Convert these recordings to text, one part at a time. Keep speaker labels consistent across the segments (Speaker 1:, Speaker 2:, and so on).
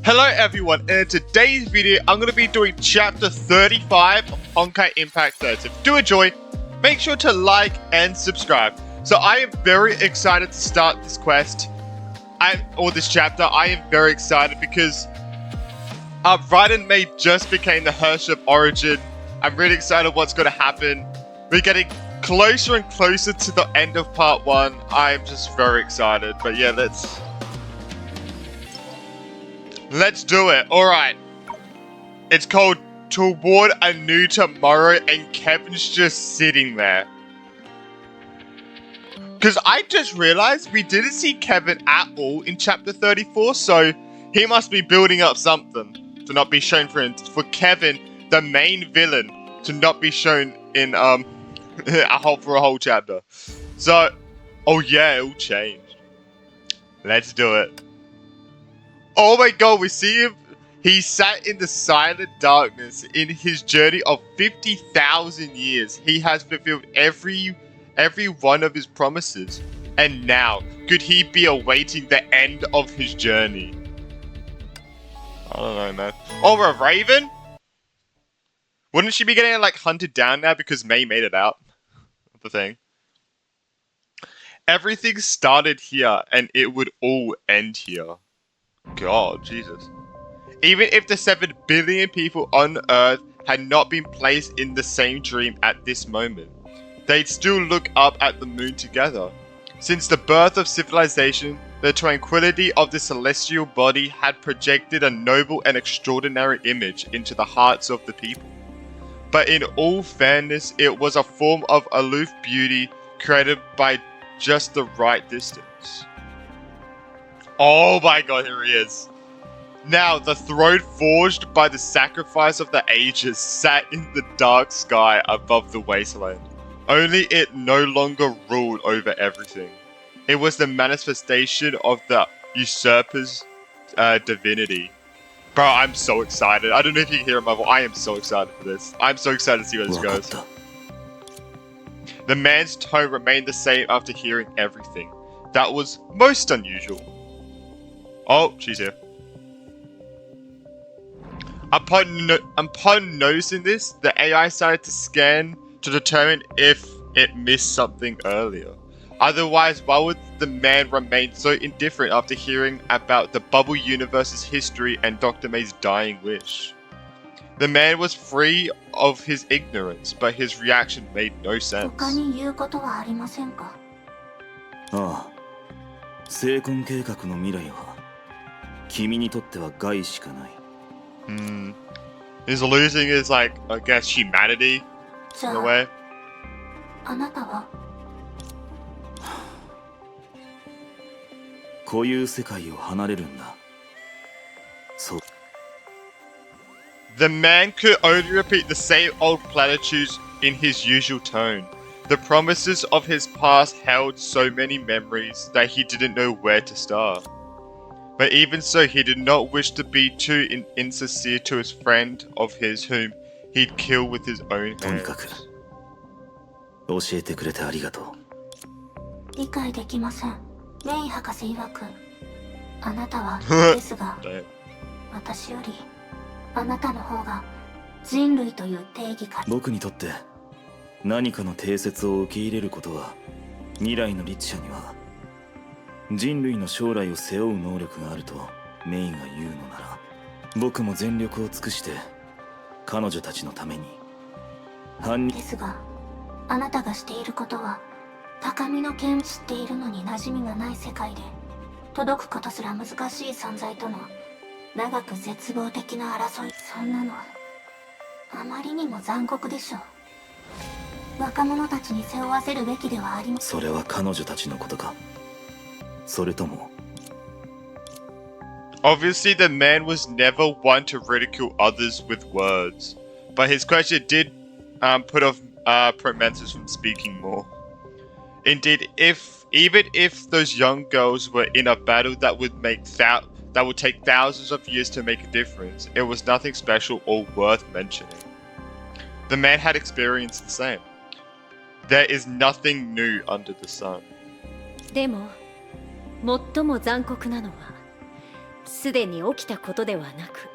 Speaker 1: Hello everyone, and in today's video I'm going to be doing chapter 35 of Honkai Impact 3. So if you do enjoy, make sure to like and subscribe. So I am very excited to start this quest, or this chapter. I am very excited because Raiden May just became the Herrscher of Origin. I'm really excited what's going to happen. We're getting closer and closer to the end of part 1. I'm just very excited, but yeah, Let's do it. Alright. It's called Toward a New Tomorrow, and Kevin's just sitting there. Because I just realized we didn't see Kevin at all in chapter 34, so he must be building up something to not be shown for Kevin, the main villain, to not be shown in for a whole chapter. So, oh yeah, it'll change. Let's do it. Oh my god, we see him. He sat in the silent darkness in his journey of 50,000 years. He has fulfilled every one of his promises. And now, could he be awaiting the end of his journey? I don't know, man. Or a raven? Wouldn't she be getting like hunted down now because May made it out? The thing. Everything started here and it would all end here. God, Jesus. Even if the 7 billion people on Earth had not been placed in the same dream at this moment, they'd still look up at the moon together. Since the birth of civilization, the tranquility of the celestial body had projected a noble and extraordinary image into the hearts of the people. But in all fairness, it was a form of aloof beauty created by just the right distance. Oh my god, here he is. Now, the throne forged by the sacrifice of the ages sat in the dark sky above the wasteland. Only it no longer ruled over everything. It was the manifestation of the usurper's divinity. Bro, I'm so excited. I don't know if you can hear my voice. I am so excited for this. I'm so excited to see where this goes. The man's tone remained the same after hearing everything. That was most unusual. Oh, she's here. Upon noticing this, the AI started to scan to determine if it missed something earlier. Otherwise, why would the man remain so indifferent after hearing about the Bubble Universe's history and Dr. May's dying wish? The man was free of his ignorance, but his reaction made no sense.
Speaker 2: 成婚計画の未来は君にとっては害しかない。
Speaker 1: Is losing is like, I guess, humanity in a way.
Speaker 3: あなたは
Speaker 2: こういう世界を離れるんだ。そう。
Speaker 1: The man could only repeat the same old platitudes in his usual tone. The promises of his past held so many memories that he didn't know where to start. But even so, he did not wish to be too insincere to his friend of his whom he'd kill with his own hands.
Speaker 2: とにかく教えてくれてありがとう。
Speaker 3: 理解できません。メイ博士曰く、あなたはですが、私よりあなたの方が人類という定義から。
Speaker 2: 僕にとって何かの定説を受け入れることは、未来の律者には人類の将来を背負う能力があるとメイが言うのなら、僕も全力を尽くして彼女たちのために犯人
Speaker 3: ですが、あなたがしていることは高みの剣を知っているのに馴染みがない世界で届くことすら難しい存在との長く絶望的な争い。そんなのあまりにも残酷でしょう。若者たちに背負わせるべきではありません。
Speaker 2: それは彼女たちのことか、それとも。
Speaker 1: Obviously, the man was never one to ridicule others with words, but his question did put off Prometheus from speaking more. Indeed, even if those young girls were in a battle that would take thousands of years to make a difference, it was nothing special or worth mentioning. The man had experienced the same. There is nothing new under the sun.
Speaker 4: でも、最も残酷なのは、すでに起きたことではなく、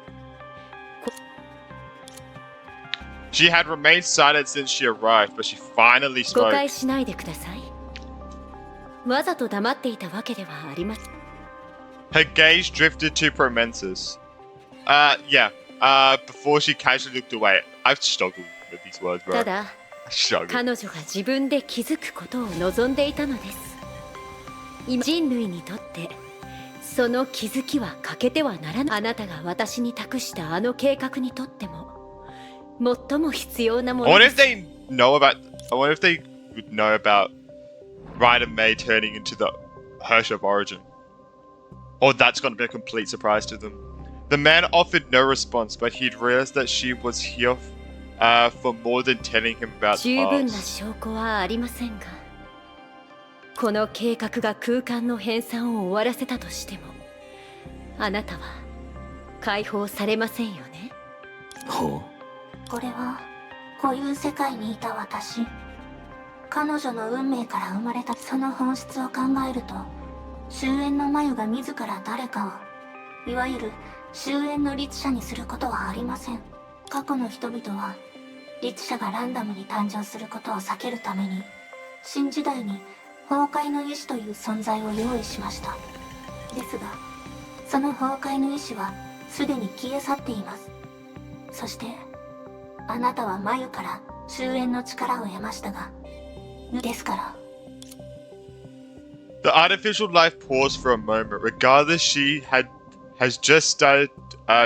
Speaker 1: She had remained silent since she arrived, but she finally
Speaker 4: 誤
Speaker 1: spoke.
Speaker 4: 解しないでください。わざと黙っていたわけではありません。
Speaker 1: Her gaze drifted to Promensis. Yeah. Before she casually looked away. I've struggled with these words, bro.
Speaker 4: ただ
Speaker 1: I struggled.
Speaker 4: 彼女が自分で気づくことを望んでいたのです。今人類にとってその気づきは欠けてはならない。あなたが私に託したあの計画にとっても最も必要なも
Speaker 1: I
Speaker 4: の
Speaker 1: wonder
Speaker 4: で
Speaker 1: if
Speaker 4: す。
Speaker 1: they know about. I wonder if they would know about Ryder May turning into the Hirsch of Origin. Or that's going to be a complete surprise to them. The man offered no response, but he'd realized that she was here for more than telling him about the
Speaker 4: 十分な
Speaker 1: past.
Speaker 4: 証拠はありませんが、この計画が空間の編纂を終わらせたとしても、あなたは解放されませんよね。
Speaker 2: ほ
Speaker 3: これは固有世界にいた私、彼女の運命から生まれた。その本質を考えると、終焉の眉が自ら誰かをいわゆる終焉の律者にすることはありません。過去の人々は律者がランダムに誕生することを避けるために新時代に崩壊の意志という存在を用意しました。ですがその崩壊の意志はすでに消え去っています。そしてあなたは眉から終焉の力を得ましたが、ですから
Speaker 1: The artificial life paused for a moment. Regardless, she has just started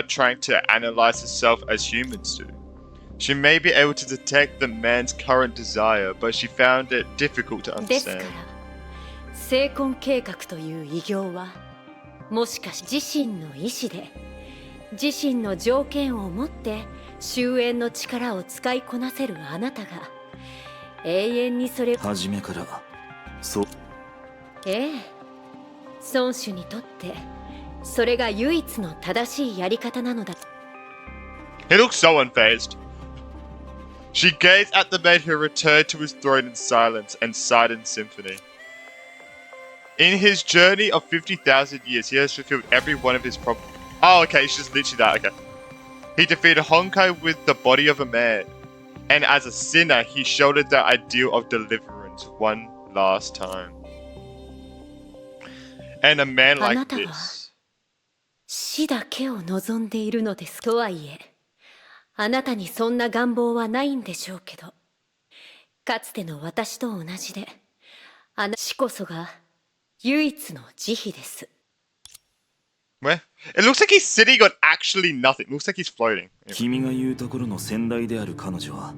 Speaker 1: trying to analyze herself as humans do. She may be able to detect the man's current desire, but she found it difficult to
Speaker 4: ですか
Speaker 1: understand.
Speaker 4: ら成婚計画という偉業は、もしかし自身の意志で自身の条件を持って終焉の力を使いこなせるあなたが永遠にそれを、
Speaker 2: う初めからそう。
Speaker 4: ええ、孫子にとってそれが唯一の正しいやり方なのだ。
Speaker 1: He looks so unfazed. She gazed at the man who returned to his throne in silence and sighed in symphony. In his journey of 50,000 years, he has fulfilled every one of his Oh, okay, it's just literally that, okay. He defeated Honkai with the body of a man. And as a sinner, he shouldered the ideal of deliverance one last time. And a man like
Speaker 4: あなたは
Speaker 1: this.
Speaker 4: 死だけを望んでいるのです。とはいえ、あなたにそんな願望はないんでしょうけど、かつての私と同じで、死こそが唯一の慈悲です。
Speaker 1: Where? It looks like he's sitting on actually nothing. It looks like he's floating. Anyway.
Speaker 2: 君が言うところの先代である彼女は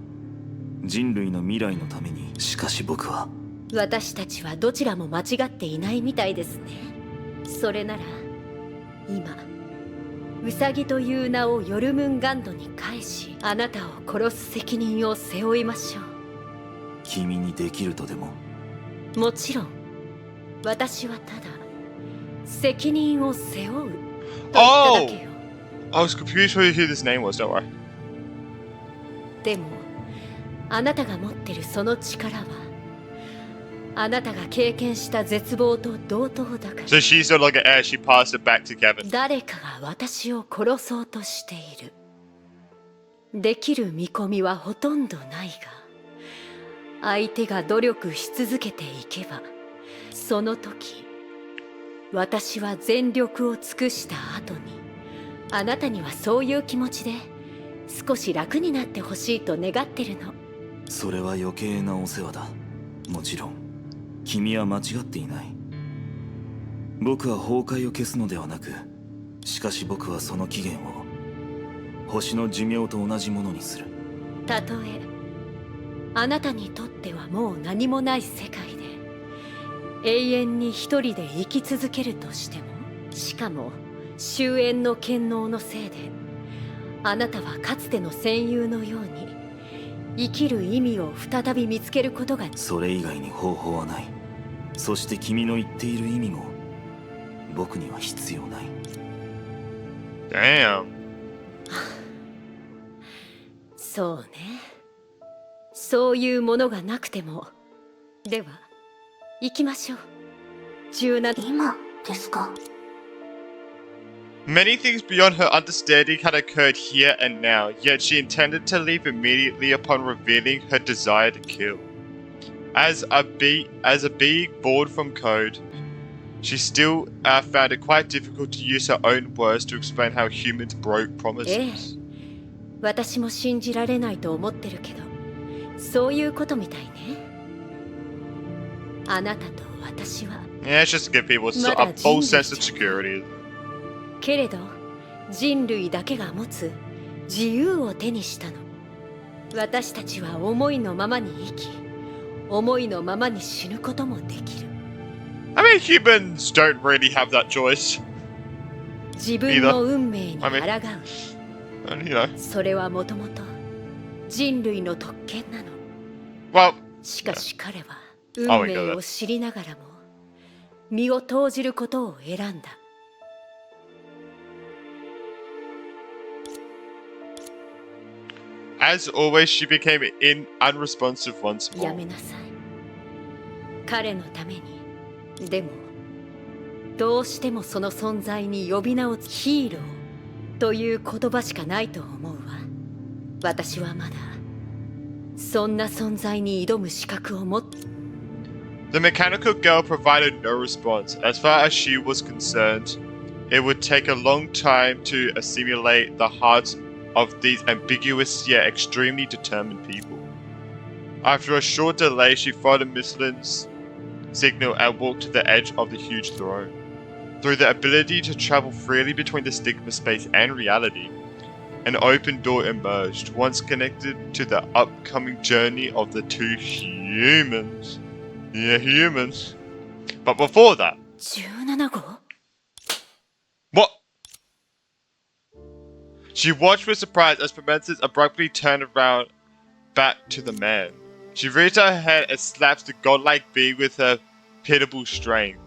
Speaker 2: 人類の未来のために。しかし僕は
Speaker 4: 私たちはどちらも間違っていないみたいですね。それなら今ウサギという名をヨルムンガンドに返し、あなたを殺す責任を背負いましょう。
Speaker 2: 君にできるとでも。
Speaker 4: もちろん私はただ責任を背負うと言っただけよ。
Speaker 1: I was confused who this name was, don't worry.
Speaker 4: でもあなたが持ってるその力はあなたが経験した絶望と同等だから。
Speaker 1: So she's no longer air, she passed it back to Kevin.
Speaker 4: 誰かが私を殺そうとしている。できる見込みはほとんどないが、相手が努力し続けていけば、その時私は全力を尽くした後に、あなたにはそういう気持ちで少し楽になってほしいと願ってるの。
Speaker 2: それは余計なお世話だ。もちろん君は間違っていない。僕は崩壊を消すのではなく、しかし僕はその期限を星の寿命と同じものにする。
Speaker 4: たとえあなたにとってはもう何もない世界で永遠に一人で生き続けるとしても、しかも終焉の権能のせいであなたはかつての戦友のように生きる意味を再び見つけることが。
Speaker 2: それ以外に方法はない。そして君の言っている意味も僕には必要ない。
Speaker 1: Damn.
Speaker 4: そうね、そういうものがなくても。では行きましょう。17。
Speaker 3: 今ですか？
Speaker 1: Many things beyond her understanding had occurred here and now, yet she intended to leave immediately upon revealing her desire to kill. As a being born from code, she still found it quite difficult to use her own words to explain how humans broke promises.
Speaker 4: 私も信じられないと思ってるけど、そういうことみたいね。あなたと私は。
Speaker 1: Yeah, it's just to give people a false sense of security.
Speaker 4: けれど、人類だけが持つ自由を手にしたの。私たちは思いのままに生き、思いのままに死ぬこともできる。
Speaker 1: I mean, humans don't really have that choice.
Speaker 4: 自分の運命に抗う。
Speaker 1: And, you know.
Speaker 4: それはもともと人類の特権なの。
Speaker 1: Well,
Speaker 4: しかし彼は運命を知りながらも身を投じることを選んだ。
Speaker 1: As always, she became unresponsive once more.
Speaker 4: やめなさい。彼のために。でも、どうしてもその存在に呼び名をつヒーローという言葉しかないと思うわ。私はまだそんな存在に挑む資格を持って。
Speaker 1: The mechanical girl provided no response. As far as she was concerned, it would take a long time to assimilate the hearts of these ambiguous yet extremely determined people. After a short delay, she followed Misslin's signal and walked to the edge of the huge throne. Through the ability to travel freely between the stigma space and reality, an open door emerged, once connected to the upcoming journey of the two humans. Yeah, humans. But before that...
Speaker 4: 17号?
Speaker 1: What? She watched with surprise as Prometheus abruptly turned around back to the man. She raised her head and slapped the godlike being with her pitiable strength.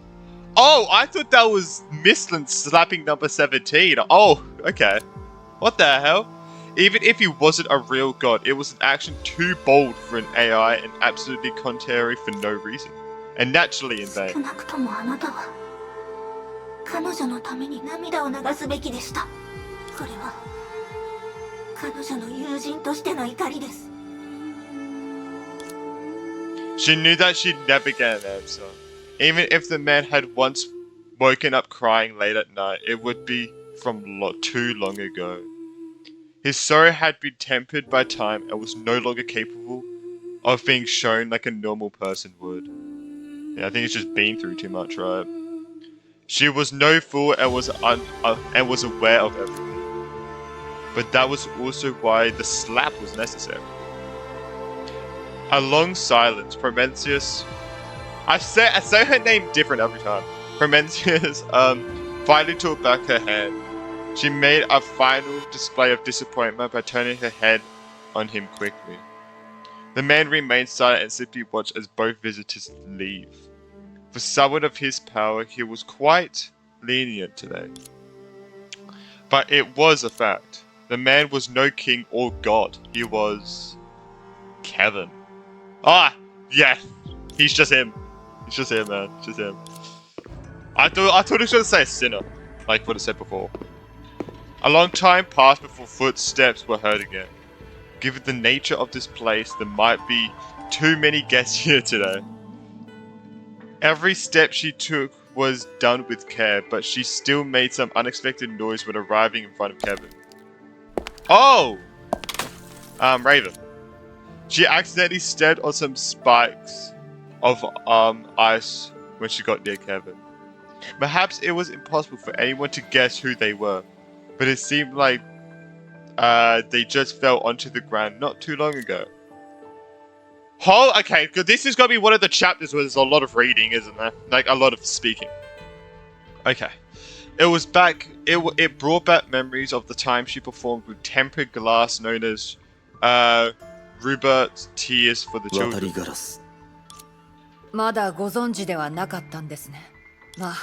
Speaker 1: Oh, I thought that was Misslin slapping number 17. Oh, okay. What the hell? Even if he wasn't a real god, it was an action too bold for an AI and absolutely contrary for no reason. And naturally in vain.
Speaker 3: 少なくともあなたは彼女のために涙を流すべきでした。これは彼女の友人としての怒りです。
Speaker 1: She knew that she'd never get an answer. Even if the man had once woken up crying late at night, it would be from too long ago. His sorrow had been tempered by time and was no longer capable of being shown like a normal person would. Yeah, I think it's just been through too much, right? She was no fool and was aware of everything. But that was also why the slap was necessary. A long silence. Prometheus. I say her name different every time. Prometheus finally took back her hand. She made a final display of disappointment by turning her head on him quickly. The man remained silent and simply watched as both visitors leave. For someone of his power, he was quite lenient today. But it was a fact. The man was no king or god. He was... Kevin. Ah! Yeah! He's just him. It's just him, man. It's just him. I thought he was going to say sinner, like what I said before. A long time passed before footsteps were heard again. Given the nature of this place, there might be too many guests here today. Every step she took was done with care, but she still made some unexpected noise when arriving in front of Kevin. Oh! Raven. She accidentally stepped on some spikes of ice when she got near Kevin. Perhaps it was impossible for anyone to guess who they were, but it seemed like they just fell onto the ground not too long ago. Oh, okay, because this is going to be one of the chapters where there's a lot of reading, isn't there? Like, a lot of speaking. Okay. It brought back memories of the time she performed with tempered glass known as Rubert's Tears for the Children.
Speaker 5: まだご存知ではなかったんですね。まあ、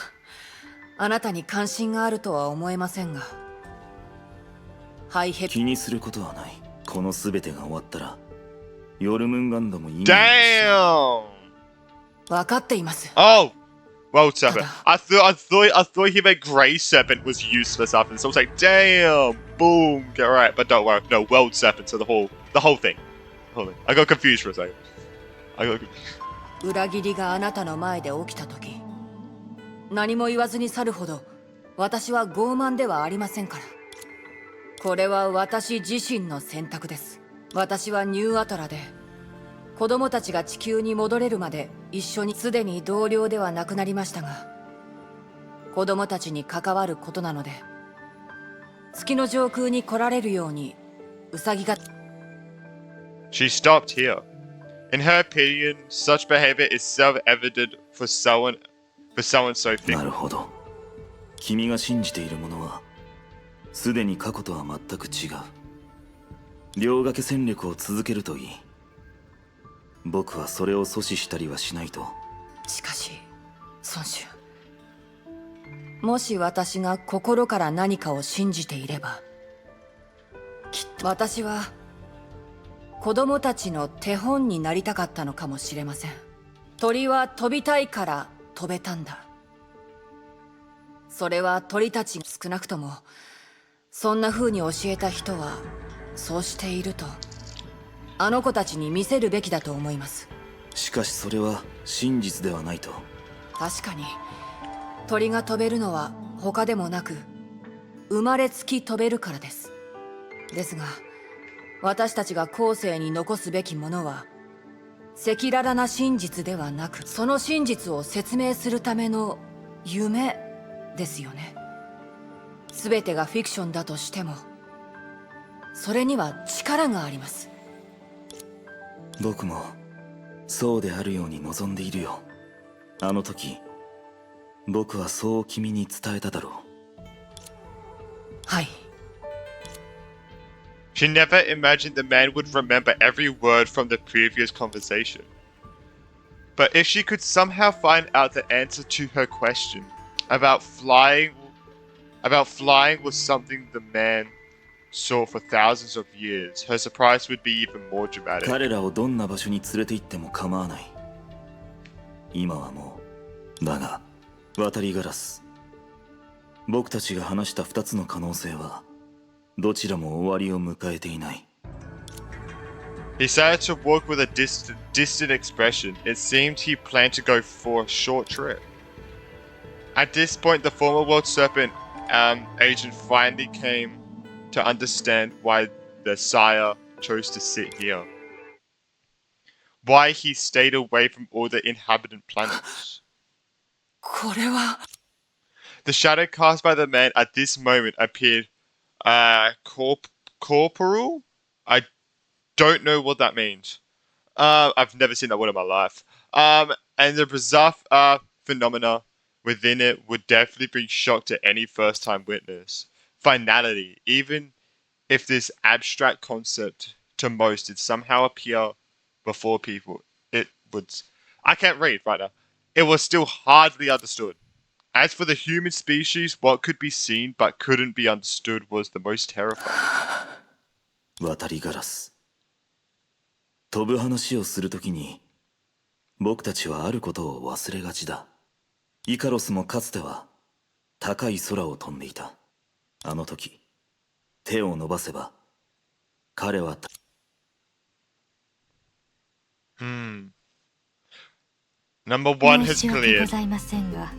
Speaker 5: あなたに関心があるとは思えませんが。
Speaker 2: 気にすることはない。このすべてが終わったら、ヨルムンガンドもいい。
Speaker 1: Damn!
Speaker 5: わかっています。
Speaker 1: Oh! World Serpent. I thought he meant Grey Serpent was useless after. So I was like, damn, boom, get right. But don't worry, no, World Serpent. So the whole thing. I got confused for a second.
Speaker 5: 裏切りがあなたの前で起きた時、何も言わずに去るほど私は傲慢ではありませんから。これは私自身の選択です。私はニューアトラで子供たちが地球に戻れるまで一緒に、すでに同僚ではなくなりましたが、子供たちに関わることなので、月の上空に来られるようにウサギが。
Speaker 1: She stopped here. In her opinion, such behavior is self-evident for someone so thick.
Speaker 2: なるほど。君が信じているものはすでに過去とは全く違う。両掛け戦略を続けるといい。僕はそれを阻止したりはしないと。
Speaker 5: しかし孫子、もし私が心から何かを信じていれば、きっと私は子供たちの手本になりたかったのかもしれません。鳥は飛びたいから飛べたんだ。それは鳥たちが少なくともそんな風に教えた人はそうしているとあの子たちに見せるべきだと思います。
Speaker 2: しかしそれは真実ではないと。
Speaker 5: 確かに鳥が飛べるのは他でもなく生まれつき飛べるからです。ですが私たちが後世に残すべきものは赤裸々な真実ではなく、その真実を説明するための夢ですよね。全てがフィクションだとしてもそれには力があります。
Speaker 2: 僕もそうであるように望んでいるよ。あの時僕はそう君に伝えただろう。
Speaker 5: はい。
Speaker 1: She never imagined the man would remember every word from the previous conversation. But if she could somehow find out the answer to her question about flying was something the man saw for thousands of years, her surprise would be even more dramatic.
Speaker 2: 彼らをどんな場所に連れて行っても構わない。今はもう。だが渡りガラス、僕たちが話した2つの可能性はどちらも終わりを迎えていない。
Speaker 1: He started to walk with a distant expression. It seemed he planned to go for a short trip. At this point, the former World Serpent agent finally came to understand why the sire chose to sit here. Why he stayed away from all the inhabited planets.
Speaker 5: これは
Speaker 1: The shadow cast by the man at this moment appeared corporal? I don't know what that means. I've never seen that word in my life. And the bizarre phenomena within it would definitely bring shock to any first-time witness. Finality, even if this abstract concept to most did somehow appear before people, it would... I can't read right now. It was still hardly understood. As for the human species, what could be seen but couldn't be understood was the most terrifying.
Speaker 2: 渡りガラス、飛ぶ話をするときに僕たちはあることを忘れがちだ。イカロスもかつては高い空を飛んでいた。あの時手を伸ばせば彼は
Speaker 1: Number one
Speaker 3: 申
Speaker 1: has
Speaker 3: し訳ご
Speaker 1: cleared.
Speaker 3: ざいませんが、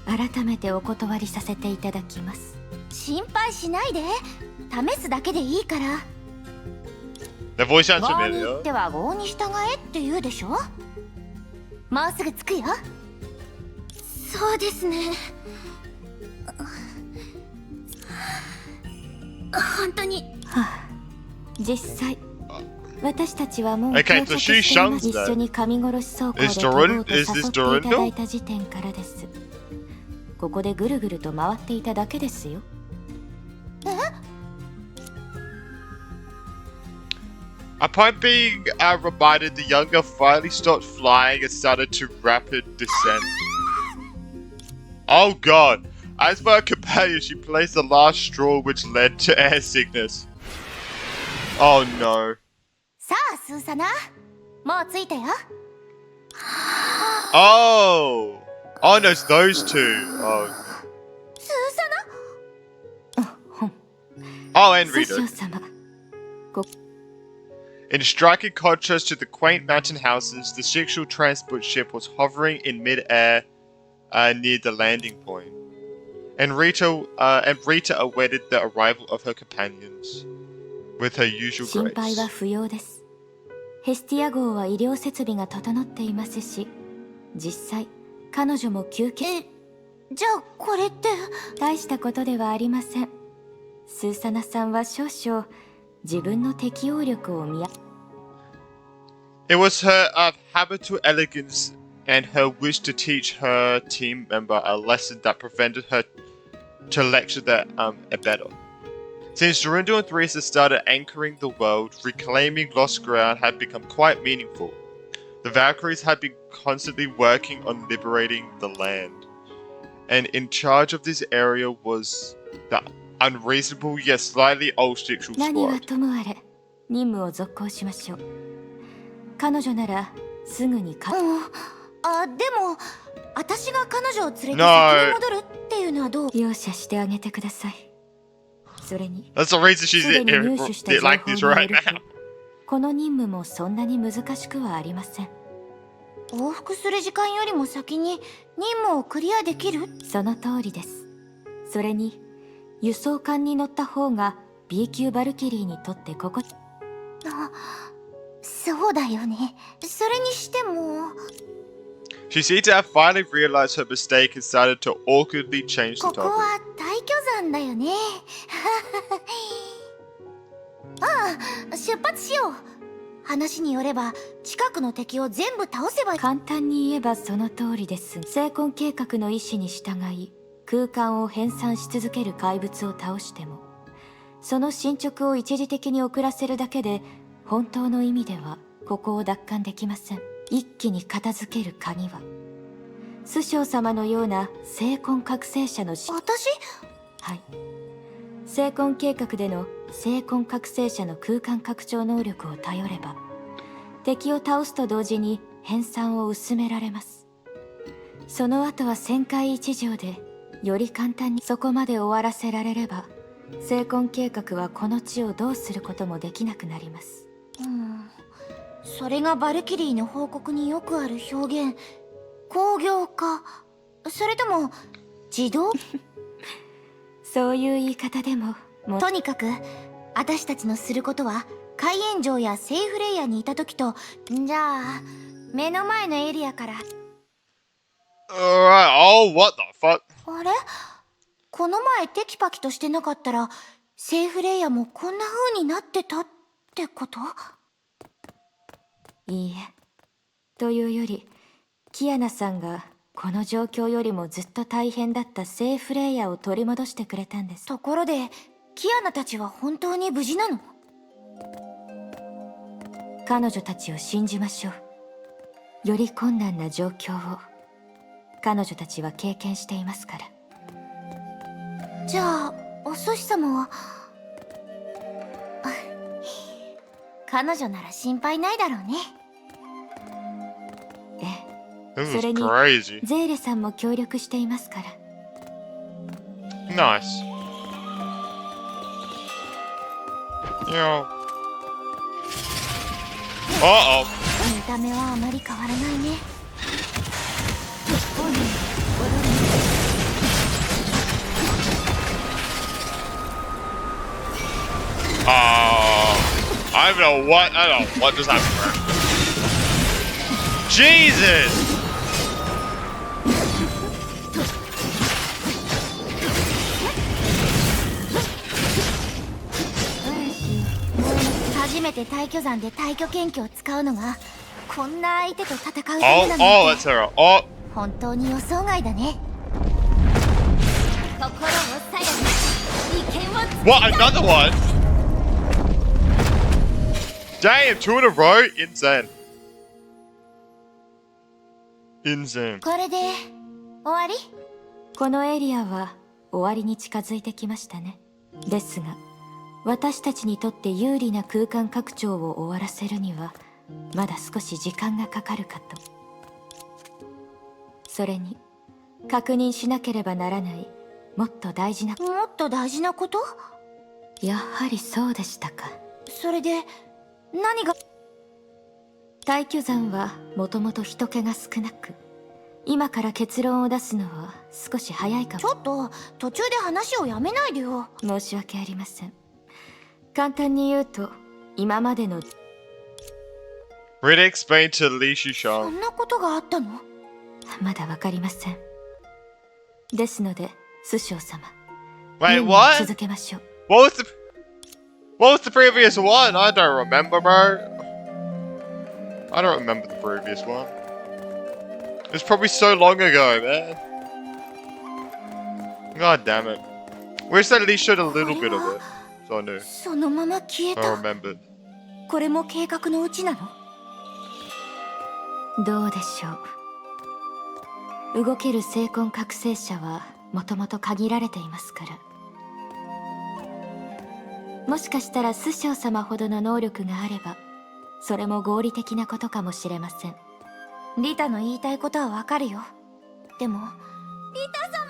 Speaker 3: 改めてお断りさせていただきます。心配しないで、試すだけでいいから。
Speaker 1: The voice sounds
Speaker 3: 郷に行
Speaker 1: familiar.
Speaker 3: っては郷に従えって言うでしょ。もうすぐ着くよ。そうですね。本当に。はあ、実際私たちはもう到
Speaker 1: Okay,
Speaker 3: 着
Speaker 1: so
Speaker 3: し
Speaker 1: she
Speaker 3: ていま
Speaker 1: shuns
Speaker 3: す。一緒
Speaker 1: them.
Speaker 3: に神殺し倉庫で
Speaker 1: Is
Speaker 3: 飛ぼうと誘
Speaker 1: Is this
Speaker 3: っていただい
Speaker 1: Dorinda?
Speaker 3: た時点からです。ここでぐるぐると回っていただけですよ。
Speaker 1: Upon being reminded, the young girl finally stopped flying and started to rapid descent. Oh god! As for her companion, she placed the last straw which led to air sickness. Oh no.
Speaker 3: さあスーサナ、もう着いたよ。
Speaker 1: Oh! Oh no, it's those two. Oh.
Speaker 3: スーサナ
Speaker 1: Oh, and
Speaker 4: 師
Speaker 1: Rita.
Speaker 4: 匠様
Speaker 1: In striking contrast to the quaint mountain houses, the sexual transport ship was hovering in mid-air near the landing point, and Rita awaited the arrival of her companions with her usual
Speaker 6: 心配は
Speaker 1: grace.
Speaker 6: 不要です。ヘスティア号は医療設備が整っていますし、実際彼女も救急。
Speaker 3: じゃあこれって。
Speaker 6: 大したことではありません。スーサナさんは少々自分の適応力を見
Speaker 1: It was her habitual elegance and her wish to teach her team member a lesson that prevented her to lecture them better. Since Dorinda and Theresa started anchoring the world, reclaiming lost ground had become quite meaningful. The Valkyries had been constantly working on liberating the land, and in charge of this area was the unreasonable yet slightly old sexual
Speaker 6: 何は
Speaker 1: squad.
Speaker 6: ともあれ任務を続行しましょう。彼女ならすぐにか、
Speaker 3: でも私が彼女を連れて先
Speaker 1: No.
Speaker 3: に戻るっていうのはどう？
Speaker 6: 容赦してあげてください。それに
Speaker 1: That's the reason she's
Speaker 6: すでに入手した情
Speaker 1: like
Speaker 6: 報
Speaker 1: this
Speaker 6: によ
Speaker 1: right
Speaker 6: ると
Speaker 1: now.
Speaker 6: この任務もそんなに難しくはありません。
Speaker 3: 往復する時間よりも先に任務をクリアできる？
Speaker 6: その通りです。それに輸送艦に乗った方が B 級バルキリーにとって心地。
Speaker 3: そうだよね。それにしても
Speaker 1: She seemed to have finally realized her mistake and started to awkwardly change the
Speaker 3: ここ
Speaker 1: topic.
Speaker 3: は大巨山だよね。ああ、出発しよう。話によれば近くの敵を全部倒せば。
Speaker 6: 簡単に言えばその通りです。聖魂計画の意志に従い空間を編纂し続ける怪物を倒しても、その進捗を一時的に遅らせるだけで本当の意味ではここを奪還できません。一気に片付ける鍵は師匠様のような聖魂覚醒者の
Speaker 3: 私？
Speaker 6: はい、聖魂計画での聖魂覚醒者の空間拡張能力を頼れば敵を倒すと同時に編纂を薄められます。その後は旋回一条でより簡単にそこまで終わらせられれば聖魂計画はこの地をどうすることもできなくなります。
Speaker 3: それがバルキリーの報告によくある表現、工業化、それとも自動？
Speaker 6: そういう言い方でも
Speaker 3: とにかく私たちのすることは海炎城やセーフレイヤーにいた時と、じゃあ目の前のエリアから。
Speaker 1: Alright, oh, what the fuck?
Speaker 3: あれ、この前テキパキとしてなかったらセーフレイヤーもこんな風になってたってこと？
Speaker 6: いいえ。というよりキアナさんがこの状況よりもずっと大変だったセーフレイヤーを取り戻してくれたんです。
Speaker 3: ところでキアナたちは本当に無事なの？
Speaker 6: 彼女たちを信じましょう。より困難な状況を彼女たちは経験していますから。
Speaker 3: じゃあお寿司様は彼女なら心配ないだろうね。
Speaker 6: え
Speaker 1: This
Speaker 6: え、そ
Speaker 1: is
Speaker 6: れに
Speaker 1: crazy.
Speaker 6: ゼーレさんも協力していますから。
Speaker 1: Nice. Yeah. Uh-oh.
Speaker 3: 見た目はあまり変わらないね。
Speaker 1: I don't know what just happened. Jesus!
Speaker 3: 初めて大巨山で退去研究を使うのがこんな相手と戦うため
Speaker 1: Oh,
Speaker 3: な
Speaker 1: oh,
Speaker 3: の
Speaker 1: that's her. Oh,
Speaker 3: 本当に予想外だね。心を左右に意見を
Speaker 1: what? Another one? Damn, 2 in a row? Insane. Insane.
Speaker 3: これで終わり？
Speaker 6: このエリアは終わりに近づいてきましたね。ですが私たちにとって有利な空間拡張を終わらせるにはまだ少し時間がかかるかと。それに確認しなければならないもっと大事な
Speaker 3: もっと大事なこと？
Speaker 6: やはりそうでしたか。
Speaker 3: それで何が？
Speaker 6: 退去山はもともと人気が少なく、今から結論を出すのは少し早いかも。
Speaker 3: ちょっと途中で話をやめないでよ。
Speaker 6: 申し訳ありません。簡単に言うと、今までの
Speaker 1: Really explain to Li
Speaker 3: そ
Speaker 1: Shushan.
Speaker 3: んなことがあったの？
Speaker 6: まだわかりません。ですので、師匠様、
Speaker 1: Wait,
Speaker 6: 任務を
Speaker 1: what?
Speaker 6: 続けましょう。
Speaker 1: What was the previous one? I don't remember, bro. I don't remember the previous one. It was probably so long ago, man. God damn it. We just at least showed a little bit of it. So I knew.
Speaker 3: そのまま消え
Speaker 1: I
Speaker 3: た。
Speaker 1: remembered.
Speaker 3: これも計画のうちなの？
Speaker 6: どうでしょう。動ける精魂覚醒者はもともと限られていますから。もしかしたら師匠様ほどの能力があれば、それも合理的なことかもしれません。
Speaker 3: リタの言いたいことはわかるよ。でも、リタ様！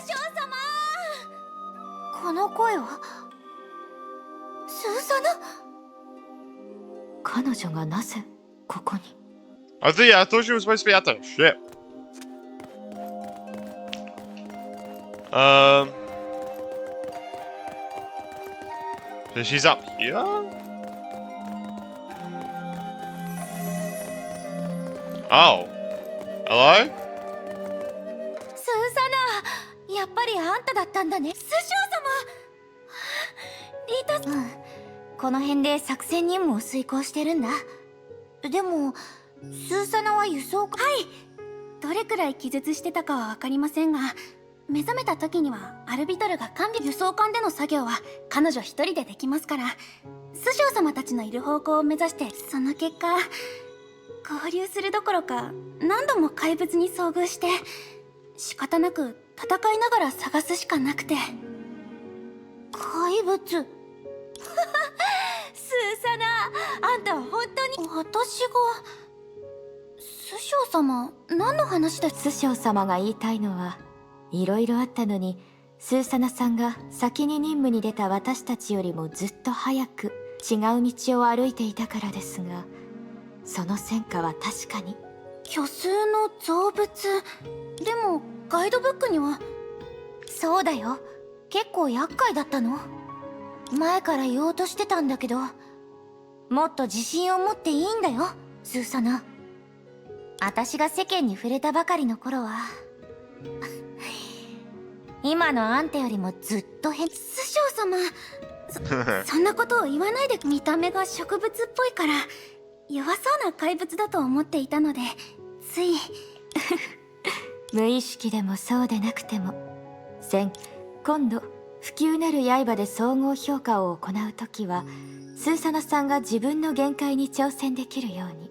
Speaker 3: 師匠様！この声はスーサナ？
Speaker 6: 彼女がなぜここに？
Speaker 1: I thought she was supposed to be at the ship. So she's up here? Oh. Hello?
Speaker 3: スーサナ！やっぱりあんただったんだね。師匠様！リタさん、この辺で作戦任務を遂行してるんだ。でも、スーサナは輸送か？はい。どれくらい気絶してたかはわかりませんが、目覚めた時にはアルビトルが完備。輸送艦での作業は彼女一人でできますから、師匠様たちのいる方向を目指して、その結果、合流するどころか何度も怪物に遭遇して、仕方なく戦いながら探すしかなくて。怪物。スーサナ、あんたは本当に。私が師匠様、何の話だ？
Speaker 6: 師匠様が言いたいのはいろいろあったのに、スーサナさんが先に任務に出た私たちよりもずっと早く違う道を歩いていたからですが、その戦果は確かに。
Speaker 3: 虚数の造物。でもガイドブックには。そうだよ、結構厄介だったの。前から言おうとしてたんだけど、もっと自信を持っていいんだよ、スーサナ。私が世間に触れたばかりの頃は今のあんたよりもずっと師匠様、そんなことを言わないで。見た目が植物っぽいから弱そうな怪物だと思っていたので、つい
Speaker 6: 無意識でもそうでなくても、今度不朽なる刃で総合評価を行うときは、スーサナさんが自分の限界に挑戦できるように、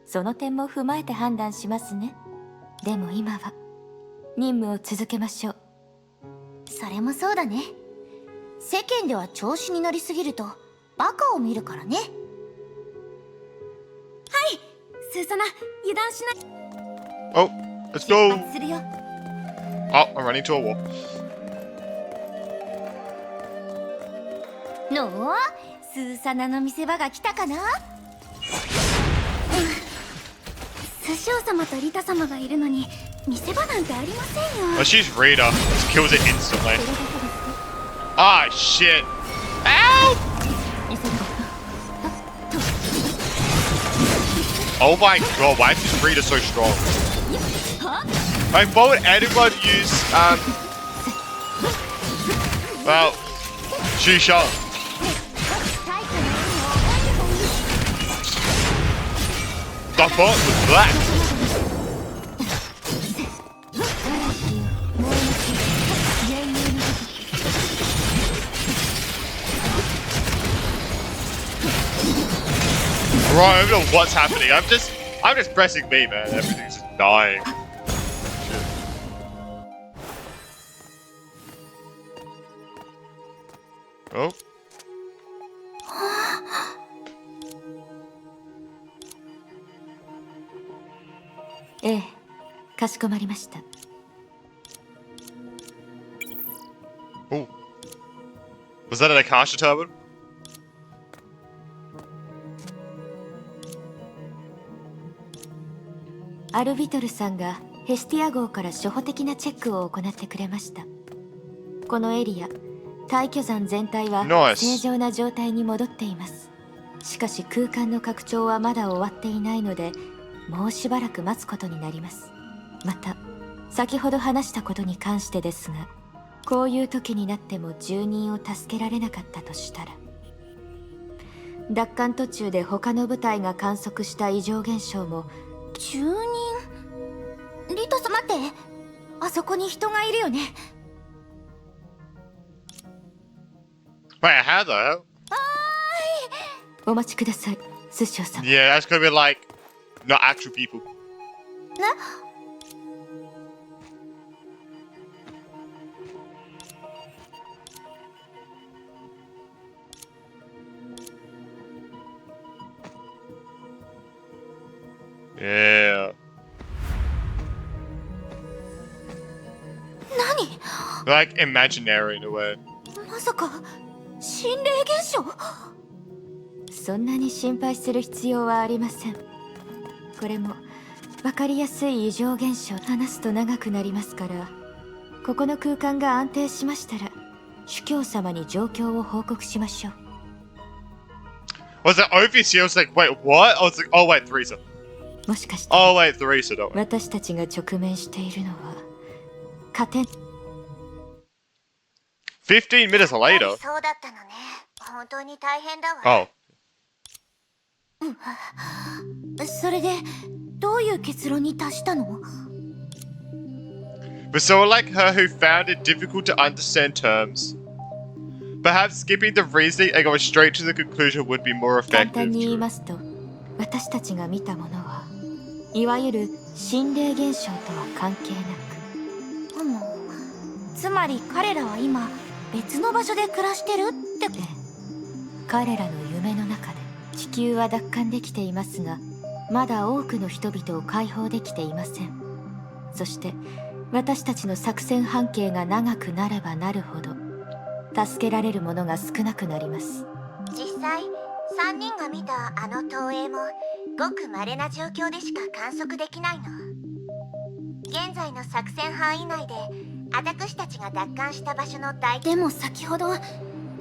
Speaker 6: その点も踏まえて判断しますね。でも今は任務を続けましょう。
Speaker 3: それもそうだね。世間では調子に乗りすぎるとバカを見るからね。はい、スーサナ、油断しない。
Speaker 1: Oh, let's go.
Speaker 3: 出発するよ。
Speaker 1: Oh, I'm running to a wall.
Speaker 3: のスーサナの見せ場が来たかな。師匠様とリタ様がいるのに見せ場なんてありませんよ。
Speaker 1: Oh, she's Rita. Just kills it instantly. Ah, shit. Ow! Oh my god, why is this Rita so strong? Like, what would anyone use, well, Shusha? The fuck was that? Right, I don't know what's happening. I'm just pressing B, man. Everything's just dying. Shit. Oh.
Speaker 6: ええ、かしこまりました。
Speaker 1: Oh. Was that an Akasha turban?
Speaker 6: アルビトルさんがヘスティア号から初歩的なチェックを行ってくれました。このエリア、大巨山全体は
Speaker 1: Nice.
Speaker 6: 正常な状態に戻っています。しかし空間の拡張はまだ終わっていないので、もうしばらく待つことになります。また先ほど話したことに関してですが、こういう時になっても住人を助けられなかったとしたら、奪還途中で他の部隊が観測した異常現象も。
Speaker 3: 住人。リトさん、待って、あそこに人がいるよね。
Speaker 1: Wait, how the hell?
Speaker 6: お待ちください、スショウさん。
Speaker 1: Yeah, that's gonna be like not actual people. Yeah.
Speaker 3: 何？
Speaker 1: Like imaginary in a way.
Speaker 3: まさか心霊現象？
Speaker 6: そんなに心配する必要はありません。これも分かりやすい異常現象。話すと長くなりますから、ここの空間が安定しましたら主教様に状況を報告しましょう。
Speaker 1: Was it obvious? I was like, wait, what? I was like, oh wait, Theresa.
Speaker 6: もしかして
Speaker 1: Oh wait, Theresa, don't worry.
Speaker 6: 私たちが直面しているのは加点。
Speaker 1: 15 minutes later.
Speaker 3: そうだったのね。本当に大変だわ。
Speaker 1: Oh.
Speaker 3: それでどういう結論に達したの？
Speaker 1: For someone like her who found it difficult to understand terms, perhaps skipping the reasoning and going straight to the conclusion would be more
Speaker 6: 簡
Speaker 1: effective.
Speaker 6: 単に言いますと、私たちが見たものはいわゆる心霊現象とは関係なく、
Speaker 3: つまり彼らは今別の場所で暮らしてるって。
Speaker 6: 彼らの夢の中で地球は奪還できていますが、まだ多くの人々を解放できていません。そして私たちの作戦半径が長くなればなるほど助けられるものが少なくなります。
Speaker 3: 実際3人が見たあの投影もごく稀な状況でしか観測できないの。現在の作戦範囲内で私たちが奪還した場所のでも先ほど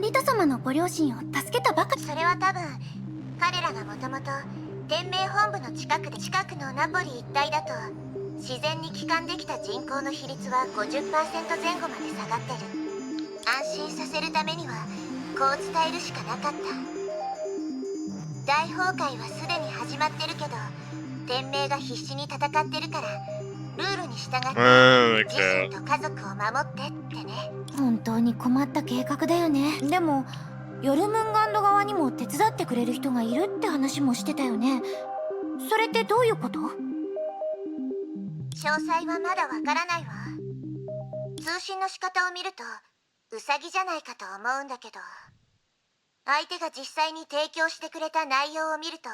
Speaker 3: リタ様のご両親を助けたばかり。それは多分彼らがもともと天命本部の近くのナポリ一帯だと自然に帰還できた人口の比率は 50% 前後まで下がってる。安心させるためにはこう伝えるしかなかった。大崩壊はすでに始まってるけど、天命が必死に戦ってるからルールに従って自身と家族を守ってってね。本当に困った計画だよね。でもヨルムンガンド側にも手伝ってくれる人がいるって話もしてたよね。それってどういうこと？詳細はまだわからないわ。通信の仕方を見るとウサギじゃないかと思うんだけど、相手が実際に提供してくれた内容を見ると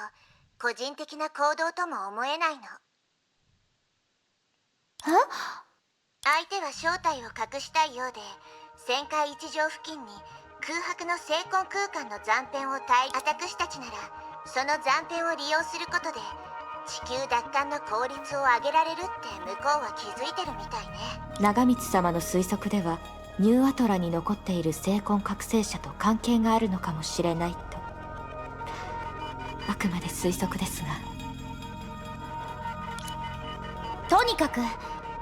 Speaker 3: 個人的な行動とも思えないの。相手は正体を隠したいようで、旋回一条付近に空白の精魂空間の残片を私たちならその残片を利用することで地球奪還の効率を上げられるって向こうは気づいてるみたいね。
Speaker 6: 長光様の推測ではニューアトラに残っている精魂覚醒者と関係があるのかもしれないと。あくまで推測ですが、
Speaker 3: とにかく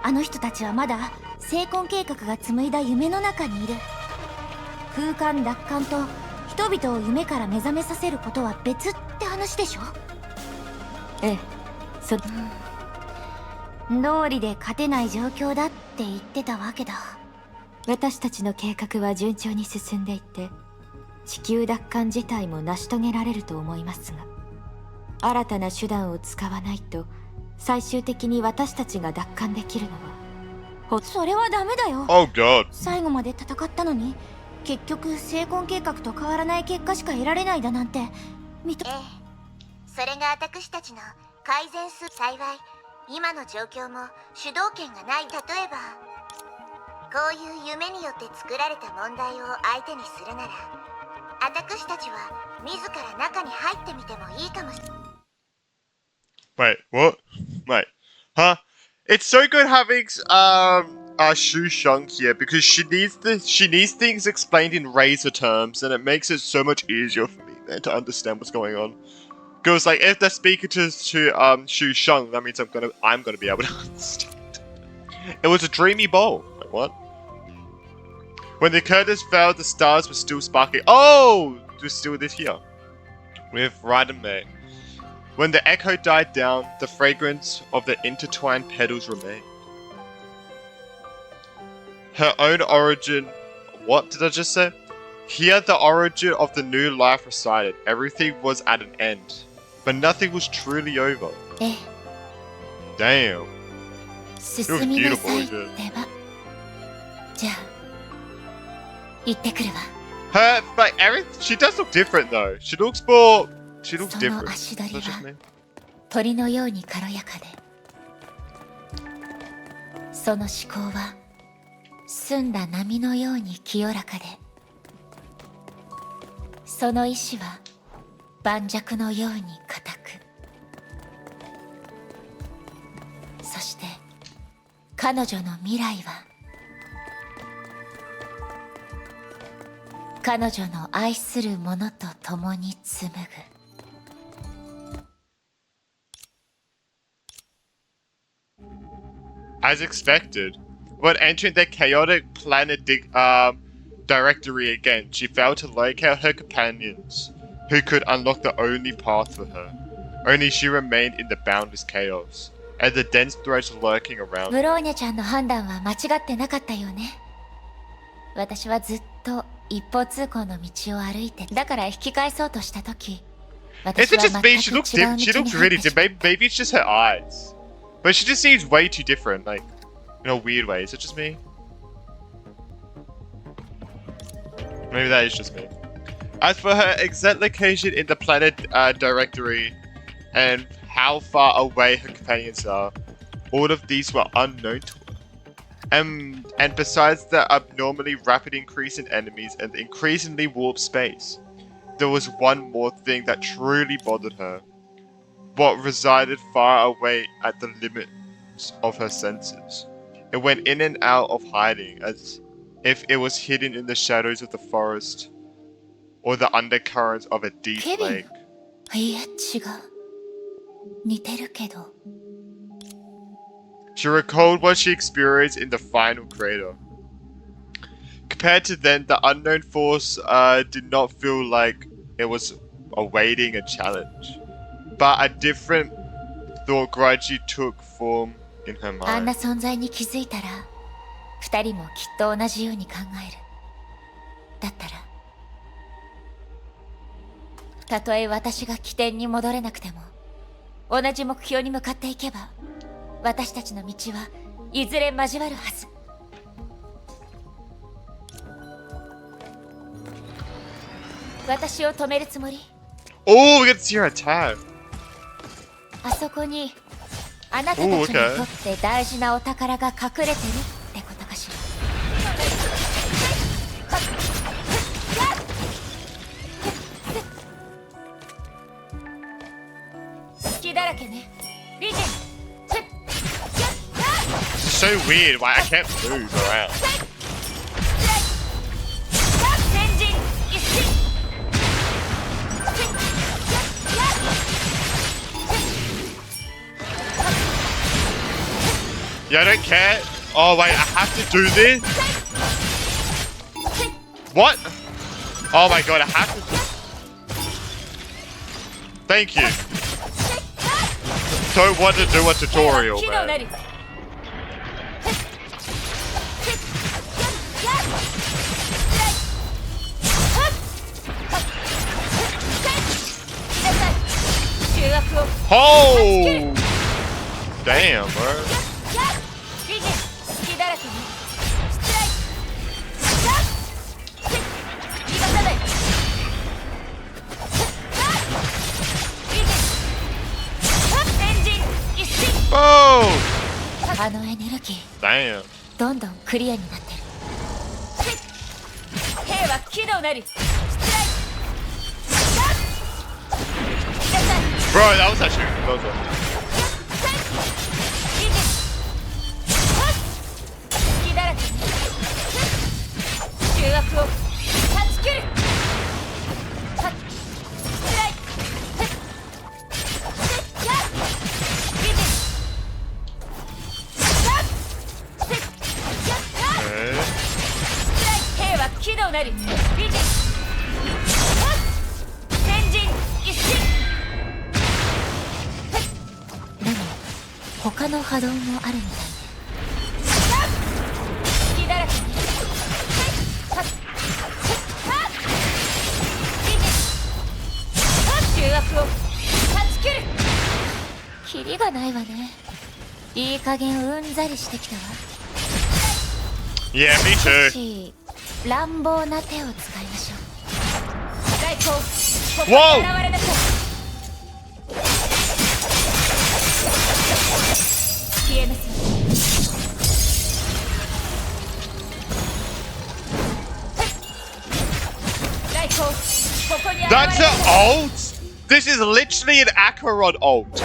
Speaker 3: あの人たちはまだ精魂計画が紡いだ夢の中にいる。空間奪還と人々を夢から目覚めさせることは別って話でしょ。
Speaker 6: ええ、
Speaker 3: 通りで勝てない状況だって言ってたわけだ。
Speaker 6: 私たちの計画は順調に進んでいて、地球奪還自体も成し遂げられると思いますが、新たな手段を使わないと最終的に私たちが奪還できるのは
Speaker 3: それはダメだよ。
Speaker 1: Oh god.
Speaker 3: 最後まで戦ったのに結局精魂計画と変わらない結果しか得られないだなんてそれが私たちの改善幸い今の状況も主導権がない。例えばこういう夢によって作られた問題を相手にするなら、私たちは自ら中に入ってみてもいいかもしれない。
Speaker 1: Wait, what? Wait, huh? It's so good having Shu Sheng here because she needs things explained in razor terms, and it makes it so much easier for me then to understand what's going on. Because like if they're speaking to Shu Sheng, that means I'm gonna be able to understand. It was a dreamy bowl. Like what? When the curtains fell, the stars were still sparkling. Oh, we're still this here with Raiden Mei. When the echo died down, the fragrance of the intertwined petals remained. Her own origin... What did I just say? Here the origin of the new life resided. Everything was at an end. But nothing was truly over. Damn. It was beautiful, isn't it? Her, like, she does look different though. She looks different. That's just me.
Speaker 6: 鳥のように軽やかで、その思考は澄んだ波のように清らかで、その意志は盤石のように固く、そして彼女の未来は彼女の愛する者と共に紡ぐ。
Speaker 1: As expected, when entering the chaotic planet directory again, she failed to locate her companions, who could unlock the only path for her. Only she remained in the boundless chaos, and the dense threats lurking around.
Speaker 6: ブローニャちゃんの判断は間違ってなかったよね。私はずっと一方通行の道を歩いて、だから引き返そうとしたとき、私
Speaker 1: Is
Speaker 6: は
Speaker 1: it
Speaker 6: 全
Speaker 1: just
Speaker 6: く違
Speaker 1: me?
Speaker 6: う
Speaker 1: She
Speaker 6: 道
Speaker 1: looks
Speaker 6: に
Speaker 1: she
Speaker 6: 入
Speaker 1: looks
Speaker 6: って
Speaker 1: really
Speaker 6: しまう。
Speaker 1: maybe it's just her eyes. But she just seems way too different, like, in a weird way. Is it just me? Maybe that is just me. As for her exact location in the planet directory and how far away her companions are, all of these were unknown to her. And besides the abnormally rapid increase in enemies and the increasingly warped space, there was one more thing that truly bothered her. What resided far away at the limits of her senses. It went in and out of hiding as if it was hidden in the shadows of the forest or the undercurrents of a deep lake.
Speaker 6: いや、違う。似てるけど。
Speaker 1: She recalled what she experienced in the final crater. Compared to then, the unknown force did not feel like it was awaiting a challenge. But a different thought gradually took form in her
Speaker 6: あんな
Speaker 1: mind.
Speaker 6: 存在に気づいたら、二人もきっと同じように考える。だったら、たとえ私が起点に戻れなくても、同じ目標に向かっていけば、私たちの道はいずれ交わるはず。私を止めるつもり？
Speaker 1: Oh, we get to see her attack.
Speaker 6: あそこにあなたたちにとって大事なお宝が隠れてるってことかしら。隙だらけね。リジン。
Speaker 1: It's so weird. Why I can't move around.
Speaker 6: 先陣一進。
Speaker 1: Yeah, I don't care. Oh wait, I have to do this. What? Oh my god, I have to. Thank you. Don't want to do a tutorial, man. Oh! Damn, bro. Oh!
Speaker 6: あのエネルギー
Speaker 1: Damn.
Speaker 6: どんどんクリアになってる。兵は起動なり。
Speaker 1: Bro, that was actually close one.
Speaker 6: 隙だらけに重圧を断ち切る。スライ兵は起動なり。ビジ先陣一進。でも他の波動もあるみたいね。隙だらけに重圧を断ち切る。キリがないわね。いい加減うんざりしてきたわ。
Speaker 1: Yeah, me
Speaker 6: 少
Speaker 1: too.
Speaker 6: し乱暴な手を使いましょう。大光、ここ
Speaker 1: Whoa!
Speaker 6: に現れなさい。消えますよ。大光、ここに現れな
Speaker 1: That's
Speaker 6: さ
Speaker 1: an
Speaker 6: い。
Speaker 1: ult? This is literally an Acheron ult.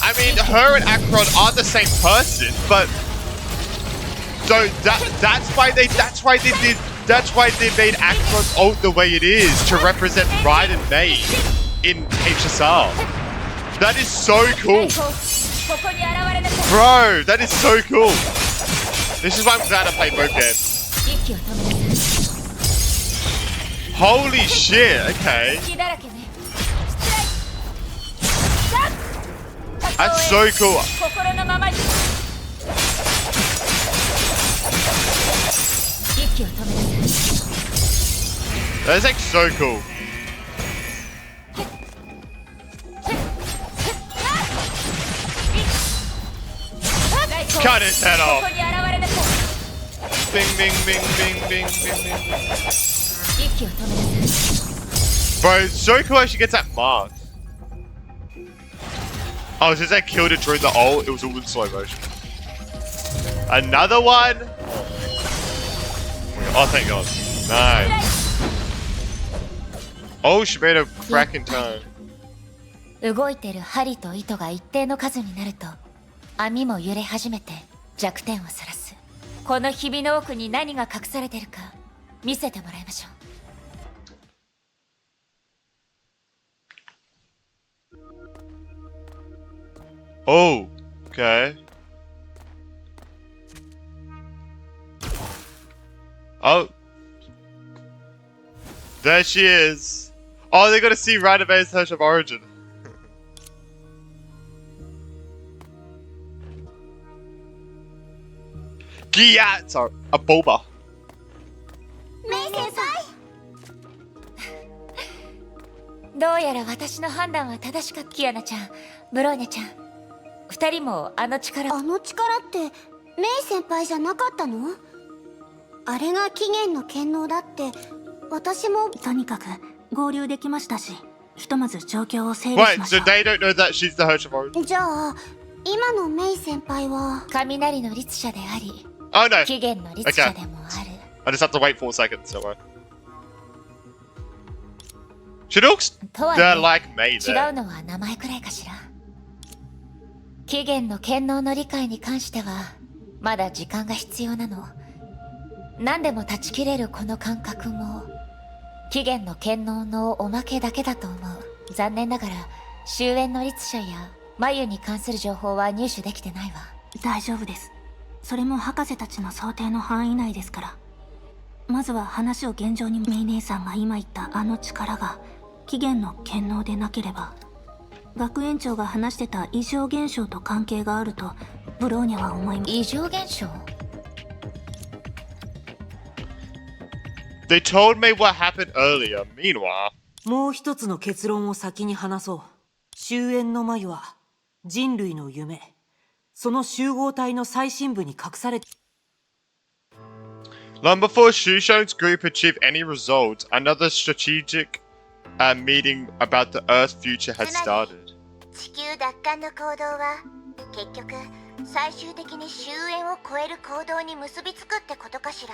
Speaker 1: I mean, her and Acheron are the same person, but so that's why they made Acheron's ult the way it is to represent Ride and May in HSR. That is so
Speaker 6: 大
Speaker 1: cool,
Speaker 6: 光、ここに現れなさい。
Speaker 1: bro. That is so cool. This is why I'm glad I played both games.
Speaker 6: 息を止めなさい。
Speaker 1: Holy shit. Okay,
Speaker 6: 隙だらけね。
Speaker 1: that's so cool.
Speaker 6: 心のままに。息を止めなさい。
Speaker 1: That's like so cool. Cut his head
Speaker 6: こ
Speaker 1: off.
Speaker 6: こに現れなさい。
Speaker 1: Bing, bing, bing, bing, bing, bing, bing.
Speaker 6: 息を止めなさい。
Speaker 1: Bro, it's so cool how she gets that mark. Oh, since I killed it during the ult, it was all in slow motion. Another one? Oh, thank God. Nice. Oh, she made a cracking turn.
Speaker 6: 動いてる針と糸が一定の数になると網も揺れ始めて弱点をさらす。このひびの奥に何が隠されてるか見せてもらいましょう。
Speaker 1: Oh, okay. Oh. There she is. Oh, they gotta see Radabay's Search of Origin. Giat! Sorry, a boba.
Speaker 3: メイ先生。
Speaker 6: どうやら私の判断は正しかった。キアナちゃん、ブローニャちゃん、二人もあの力。
Speaker 3: あの力ってメイ先輩じゃなかったの？あれが起源の権能だって私も。とにかく合流できましたし、ひとまず状況を整理し
Speaker 1: Wait,
Speaker 3: まし
Speaker 1: so
Speaker 3: ょ
Speaker 1: they don't know that she's the Search of Origin?
Speaker 3: う。じゃあ今のメイ先輩は
Speaker 6: 雷の律者であり、
Speaker 1: Oh no.
Speaker 6: 起源の律者でもある。
Speaker 1: I just have to wait 4 seconds, don't worry. She looks
Speaker 6: とはいえ
Speaker 1: like May
Speaker 6: 違
Speaker 1: there.
Speaker 6: うのは名前くらいかしら。起源の権能の理解に関してはまだ時間が必要なの。何でも断ち切れるこの感覚も起源の権能のおまけだけだと思う。残念ながら終焉の律者や眉に関する情報は入手できてないわ。
Speaker 3: 大丈夫です。それも博士たちの想定の範囲内ですから。まずは話を現状に。メイ姉さんが今言ったあの力が起源の権能でなければ、学園長が話してた異常現象と関係があるとブローニャは思います。
Speaker 6: 異常現象？
Speaker 1: They told me what happened earlier. Meanwhile,
Speaker 7: もう一つの結論を先に話そう。終焉の眉は人類の夢。その集合体の最深部に隠されて。
Speaker 1: long before Shusho's group achieved any results, another strategic meeting about the Earth's future had started.
Speaker 3: 地球奪還の行動は結局最終的に終焉を超える行動に結びつくってことかしら。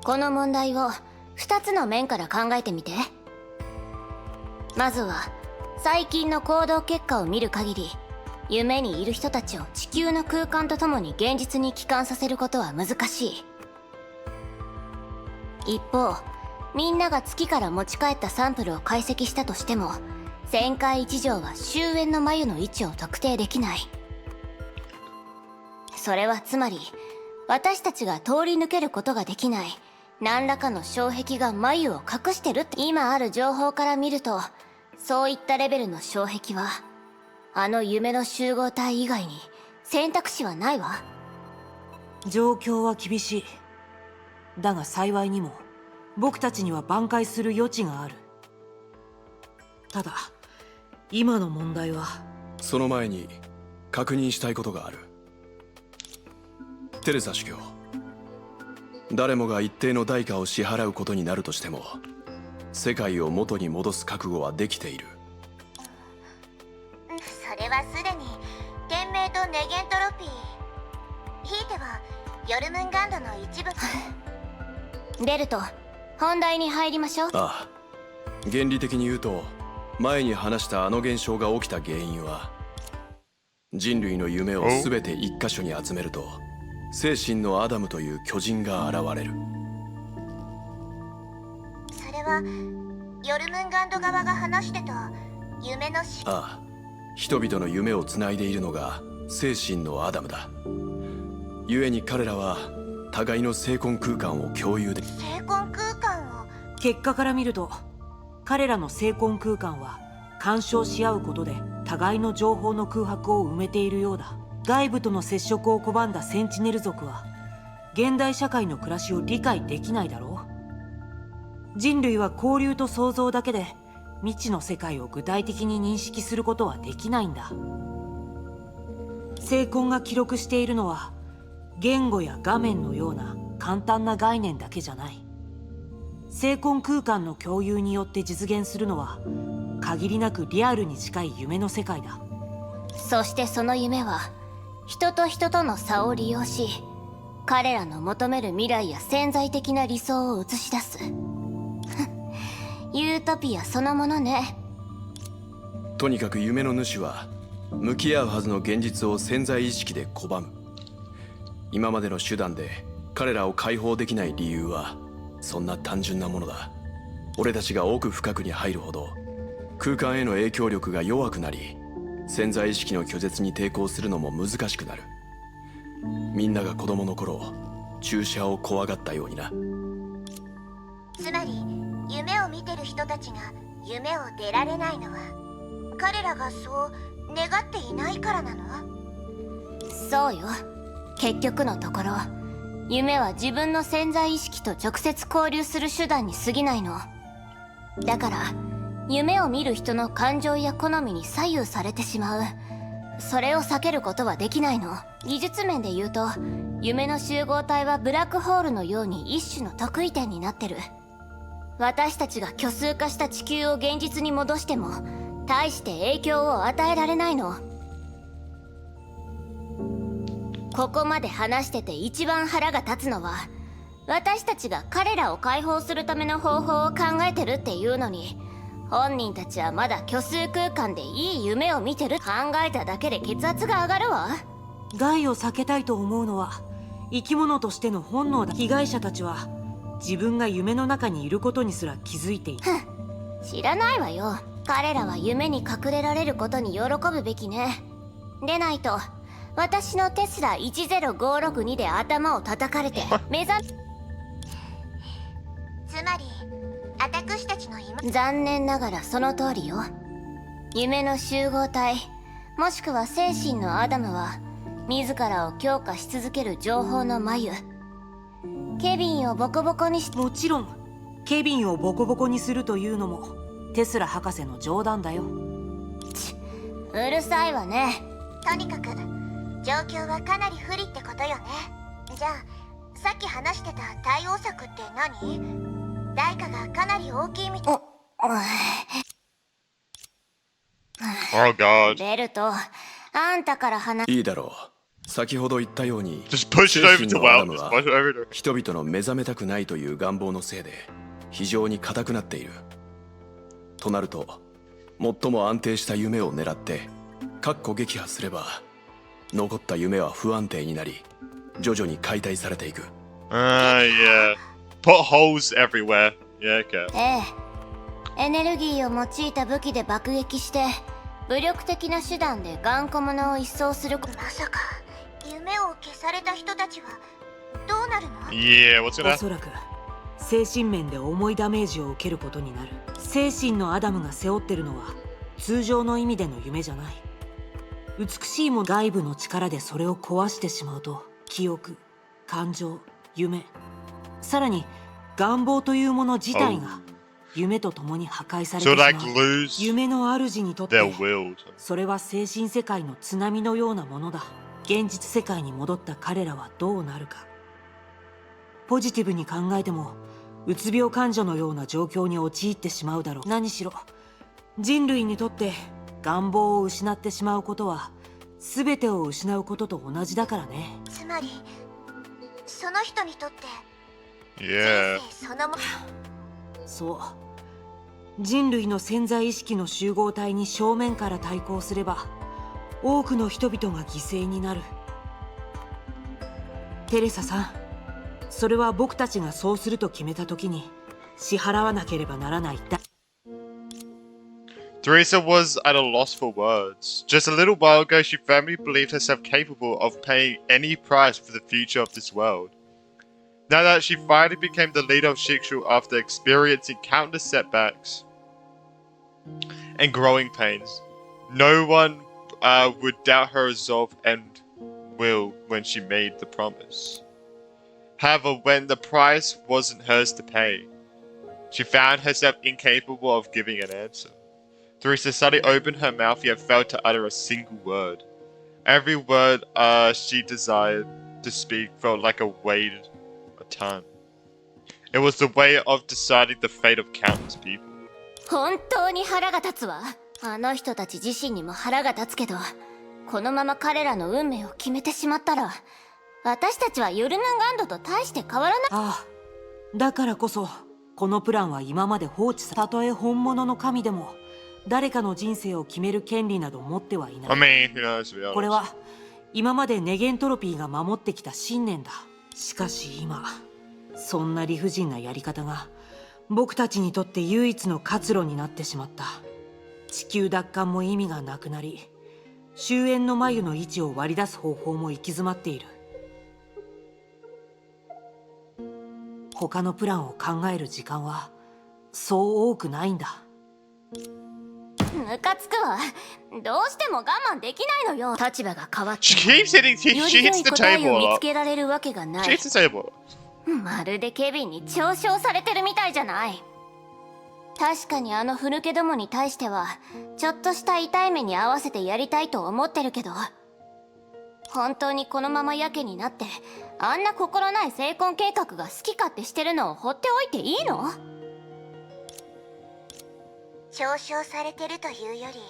Speaker 3: この問題を2つの面から考えてみて。まずは最近の行動結果を見る限り、夢にいる人たちを地球の空間とともに現実に帰還させることは難しい。一方、みんなが月から持ち帰ったサンプルを解析したとしても、旋回一条は終焉の眉の位置を特定できない。それはつまり、私たちが通り抜けることができない何らかの障壁が眉を隠してるって。今ある情報から見ると、そういったレベルの障壁はあの夢の集合体以外に選択肢はないわ。
Speaker 7: 状況は厳しい。だが幸いにも僕たちには挽回する余地がある。ただ今の問題は。
Speaker 8: その前に確認したいことがある。テレサ主教、誰もが一定の代価を支払うことになるとしても、世界を元に戻す覚悟はできている。
Speaker 3: それはすでに天命とネゲントロピー、ひいてはヨルムンガンドの一部。ベルト、本題に入りましょう。
Speaker 8: ああ、原理的に言うと、前に話したあの現象が起きた原因は、人類の夢を全て一箇所に集めると精神のアダムという巨人が現れる。
Speaker 3: それはヨルムンガンド側が話してた夢の
Speaker 8: ああ、人々の夢をつないでいるのが精神のアダムだ。故に彼らは互いの精魂空間を共有で。
Speaker 3: 精魂空間を。
Speaker 7: 結果から見ると、彼らの精魂空間は干渉し合うことで互いの情報の空白を埋めているようだ。外部との接触を拒んだセンチネル族は現代社会の暮らしを理解できないだろう。人類は交流と想像だけで未知の世界を具体的に認識することはできないんだ。精魂が記録しているのは言語や画面のような簡単な概念だけじゃない。精魂空間の共有によって実現するのは限りなくリアルに近い夢の世界だ。
Speaker 3: そしてその夢は人と人との差を利用し、彼らの求める未来や潜在的な理想を映し出す。ユートピアそのものね。
Speaker 8: とにかく夢の主は向き合うはずの現実を潜在意識で拒む。今までの手段で彼らを解放できない理由はそんな単純なものだ。俺たちが奥深くに入るほど空間への影響力が弱くなり、潜在意識の拒絶に抵抗するのも難しくなる。みんなが子供の頃注射を怖がったようにな。
Speaker 3: つまり夢を見てる人たちが夢を出られないのは彼らがそう願っていないからなの？そうよ。結局のところ夢は自分の潜在意識と直接交流する手段に過ぎないの。だから夢を見る人の感情や好みに左右されてしまう。それを避けることはできないの。技術面で言うと夢の集合体はブラックホールのように一種の特異点になってる。私たちが虚数化した地球を現実に戻しても大して影響を与えられないの。ここまで話してて一番腹が立つのは、私たちが彼らを解放するための方法を考えてるっていうのに、本人たちはまだ虚数空間でいい夢を見てる。考えただけで血圧が上がるわ。
Speaker 7: 害を避けたいと思うのは生き物としての本能だ。被害者たちは自分が夢の中にいることにすら気づいている。
Speaker 3: 知らないわよ。彼らは夢に隠れられることに喜ぶべきね。でないと私のテスラ10562で頭を叩かれて目覚つまり私たちの今。残念ながらその通りよ。夢の集合体もしくは精神のアダムは自らを強化し続ける情報の眉。ケビンをボコボコにし。
Speaker 7: もちろんケビンをボコボコにするというのもテスラ博士の冗談だよ。
Speaker 3: うるさいわね。とにかく状況はかなり不利ってことよね。じゃあさっき話してた対応策って何？代価がかなり大きいみたい。
Speaker 1: Oh god.
Speaker 9: ベルト、あんたから話
Speaker 8: いいだろう。先ほど言ったように
Speaker 1: Just push it
Speaker 8: 精
Speaker 1: over
Speaker 8: 神
Speaker 1: to
Speaker 8: のアダ
Speaker 1: Well.
Speaker 8: ム
Speaker 1: Just
Speaker 8: は
Speaker 1: push it over to.
Speaker 8: 人々の目覚めたくないという願望のせいで非常に硬くなっている。となると最も安定した夢を狙って確固撃破すれば残った夢は不安定になり徐々に解体されていく。
Speaker 1: Yeah. Put holes everywhere. Yeah, okay.
Speaker 9: ええ、エネルギーを用いた武器で爆撃して武力的な手段で頑固者を一掃する。まさか夢を消された人たちはどうなるの？
Speaker 1: Yeah, what's
Speaker 7: お
Speaker 1: gonna
Speaker 7: そらく精神面で重いダメージを受けることになる。精神のアダムが背負ってるのは通常の意味での夢じゃない。美しいも外部の力でそれを壊してしまうと記憶、感情、夢、さらに願望というもの自体が夢と共に破壊されて
Speaker 1: So
Speaker 7: しま
Speaker 1: like
Speaker 7: う。
Speaker 1: lose
Speaker 7: 夢の主にとって
Speaker 1: their will.
Speaker 7: それは精神世界の津波のようなものだ。現実世界に戻った彼らはどうなるか。ポジティブに考えてもうつ病患者のような状況に陥ってしまうだろう。何しろ人類にとって願望を失ってしまうことは全てを失うことと同じだからね。
Speaker 9: つまりその人にとって
Speaker 1: Yeah.
Speaker 9: 人生そのも
Speaker 7: そう。人類の潜在意識の集合体に正面から対抗すれば多くの人々が犠牲になる。テレサさん、それは僕たちがそうすると決めた時に支払わなければならない。
Speaker 1: Teresa was at a loss for words. Just a little while ago, she firmly believed herself capable of paying any price for the future of this world. Now that she finally became the leader of Shikshu after experiencing countless setbacks and growing pains, no one would doubt her resolve and will when she made the promise. However, when the price wasn't hers to pay, she found herself incapable of giving an answer. Teresa suddenly opened her mouth yet failed to utter a single word. Every word she desired to speak felt like a weight a ton. It was the way of deciding the fate of countless people.
Speaker 9: 本当に腹が立つわ。あの人たち自身にも腹が立つけど、このまま彼らの運命を決めてしまったら、私たちはユルナガンドと大して変わらない。
Speaker 7: ああ、だからこそこのプランは今まで放置さ。たとえ本物の神でも誰かの人生を決める権利など持ってはいない。
Speaker 1: I mean, who knows, to be honest.
Speaker 7: これは今までネゲントロピーが守ってきた信念だ。しかし今そんな理不尽なやり方が僕たちにとって唯一の活路になってしまった。地球奪還も意味がなくなり、終焉の眉の位置を割り出す方法も行き詰まっている。他のプランを考える時間はそう多くないんだ。
Speaker 9: ムカつくわ。どうしても我慢できないのよ。立場が変わって
Speaker 1: She keeps hitting.
Speaker 9: よ
Speaker 1: She
Speaker 9: り良
Speaker 1: hits
Speaker 9: い
Speaker 1: the
Speaker 9: 答え
Speaker 1: table
Speaker 9: を
Speaker 1: a
Speaker 9: 見
Speaker 1: lot.
Speaker 9: つけられるわけがな
Speaker 1: She
Speaker 9: い。
Speaker 1: hits the table.
Speaker 9: まるでケビンに嘲笑されてるみたいじゃない。確かにあのふぬけどもに対してはちょっとした痛い目に合わせてやりたいと思ってるけど、本当にこのままやけになってあんな心ない成婚計画が好き勝手してるのを放っておいていいの？嘲笑されてるというより、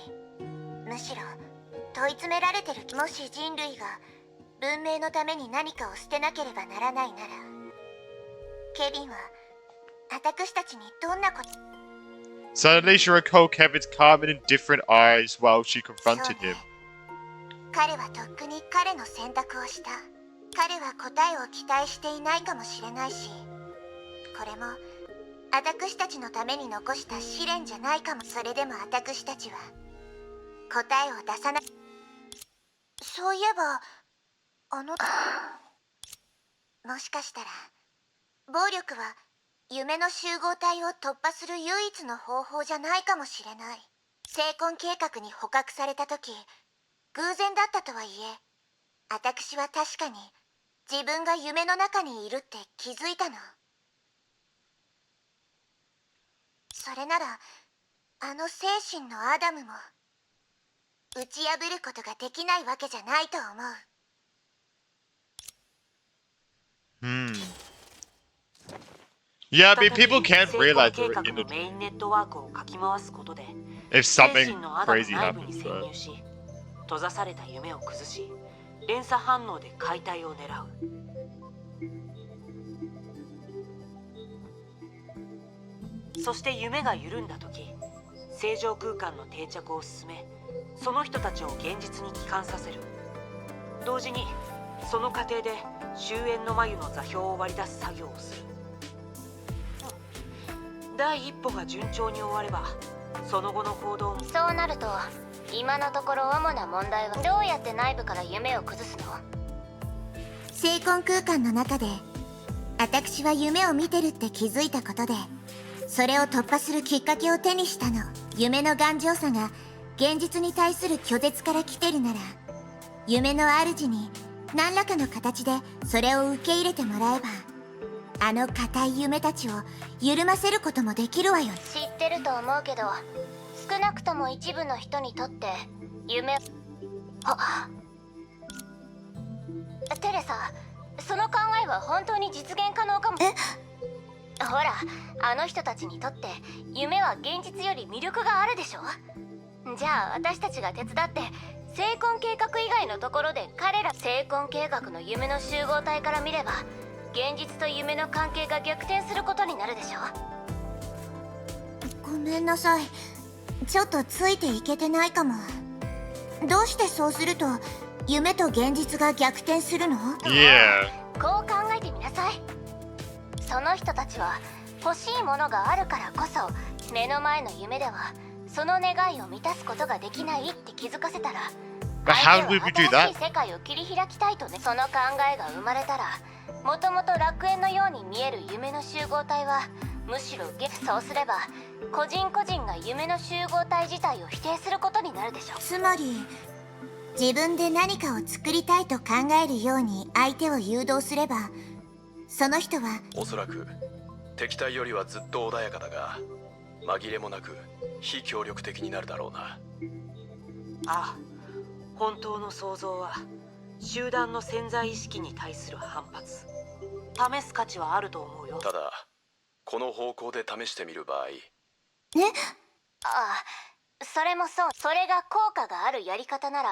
Speaker 9: むしろ問い詰められてる。もし人類が文明のために何かを捨てなければならないなら、ケビンは私たちにどんなこと？
Speaker 1: Suddenly, she recalled Kevin's calm and indifferent eyes while she confronted him.
Speaker 9: 彼はとっくに彼の選択をした。彼は答えを期待していないかもしれないし、これも私たちのために残した試練じゃないかも。それでも私たちは答えを出さない。そういえばもしかしたら暴力は夢の集合体を突破する唯一の方法じゃないかもしれない。成婚計画に捕獲された時、偶然だったとはいえ、私は確かに自分が夢の中にいるって気づいたの。それならあの精神のアダムも打ち破ることができないわけじゃないと思う。
Speaker 1: Yeah, I mean, people can't realize it
Speaker 7: 成功計画
Speaker 1: in
Speaker 7: の
Speaker 1: the.
Speaker 7: メインネットワークをかき回すことで
Speaker 1: If
Speaker 7: 精
Speaker 1: something
Speaker 7: 神のアダム
Speaker 1: crazy
Speaker 7: 内部に
Speaker 1: happens,
Speaker 7: 潜
Speaker 1: but
Speaker 7: 入し閉ざされた夢を崩し連鎖反応で解体を狙う。そして夢が緩んだ時正常空間の定着を進めその人たちを現実に帰還させる。同時にその過程で終焉の眉の座標を割り出す作業をする。第一歩が順調に終わればその後の行動も。
Speaker 9: そうなると今のところ主な問題はどうやって内部から夢を崩すの？精魂空間の中で私は夢を見てるって気づいたことでそれを突破するきっかけを手にしたの。夢の頑丈さが現実に対する拒絶から来てるなら夢の主に何らかの形でそれを受け入れてもらえばあの固い夢たちを緩ませることもできるわよ。知ってると思うけど少なくとも一部の人にとって夢テレサ、その考えは本当に実現可能かも。ほら、あの人たちにとって夢は現実より魅力があるでしょ。じゃあ私たちが手伝って精魂計画以外のところで彼ら精魂計画の夢の集合体から見れば現実と夢の関係が逆転することになるでしょ。ごめんなさい、ちょっとついていけてないかも。どうしてそうすると夢と現実が逆転するの？
Speaker 1: yeah.
Speaker 9: こう考えてみなさい。その人たちは欲しいものがあるからこそ目の前の夢ではその願いを満たすことができないって気づかせたら
Speaker 1: But how
Speaker 9: 相
Speaker 1: would
Speaker 9: 手
Speaker 1: we
Speaker 9: は
Speaker 1: do
Speaker 9: 新
Speaker 1: that?
Speaker 9: しい世界を切り開きたいとね。その考えが生まれたらもともと楽園のように見える夢の集合体はむしろそうすれば個人個人が夢の集合体自体を否定することになるでしょ。つまり自分で何かを作りたいと考えるように相手を誘導すればその人は
Speaker 8: おそらく敵対よりはずっと穏やかだが紛れもなく非協力的になるだろうな。
Speaker 7: ああ、本当の創造は集団の潜在意識に対する反発。試す価値はあると思うよ。
Speaker 8: ただこの方向で試してみる場合、
Speaker 9: ああ、それもそう。それが効果があるやり方なら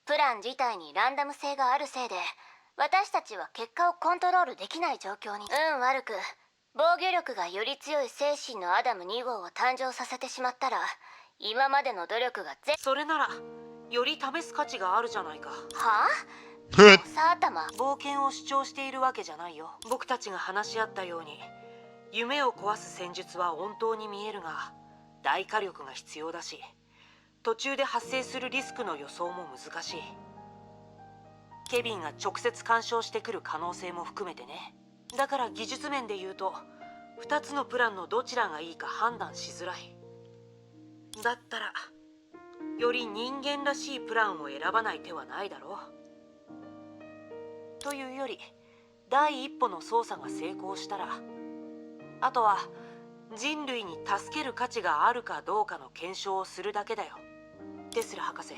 Speaker 9: プラン自体にランダム性があるせいで私たちは結果をコントロールできない状況に悪く防御力がより強い精神のアダム2号を誕生させてしまったら今までの努力が
Speaker 7: それならより試す価値があるじゃないか。
Speaker 9: はあさあ頭
Speaker 7: 冒険を主張しているわけじゃないよ。僕たちが話し合ったように夢を壊す戦術は本当に見えるが大火力が必要だし途中で発生するリスクの予想も難しい。ケビンが直接干渉してくる可能性も含めてね。だから技術面で言うと2つのプランのどちらがいいか判断しづらい。だったらより人間らしいプランを選ばない手はないだろう。というより第一歩の操作が成功したらあとは人類に助ける価値があるかどうかの検証をするだけだよ。テスラ博士、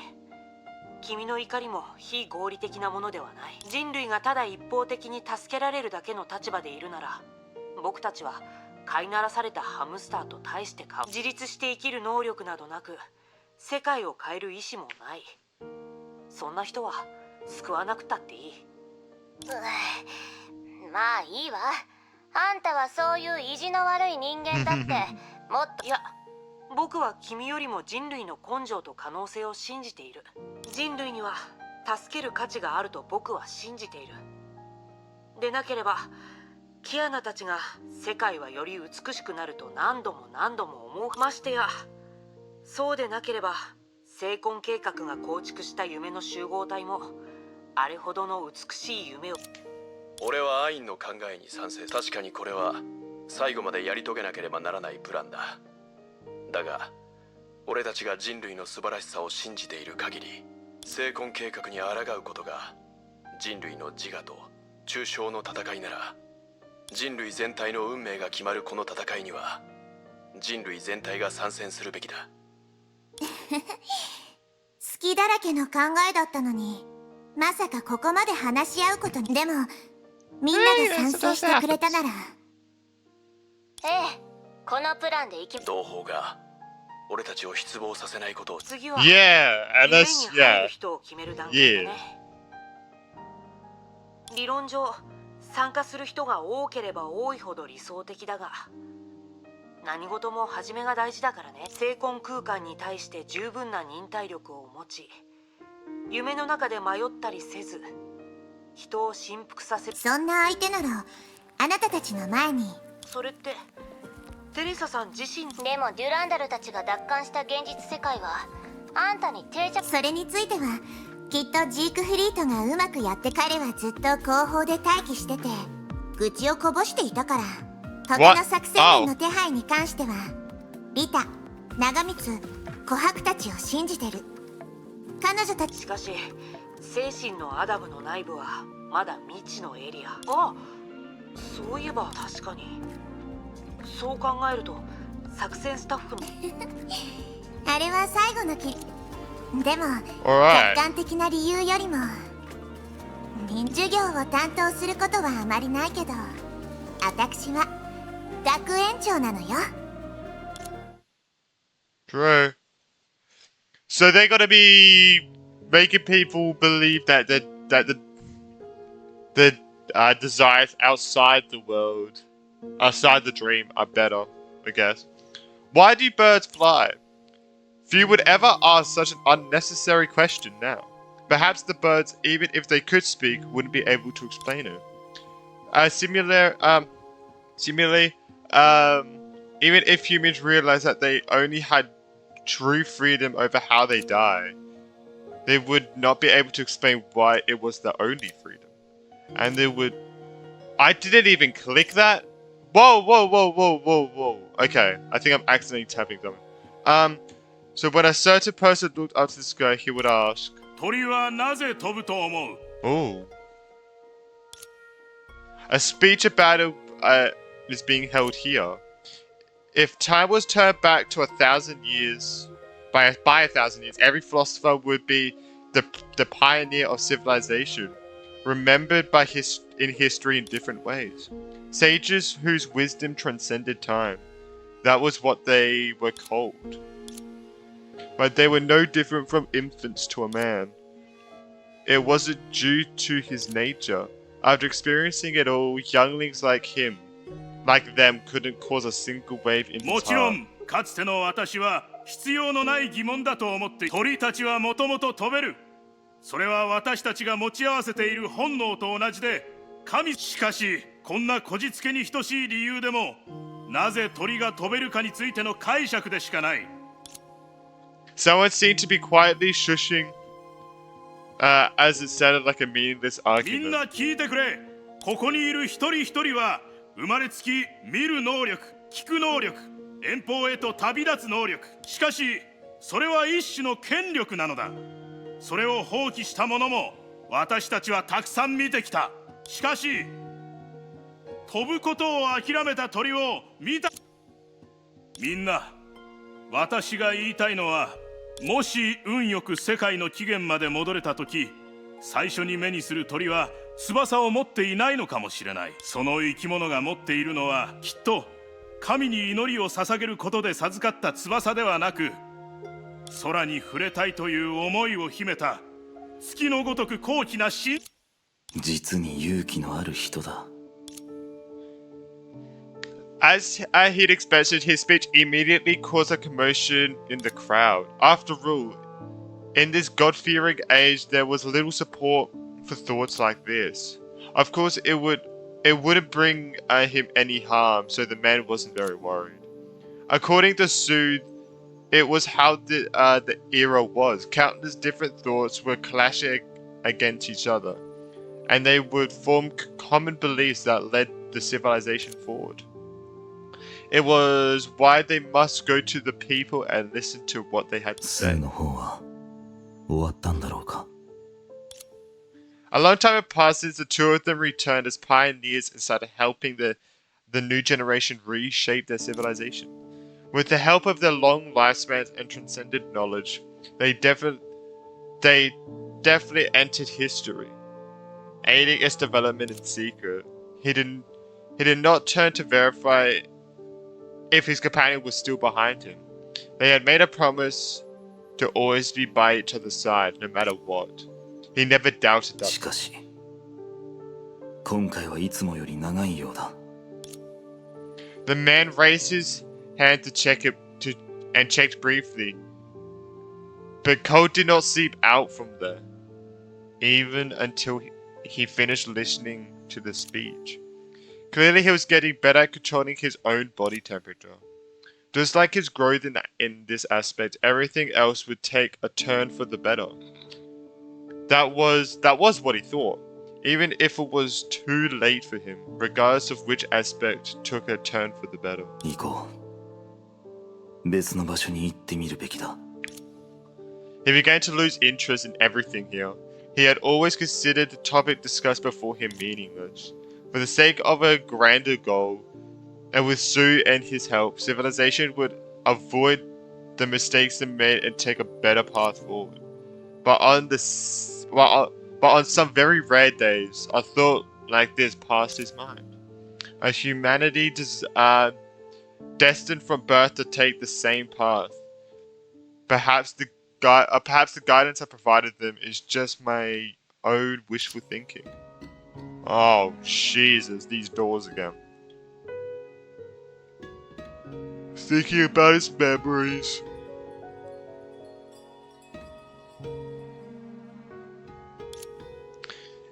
Speaker 7: 君の怒りも非合理的なものではない。人類がただ一方的に助けられるだけの立場でいるなら僕たちは飼いならされたハムスターと大して自立して生きる能力などなく世界を変える意志もない。そんな人は救わなくたっていい。
Speaker 9: まあいいわ。あんたはそういう意地の悪い人間だってもっと
Speaker 7: いや、僕は君よりも人類の根性と可能性を信じている。人類には助ける価値があると僕は信じている。でなければキアナたちが世界はより美しくなると何度も何度も思う。ましてやそうでなければ精魂計画が構築した夢の集合体もあれほどの美しい夢を。
Speaker 8: 俺はアインの考えに賛成。確かにこれは最後までやり遂げなければならないプランだ。だが俺たちが人類の素晴らしさを信じている限り精魂計画に抗うことが人類の自我と抽象の戦いなら人類全体の運命が決まるこの戦いには人類全体が参戦するべきだ。
Speaker 9: 好きだらけの考えだったのにまさかここまで話し合うことに。でもみんなが賛成してくれたならええ、このプランでいき。
Speaker 8: 同胞が俺たちを失望させないことを。
Speaker 7: 次は
Speaker 1: Yeah, and
Speaker 7: 夢
Speaker 1: that's
Speaker 7: に入る
Speaker 1: yeah.
Speaker 7: 人を決める段階だね。
Speaker 1: Yeah.
Speaker 7: 理論上参加する人が多ければ多いほど理想的だが、何事も始めが大事だからね。精魂空間に対して十分な忍耐力を持ち、夢の中で迷ったりせず人を振幅させる。
Speaker 9: そんな相手ならあなたたちの前に。
Speaker 7: それってテレサさん自身。
Speaker 9: でもデュランダルたちが奪還した現実世界はあんたに定着。それについてはきっとジークフリートがうまくやって、彼はずっと後方で待機してて愚痴をこぼしていたから。時の作戦員の手配に関してはリタ、長光、琥珀たちを信じてる。彼女たち。
Speaker 7: しかし精神のアダムの内部はまだ未知のエリア。あ、そういえば確かに。そう考えると作戦スタッフの
Speaker 9: あれは最後のでも
Speaker 1: Alright.
Speaker 9: 客観的な理由よりも授業を担当することはあまりないけど、私は学園長なのよ。
Speaker 1: True. So they're gonna be making people believe that the desires outside the world, outside the dream, are better, I guess. Why do birds fly? Few would ever ask such an unnecessary question now. Perhaps the birds, even if they could speak, wouldn't be able to explain it. Similarly, even if humans realized that they only had true freedom over how they die, they would not be able to explain why it was the only freedom. And they would... I didn't even click that? Whoa. Okay, I think I'm accidentally tapping something. So when a certain person looked up to the sky, he would ask...
Speaker 10: 鳥はなぜ飛ぶと思う?
Speaker 1: Oh. A speech about it is being held here. If time was turned back to 1,000 years, by 1,000 years, every philosopher would be the pioneer of civilization, remembered in history in different ways. Sages whose wisdom transcended time. That was what they were called. But they were no different from infants to a man. It wasn't due to his nature. After experiencing it all, younglings like them couldn't cause a single wave in his
Speaker 10: もちろ
Speaker 1: heart.
Speaker 10: んかつての私は必要のない疑問だと思って鳥たちはもともと飛べる。それは私たちが持ち合わせている本能と同じで、しかしこんなこじつけに等しい理由でもなぜ鳥が飛べるかについての解釈でしかない。
Speaker 1: Someone seemed to be quietly shushing, as it sounded like a meaningless
Speaker 10: みんな
Speaker 1: argument.
Speaker 10: 聞いてくれ。ここにいる一人一人は生まれつき見る能力、聞く能力、遠方へと旅立つ能力。しかしそれは一種の権力なのだ。それを放棄した者も私たちはたくさん見てきた。しかし飛ぶことを諦めた鳥を見た。みんな、私が言いたいのは、もし運よく世界の起源まで戻れた時、最初に目にする鳥は翼を持っていないのかもしれない。その生き物が持っているのはきっと神に祈りを捧げることで授かった翼ではなく、空に触れたいという思いを秘めた月のごとく高貴な心。
Speaker 2: 実に勇気のある人だ。
Speaker 1: As he'd expected, his speech immediately caused a commotion in the crowd. After all, in this God-fearing age, there was little support for thoughts like this. Of course, it wouldn't bring him any harm, so the man wasn't very worried. According to Sue, it was how the era was. Countless different thoughts were clashing against each other, and they would form common beliefs that led the civilization forward. It was why they must go to the people and listen to what they had to
Speaker 2: ス
Speaker 1: say.
Speaker 2: ーの方は終わったんだろうか。
Speaker 1: A long time had passed since the two of them returned as pioneers and started helping the new generation reshape their civilization. With the help of their long lifespans and transcendent knowledge, they definitely entered history, aiding its development in secret. He did not turn to verify if his companion was still behind him. They had made a promise to always be by each other's side, no matter what. He never doubted that.
Speaker 2: しかし今回はいつもより長いようだ。
Speaker 1: The man raised his hand to check it and checked briefly, but Cole did not seep out from there, even until he finished listening to the speech. Clearly, he was getting better at controlling his own body temperature. Just like his growth in this aspect, everything else would take a turn for the better. That was what he thought, even if it was too late for him, regardless of which aspect took a turn for the better.
Speaker 2: 行こう。別の場所に行ってみるべきだ。
Speaker 1: He began to lose interest in everything here. He had always considered the topic discussed before him meaningless. For the sake of a grander goal, and with Sue and his help, civilization would avoid the mistakes they made and take a better path forward. But on some very rare days, a thought like this passed his mind. A humanity destined from birth to take the same path. Perhaps the guidance I provided them is just my own wishful thinking. Oh, Jesus, these doors again. Thinking about his memories.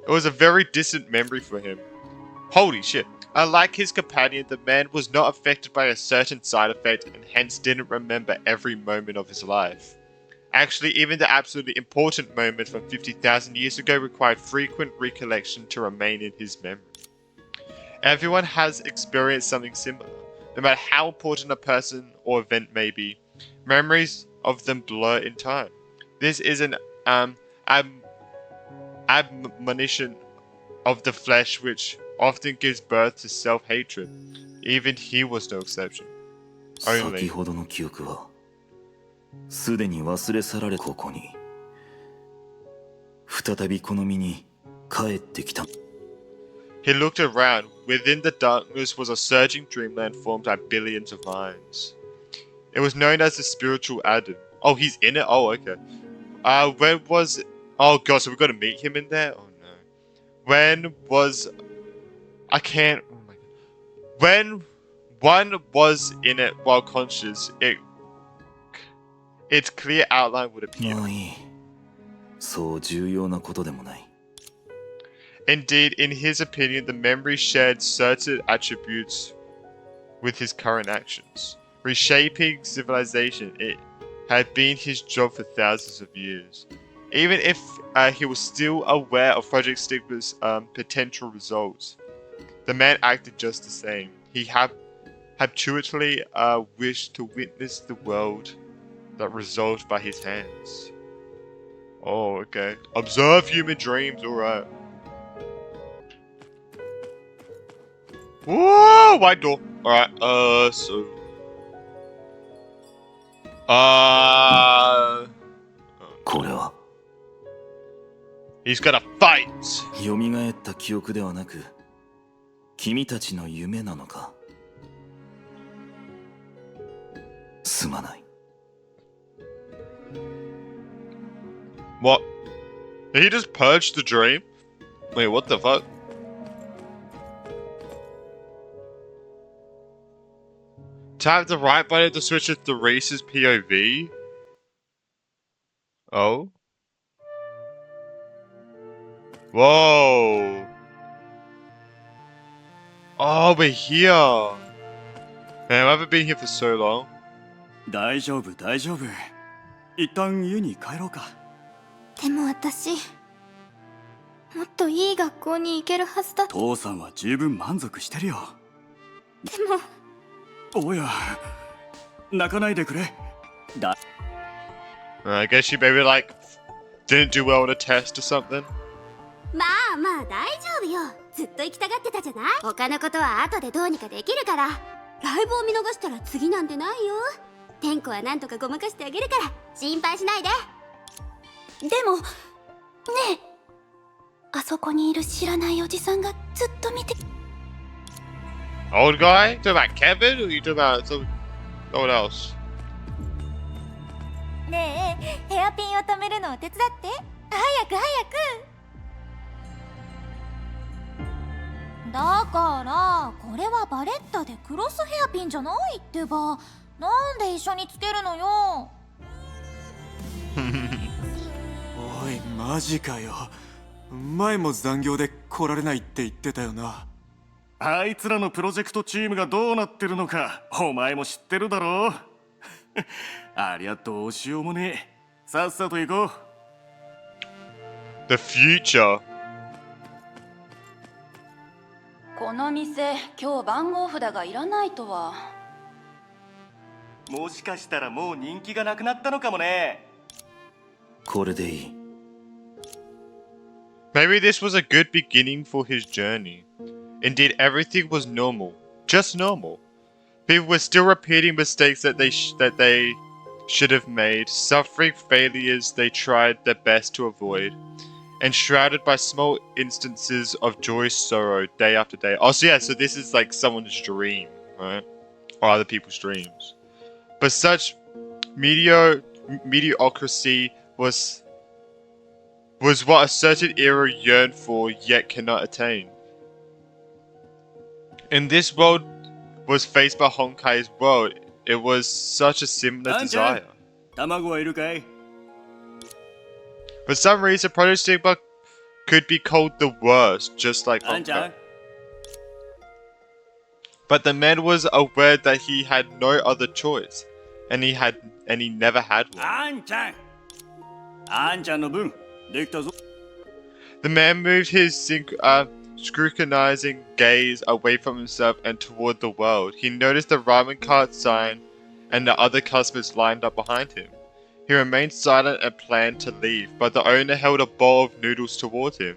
Speaker 1: It was a very distant memory for him. Holy shit. Unlike his companion, the man was not affected by a certain side effect and hence didn't remember every moment of his life. Actually, even the absolutely important moments from 50,000 years ago required frequent recollection to remain in his memory. Everyone has experienced something similar. No matter how important a person or event may be, memories of them blur in time. This is an admonition of the flesh which often gives birth to self-hatred. Even he was no exception. Only.
Speaker 2: 先ほどの記憶はすでに忘れ去られここに再びこの身に帰ってきた。
Speaker 1: He looked around. Within the darkness was a surging dreamland formed by billions of minds. It was known as the spiritual Adam. Oh, he's in it? Oh, okay. When was... Oh, God, so we've got to meet him in there? Oh, no. When was... I can't... Oh, my God. When one was in it while conscious, its clear outline would appear.
Speaker 2: まあいい。そう重要なことでもない。
Speaker 1: Indeed, in his opinion, the memory shared certain attributes with his current actions. Reshaping civilization, it had been his job for thousands of years. Even if he was still aware of Project Stigma's potential results, the man acted just the same. He habitually wished to witness the world that resolved by his hands. Oh, okay. Observe human dreams, alright. Whoa! Wide door. Alright, so...
Speaker 2: これは
Speaker 1: He's gonna fight!
Speaker 2: 蘇った記憶ではなく君たちの夢なのか。すまない。
Speaker 1: What? Did he just purge the dream? Wait, what the fuck? Tap the right button to switch it to Reese's POV? Oh? Whoa! Oh, we're here! Man, I haven't been here for so long.
Speaker 11: 大丈夫大丈夫。一旦家に帰ろうか。
Speaker 6: でも私もっといい学校に行けるはずだ。
Speaker 11: 父さんは十分満足してるよ。
Speaker 6: でも
Speaker 11: おや、泣かないでくれ。
Speaker 1: I guess she maybe like didn't do well on a test or something.
Speaker 12: まあまあ大丈夫よ。ずっと行きたがってたじゃない。他のことは後でどうにかできるから。ライブを見逃したら次なんてないよ。天子はなんとかごまかしてあげるから心配しないで。
Speaker 3: でもねえ、あそこにいる知らないおじさんがずっと見て。
Speaker 1: Old guy? You talking about Kevin or you talking about someone else?
Speaker 6: ねえ、ヘアピンを止めるのを手伝って。早く早く。だからこれはバレッタでクロスヘアピンじゃないってば。なんで一緒につけるのよ。
Speaker 11: おいマジかよ。前も残業で来られないって言ってたよな。あいつらのプロジェクトチームがどうなってるのかお前も知ってるだろう。ありゃどうしようもねえ。さっさと行こう。
Speaker 1: The future.
Speaker 13: この店今日番号札がいらないとは。
Speaker 11: もしかしたらもう人気がなくなったのかもね。
Speaker 2: これでいい。
Speaker 1: Maybe this was a good beginning for his journey. Indeed, everything was normal, just normal. People were still repeating mistakes that they should have made, suffering failures they tried their best to avoid, and shrouded by small instances of joyous sorrow day after day. Oh, so yeah, so this is like someone's dream, right? Or other people's dreams. But such mediocrity was what a certain era yearned for yet cannot attain. In this world was faced by Honkai's world, it was such a similar desire.
Speaker 11: 卵はいるかい？
Speaker 1: For some reason, Project Stigma could be called the worst, just like Honkai. But the man was aware that he had no other choice, and he never had one.
Speaker 11: あんちゃんの分できたぞ。
Speaker 1: The man moved his scrutinizing gaze away from himself and toward the world. He noticed the ramen cart sign and the other customers lined up behind him. He remained silent and planned to leave, but the owner held a bowl of noodles toward him.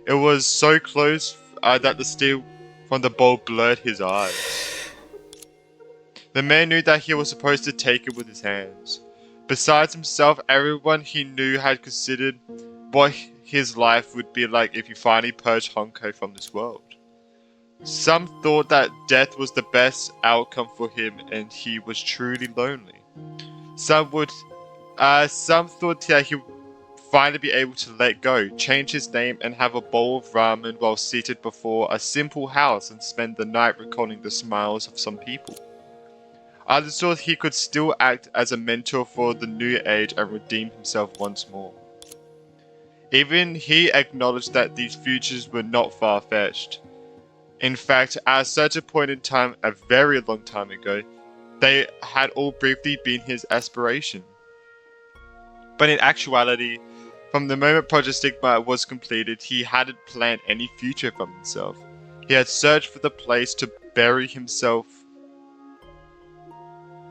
Speaker 1: It was so close that the steam from the bowl blurred his eyes. The man knew that he was supposed to take it with his hands. Besides himself, everyone he knew had considered what his life would be like if he finally purged Honkai from this world. Some thought that death was the best outcome for him and he was truly lonely. Some thought that he would finally be able to let go, change his name and have a bowl of ramen while seated before a simple house and spend the night recalling the smiles of some people. Others thought he could still act as a mentor for the new age and redeem himself once more. Even he acknowledged that these futures were not far-fetched. In fact, at a certain point in time, a very long time ago, they had all briefly been his aspiration. But in actuality, from the moment Project Stigma was completed, he hadn't planned any future for himself. He had searched for the place to bury himself,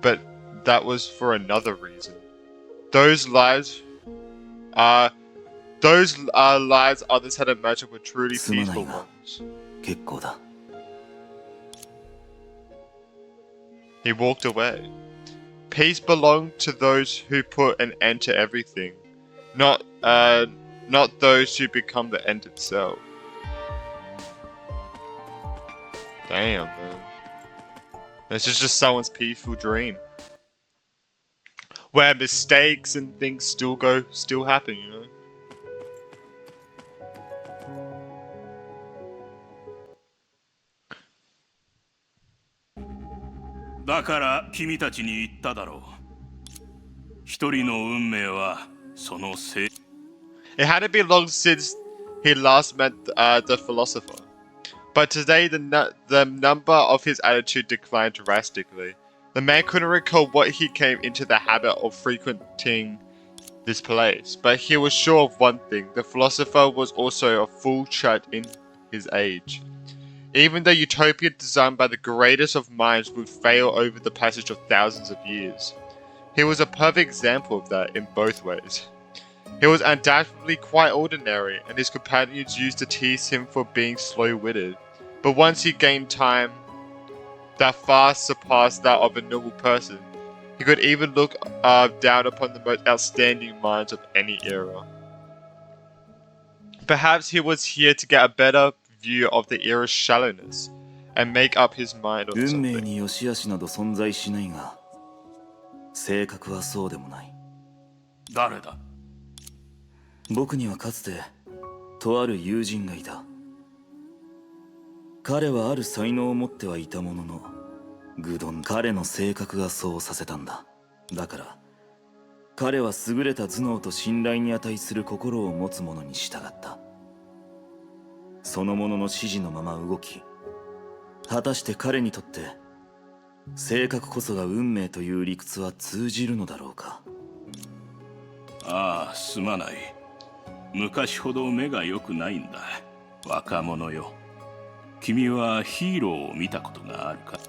Speaker 1: but that was for another reason. Those lives others had imagined were truly peaceful ones.
Speaker 2: 結構だ。
Speaker 1: He walked away. Peace belonged to those who put an end to everything, not those who become the end itself. Damn, man. This is just someone's peaceful dream. Where mistakes and things still happen, you know?
Speaker 10: "だから君たちに言っただろう。一人の運命はそのせい。
Speaker 1: It hadn't been long since he last met the philosopher, but today the number of his attitude declined drastically. The man couldn't recall what he came into the habit of frequenting this place, but he was sure of one thing: the philosopher was also a fool shut in his age. Even the utopia designed by the greatest of minds would fail over the passage of thousands of years. He was a perfect example of that in both ways. He was undoubtedly quite ordinary, and his companions used to tease him for being slow-witted. But once he gained time that far surpassed that of a normal person, he could even look down upon the most outstanding minds of any era. Perhaps he was here to get a better view of the era's shallowness and make up his mind on
Speaker 2: 運命
Speaker 1: something.
Speaker 2: に良し悪しなど存在しないが、性格はそうでもない。
Speaker 10: 誰だ？
Speaker 2: 僕にはかつてとある友人がいた。彼はある才能を持ってはいたものの、彼の性格がそうさせたんだ。だから彼は優れた頭脳と信頼に値する心を持つ者に従った。その者の指示のまま動き、果たして彼にとって性格こそが運命という理屈は通じるのだろうか。
Speaker 10: ああ、すまない。昔ほど目が良くないんだ。若者よ。君はヒーローを見たことがあるか？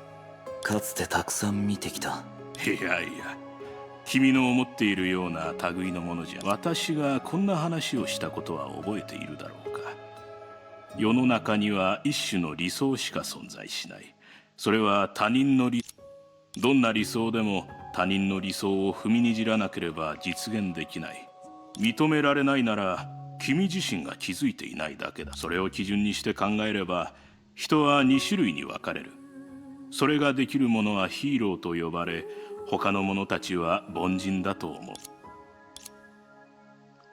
Speaker 2: かつてたくさん見てきた。
Speaker 10: いやいや、君の思っているような類のものじゃ。私がこんな話をしたことは覚えているだろうか。世の中には一種の理想しか存在しない。それは他人のどんな理想でも他人の理想を踏みにじらなければ実現できない。認められないなら君自身が気づいていないだけだ。それを基準にして考えれば人は2種類に分かれる。それができる者はヒーローと呼ばれ、他の者たちは凡人だと思う。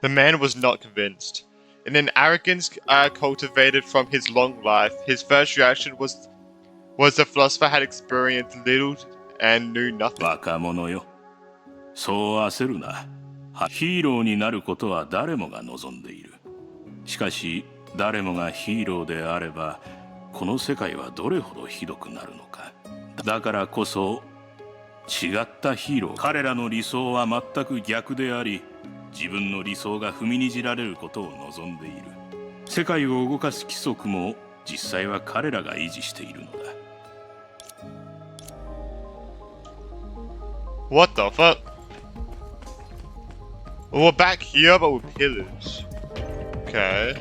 Speaker 1: The man was not convinced. In an arrogance cultivated from his long life, his first reaction was the philosopher had experienced little and knew nothing.
Speaker 10: 若者よ、そう焦るな。ヒーローになることは誰もが望んでいる。しかし誰もがヒーローであれば、この世界はどれほどひどくなるのか。だからこそ違ったヒーロー、彼らの理想は全く逆であり、自分の理想が踏みにじられることを望んでいる。世界を動かす規則も実際は彼らが維持しているのだ。
Speaker 1: What the fuck? We're back here, but with pillars. Okay.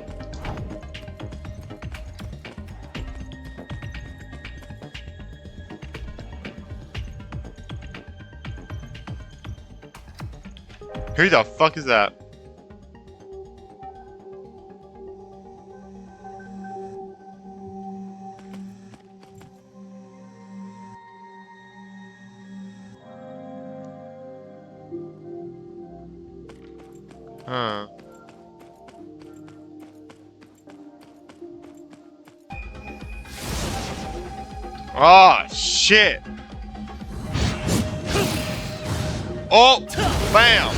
Speaker 1: Who the fuck is that? Huh. Oh, shit. Oh, bam.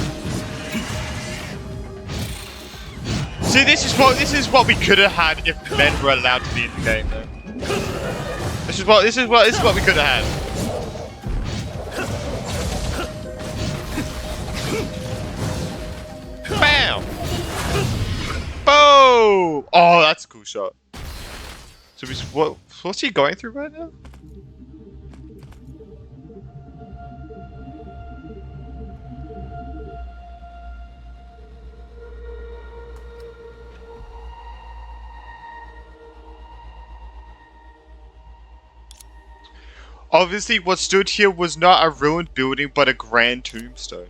Speaker 1: See, this is what we could have had if men were allowed to be in the game, though. This is what we could have had. Bam! Boom! Oh, that's a cool shot. So what's he going through right now? Obviously, what stood here was not a ruined building, but a grand tombstone.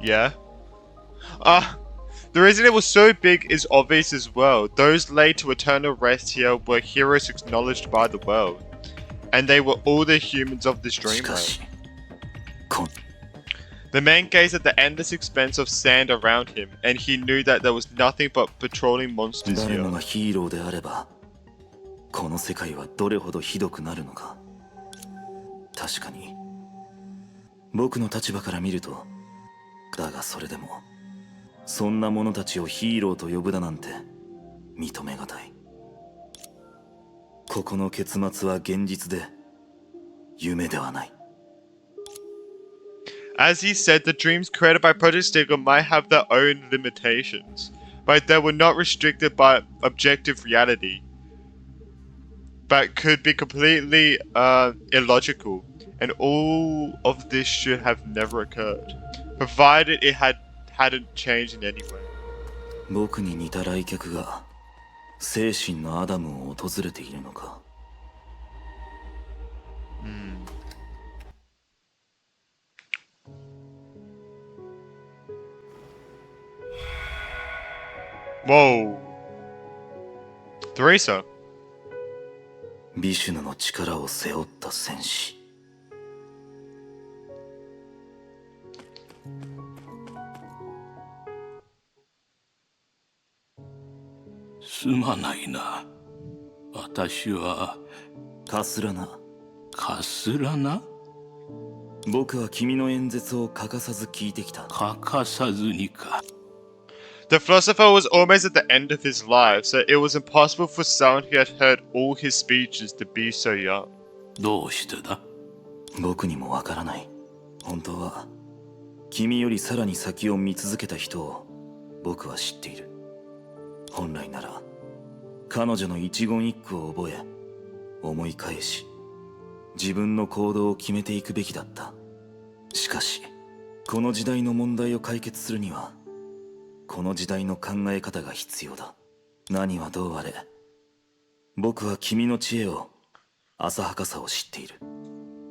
Speaker 1: Yeah. The reason it was so big is obvious as well. Those laid to eternal rest here were heroes acknowledged by the world. And they were all the humans of this dreamland. The man gazed at the endless expanse of sand around him, and he knew that there was nothing but patrolling monsters here.
Speaker 2: この世界はどれほどひどくなるのか。確かに僕の立場から見ると、だがそれでもそんな者たちをヒーローと呼ぶだなんて認めがたい。ここの結末は現実で夢ではない。
Speaker 1: As he said, the dreams created by Project Stigma might have their own limitations, but they were not restricted by objective reality, but could be completely illogical, and all of this should have never occurred, provided it hadn't changed in any way.
Speaker 2: 僕に似た来客が精神のアダムを訪れているのか。
Speaker 1: Whoa. Teresa.
Speaker 2: ビシュヌの力を背負った戦士。
Speaker 10: すまないな。私は
Speaker 2: かすらな。
Speaker 10: かすらな。
Speaker 2: 僕は君の演説を欠かさず聞いてきた。
Speaker 10: 欠かさずにか。
Speaker 1: The philosopher was almost at the end of his life, so it was impossible for someone who had heard all his speeches to be so young.
Speaker 10: どうしてだ？
Speaker 2: 僕にもわからない。本当は君よりさらに先を見続けた人を僕は知っている。本来なら彼女の一言一句を覚え、思い返し、自分の行動を決めていくべきだった。しかしこの時代の問題を解決するにはこの時代の考え方が必要だ。何はどうあれ、僕は君の知恵を、浅はかさを知っている。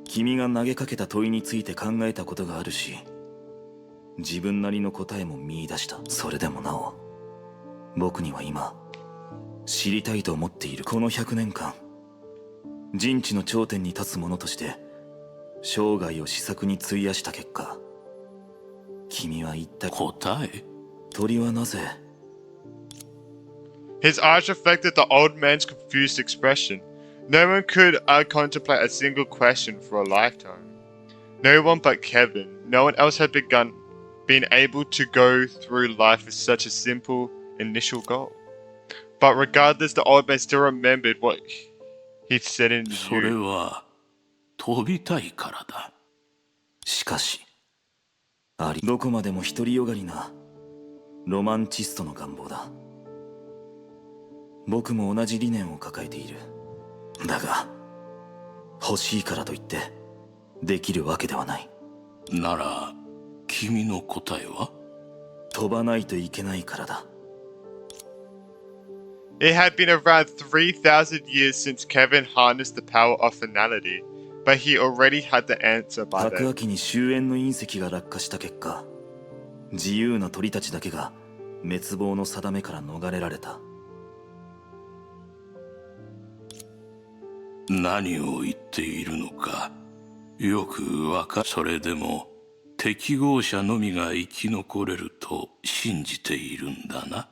Speaker 2: 君が投げかけた問いについて考えたことがあるし、自分なりの答えも見出した。それでもなお、僕には今、知りたいと思っている。この100年間、人知の頂点に立つ者として、生涯を試作に費やした結果、君は一体
Speaker 10: 答え？
Speaker 2: 鳥はなぜ
Speaker 1: His eyes reflected the old man's confused expression. No one could contemplate a single question for a lifetime. No one but Kevin. No one else had been able to go through life with such a simple initial goal. But regardless, the old man still remembered what he'd said in
Speaker 10: それ
Speaker 1: youth.
Speaker 10: は飛びたいからだ。
Speaker 2: しかし、どこまでも独りよがりなロマンチストの願望だ。僕も同じ理念を抱えている。だが、欲しいからといってできるわけではない。
Speaker 10: なら君の答えは？
Speaker 2: 飛ばないといけないからだ。
Speaker 1: It had been around 3,000 years since Kevin harnessed the power of finality, but he already had the answer by
Speaker 2: 白
Speaker 1: then.
Speaker 2: 亜紀に終焉の隕石が落下した結果、自由な鳥たちだけが滅亡の定めから逃れられた。
Speaker 10: 何を言っているのかよくわかる。それでも適合者のみが生き残れると信じているんだな。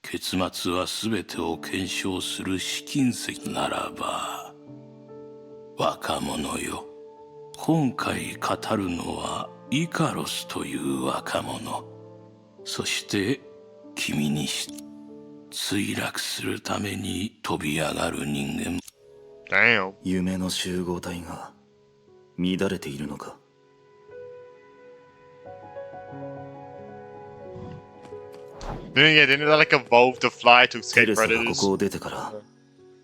Speaker 10: 結末は全てを検証する試金石ならば、若者よ、今回語るのはイカロスという若者。そして君に墜落するために飛び上がる人間。
Speaker 1: Damn.
Speaker 2: 夢の集合体が乱れているのか。
Speaker 1: Didn't they like evolve to fly to
Speaker 2: テ
Speaker 1: escape
Speaker 2: レサがこ
Speaker 1: predators?
Speaker 2: こを出てから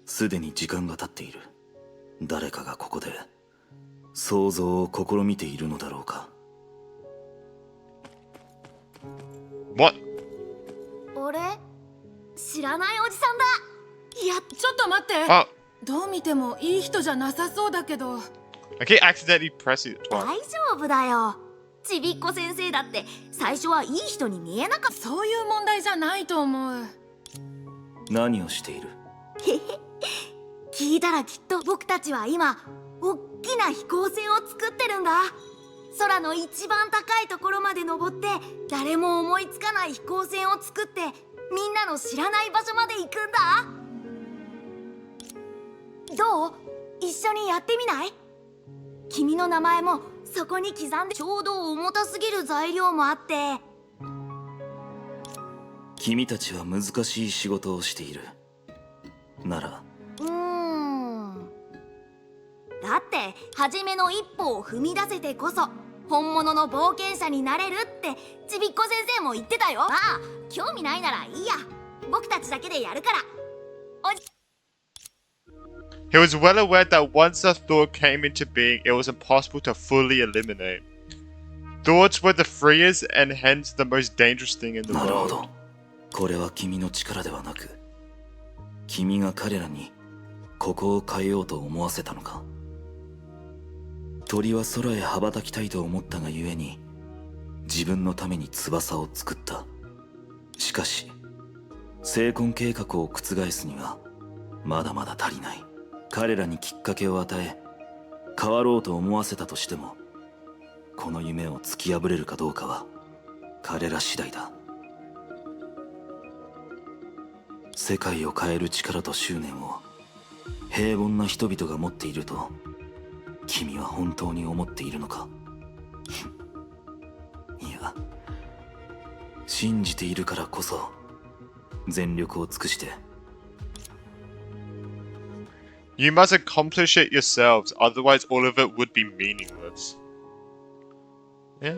Speaker 2: すでに時間が経っている。誰かがここで想像を試みているのだろうか。
Speaker 1: What?
Speaker 6: 俺知らないおじさんだ。
Speaker 5: いや、ちょっと待って。
Speaker 1: Oh,
Speaker 5: どう見てもいい人じゃなさそうだけど。
Speaker 1: I keep accidentally pressing it
Speaker 6: 大
Speaker 1: twice.
Speaker 6: 丈夫だよ。ちびっこ先生だって最初はいい人に見えなかった。
Speaker 5: そういう問題じゃないと思う。
Speaker 2: 何をしている？
Speaker 6: 聞いたらきっと僕たちは今おっきな飛行船を作ってるんだ。空の一番高いところまで登って誰も思いつかない飛行船を作ってみんなの知らない場所まで行くんだ。どう？一緒にやってみない？君の名前もそこに刻んで、ちょうど重たすぎる材料もあって。
Speaker 2: 君たちは難しい仕事をしている。なら
Speaker 6: だって初めの一歩を踏み出せてこそ本物の冒険者になれるってちびっこ先生も言ってたよ。まあ興味ないならいいや、僕たちだけでやるから。
Speaker 1: He was well aware that once a thought came into being, it was impossible to fully eliminate. Thoughts were the freest and hence the most dangerous thing in the
Speaker 2: なるほ
Speaker 1: world.
Speaker 2: ど。これは君の力ではなく、君が彼らにここを変えようと思わせたのか。鳥は空へ羽ばたきたいと思ったがゆえに、自分のために翼を作った。しかし、成婚計画を覆すにはまだまだ足りない。彼らにきっかけを与え、変わろうと思わせたとしても、この夢を突き破れるかどうかは彼ら次第だ。世界を変える力と執念を平凡な人々が持っていると君は本当に思っているのか？いや、信じているからこそ全力を尽くして。
Speaker 1: You must accomplish it yourselves, otherwise all of it would be meaningless. Yeah.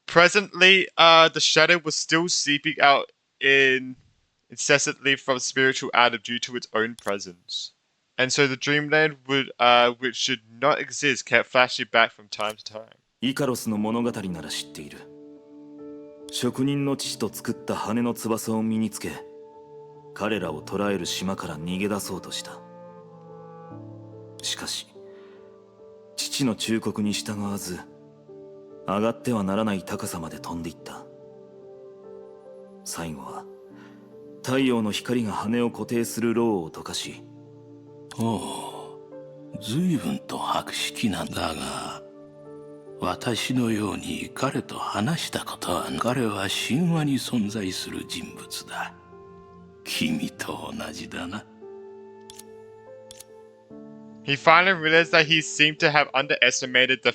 Speaker 1: Presently, the shadow was still seeping out incessantly from spiritual Adam due to its own presence. And so the dreamland would, which should not exist, kept flashing back from time to time.
Speaker 2: イカロスの物語なら知っている。職人の父と作った羽の翼を身につけ、彼らを捕らえる島から逃げ出そうとした。しかし父の忠告に従わず、上がってはならない高さまで飛んでいった。最後は太陽の光が羽を固定するローを溶かし。
Speaker 14: おう、随分と博識なんだが、私のように彼と話したことは、彼は神話に存在する人物だ。君と同じだな。
Speaker 1: He finally realized that he seemed to have underestimated the
Speaker 14: イ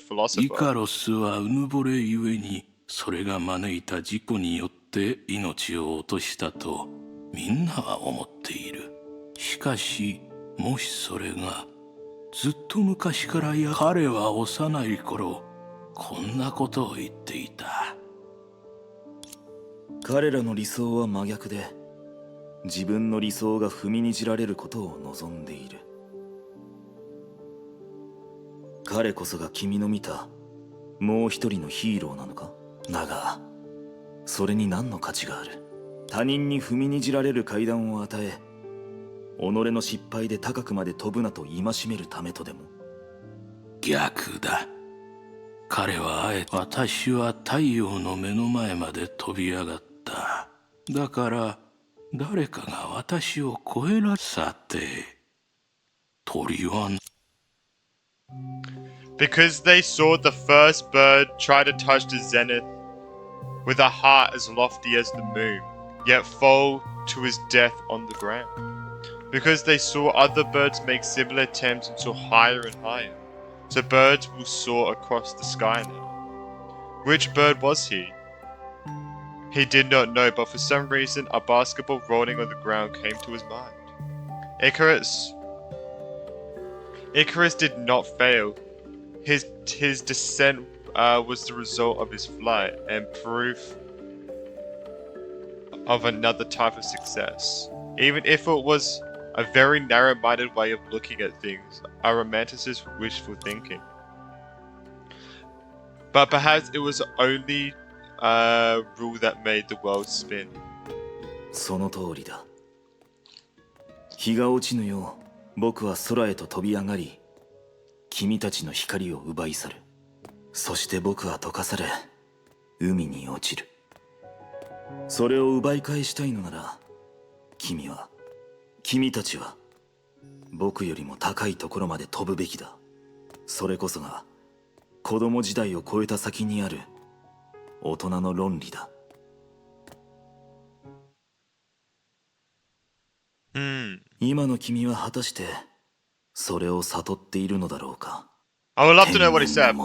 Speaker 1: philosopher.
Speaker 14: カロスはうぬぼれゆえに、それが招いた事故によって命を落としたとみんなは思っている。しかしもしそれがずっと昔から彼は幼い頃こんなことを言っていた。
Speaker 2: 彼らの理想は真逆で、自分の理想が踏みにじられることを望んでいる。彼こそが君の見たもう一人のヒーローなのか？だがそれに何の価値がある？他人に踏みにじられる階段を与え、己の失敗で高くまで飛ぶなと戒めるためとでも？
Speaker 14: 逆だ。彼はあえて、私は太陽の目の前まで飛び上がった。だから誰かが私を超えら。さて鳥は。
Speaker 1: Because they saw the first bird try to touch the zenith with a heart as lofty as the moon, yet fall to his death on the ground. Because they saw other birds make similar attempts and soar higher and higher, so birds will soar across the sky now. Which bird was he? He did not know, but for some reason a basketball rolling on the ground came to his mind. Icarus did not fail. His descent was the result of his flight and proof of another type of success. Even if it was a very narrow-minded way of looking at things, a romanticist's wishful thinking. But perhaps it was the only rule that made the world spin.
Speaker 2: その通りだ。日が落ちぬよう僕は空へと飛び上がり、君たちの光を奪い去る。そして僕は溶かされ海に落ちる。それを奪い返したいのなら、君たちは僕よりも高いところまで飛ぶべきだ。それこそが子供時代を超えた先にある大人の論理だ。今の君は果たしてそれを悟っているのだろうか。
Speaker 1: I would love to know what he said.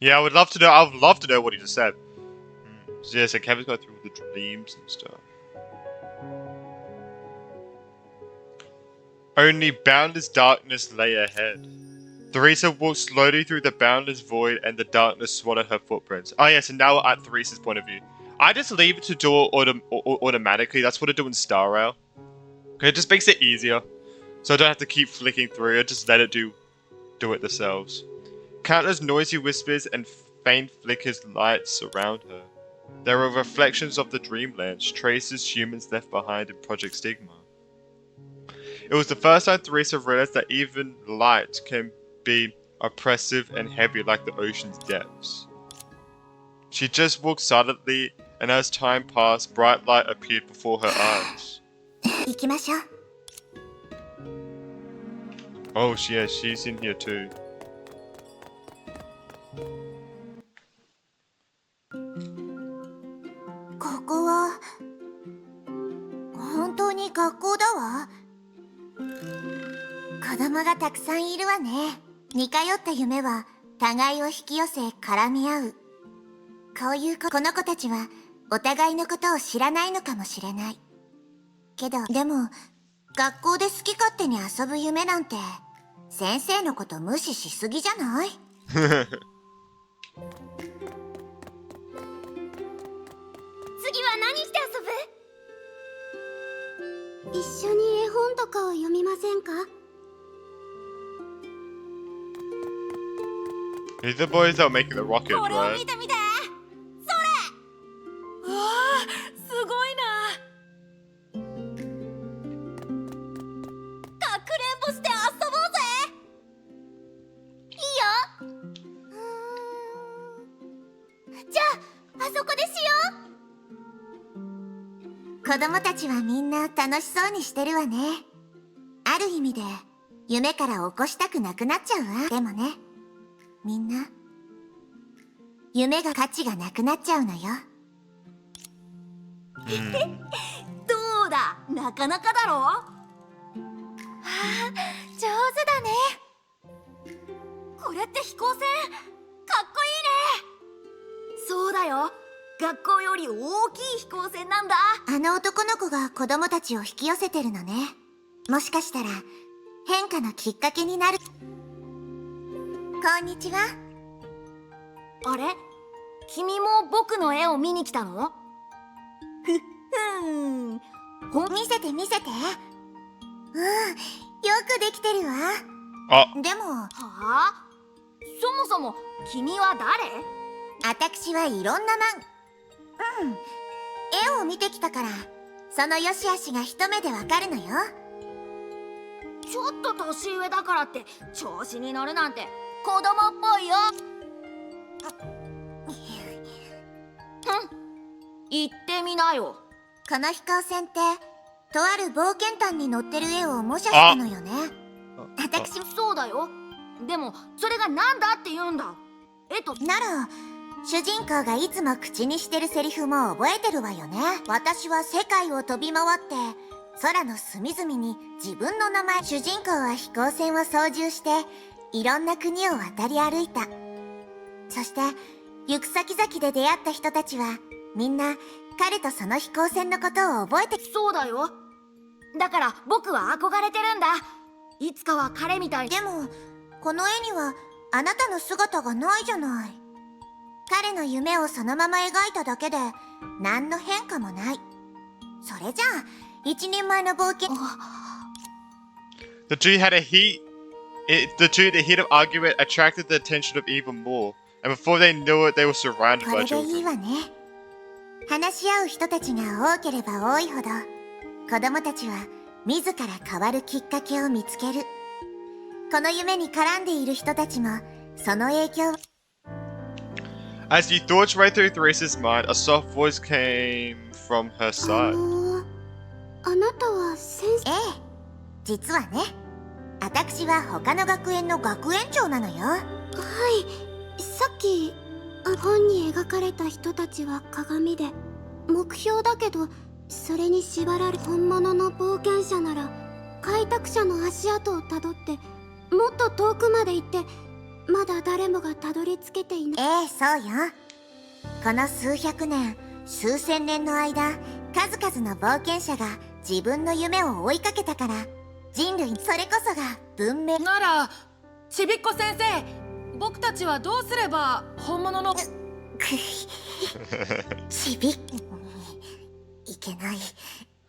Speaker 1: Yeah, I would love to know. I would love to know what he just said. So yeah, so Kevin's going through the dreams and stuff. Only boundless darkness lay ahead. Theresa walked slowly through the boundless void, and the darkness swallowed her footprints. Oh yeah, so now we're at Theresa's point of view. I just leave it to do it automatically. That's what I do in Star Rail. It just makes it easier, so I don't have to keep flicking through it. Just let it do it themselves. Countless noisy whispers and faint flickers light surround her. There are reflections of the dreamlands, traces humans left behind in Project Stigma. It was the first time Theresa realized that even light can be oppressive and heavy like the ocean's depths. She just walked silently and as time passed, bright light appeared before her eyes.
Speaker 9: 行きましょう。
Speaker 1: Oh, yeah, she's in here too.
Speaker 9: ここは本当に学校だわ。子供がたくさんいるわね。似通った夢は互いを引き寄せ絡み合う。この子たちはお互いのことを知らないのかもしれないけど、でも学校で好き勝手に遊ぶ夢なんて先生のこと無視しすぎじゃない？次は何して遊ぶ？
Speaker 12: 一緒に絵本とかを読みませんか？
Speaker 1: These are the boys that are making the rocket,
Speaker 5: これを
Speaker 1: right?
Speaker 5: 見て見て、それ。うわあ、すごいな。かくれんぼして遊ぼうぜ。
Speaker 12: いいよ。じゃああそこでしよ
Speaker 9: 子供たちはみんな楽しそうにしてるわね。ある意味で夢から起こしたくなくなっちゃうわ。でもね、みんな夢が価値がなくなっちゃうのよ。
Speaker 5: どうだ、なかなかだろ。
Speaker 12: う。上手だね。
Speaker 5: これって飛行船、かっこいいね。そうだよ、学校より大きい飛行船なんだ。
Speaker 9: あの男の子が子供たちを引き寄せてるのね。もしかしたら変化のきっかけになる。こんにちは。
Speaker 5: あれ、君も僕の絵を見に来たの？ふっふん。
Speaker 9: 見せて見せて。よくできてるわ。でも、
Speaker 5: はあ？そもそも君は誰？
Speaker 9: 私はいろんな絵を見てきたから、その良し悪しが一目でわかるのよ。
Speaker 5: ちょっと年上だからって調子に乗るなんて子供っぽいよ。言ってみなよ。
Speaker 9: この飛行船ってとある冒険譚に乗ってる絵を模写したのよね。私も
Speaker 5: そうだよ。でもそれがなんだって言うんだ。
Speaker 9: なら主人公がいつも口にしてるセリフも覚えてるわよね。私は世界を飛び回って空の隅々に自分の名前。主人公は飛行船を操縦していろんな国を渡り歩いた。そして行く先々で出会った人たちはみんな彼とその飛行船のことを覚えて。
Speaker 5: そうだよ。だから僕は憧れてるんだ。いつかは彼みたい。
Speaker 9: でもこの絵にはあなたの姿がないじゃない。彼の夢をそのまま描いただけで何の変化もない。それじゃあ一人前の冒険。
Speaker 1: The two the heat of argument attracted the attention of even more, and before they knew it, they were surrounded
Speaker 9: こ
Speaker 1: by
Speaker 9: れでいい
Speaker 1: children.
Speaker 9: わね。話し合う人たちが多ければ多いほど、子供たちは自ら変わるきっかけを見つける。この夢に絡んでいる人たちもその影響。
Speaker 1: As you thoughts right through Theresa's mind, a soft voice came from her side.
Speaker 12: あなたは先生？
Speaker 9: ええ、実はね、私は他の学園の学園長なのよ。
Speaker 12: はい、さっき本に描かれた人たちは鏡で目標だけど、それに縛られ本物の冒険者なら開拓者の足跡をたどってもっと遠くまで行ってまだ誰もがたどり着けていない。
Speaker 9: ええ、そうよ。この数百年数千年の間、数々の冒険者が自分の夢を追いかけたから、人類それこそが文明。
Speaker 5: ならちびっこ先生、僕たちはどうすれば本物の
Speaker 9: ちびっいけない。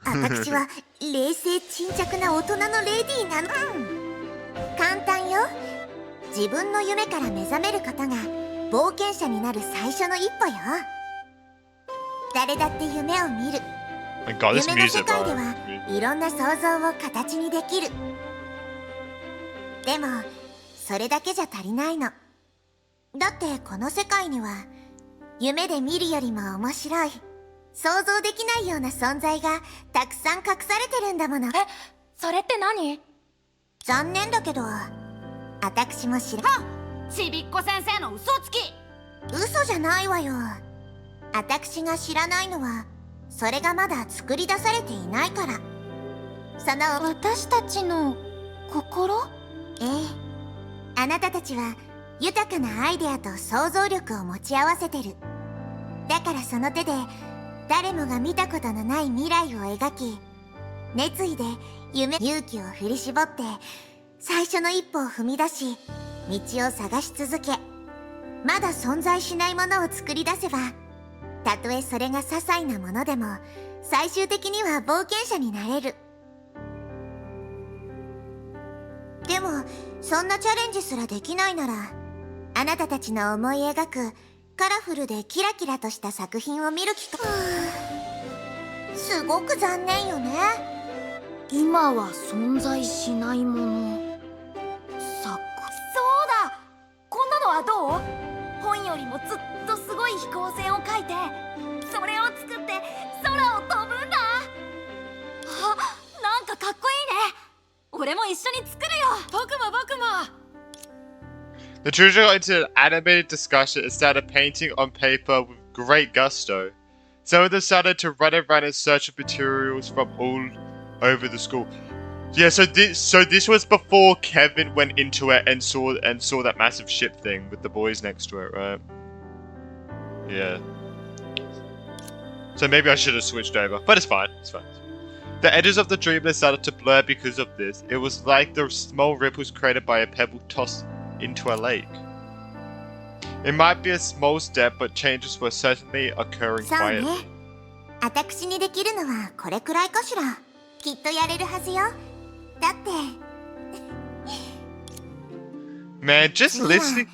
Speaker 9: 私は冷静沈着な大人のレディーなの。簡単よ。自分の夢から目覚めることが冒険者になる最初の一歩よ。誰だって夢を見る。
Speaker 1: My God, this
Speaker 9: 夢の世
Speaker 1: music,
Speaker 9: 界で
Speaker 1: bro.
Speaker 9: はいろんな想像を形にできる。でもそれだけじゃ足りないの。だってこの世界には夢で見るよりも面白い想像できないような存在がたくさん隠されてるんだもの。
Speaker 12: それって何？
Speaker 9: 残念だけど私も知ら
Speaker 12: ちびっこ先生の嘘つき。
Speaker 9: 嘘じゃないわよ。私が知らないのはそれがまだ作り出されていないから。その
Speaker 12: 私たちの心？
Speaker 9: ええ、あなたたちは豊かなアイデアと想像力を持ち合わせてる。だからその手で誰もが見たことのない未来を描き、熱意で勇気を振り絞って最初の一歩を踏み出し、道を探し続け、まだ存在しないものを作り出せば、たとえそれが些細なものでも最終的には冒険者になれる。でもそんなチャレンジすらできないなら、あなたたちの思い描くカラフルでキラキラとした作品を見る機会。すごく残念よね。
Speaker 6: 今は存在しないもの。
Speaker 12: そうだ、こんなのはどう？本よりもずっとすごい飛行船を描いて、それを作って空を飛ぶんだ。なんかかっこいいね。俺も一緒に作るよ。僕も。
Speaker 1: The children got into an animated discussion and started painting on paper with great gusto. Some of them started to run around in search of materials from all over the school. Yeah, so this was before Kevin went into it and saw that massive ship thing with the boys next to it, right? Yeah. So maybe I should have switched over, but it's fine. It's fine. The edges of the dreamland started to blur because of this. It was like the small ripples created by a pebble tossed into a lake. It might be a small step, but changes were certainly occurring
Speaker 9: そう
Speaker 1: quietly.
Speaker 9: ね。私にできるのはこれくらいかしら。きっとやれるはずよ。だって。
Speaker 1: Man, just listening.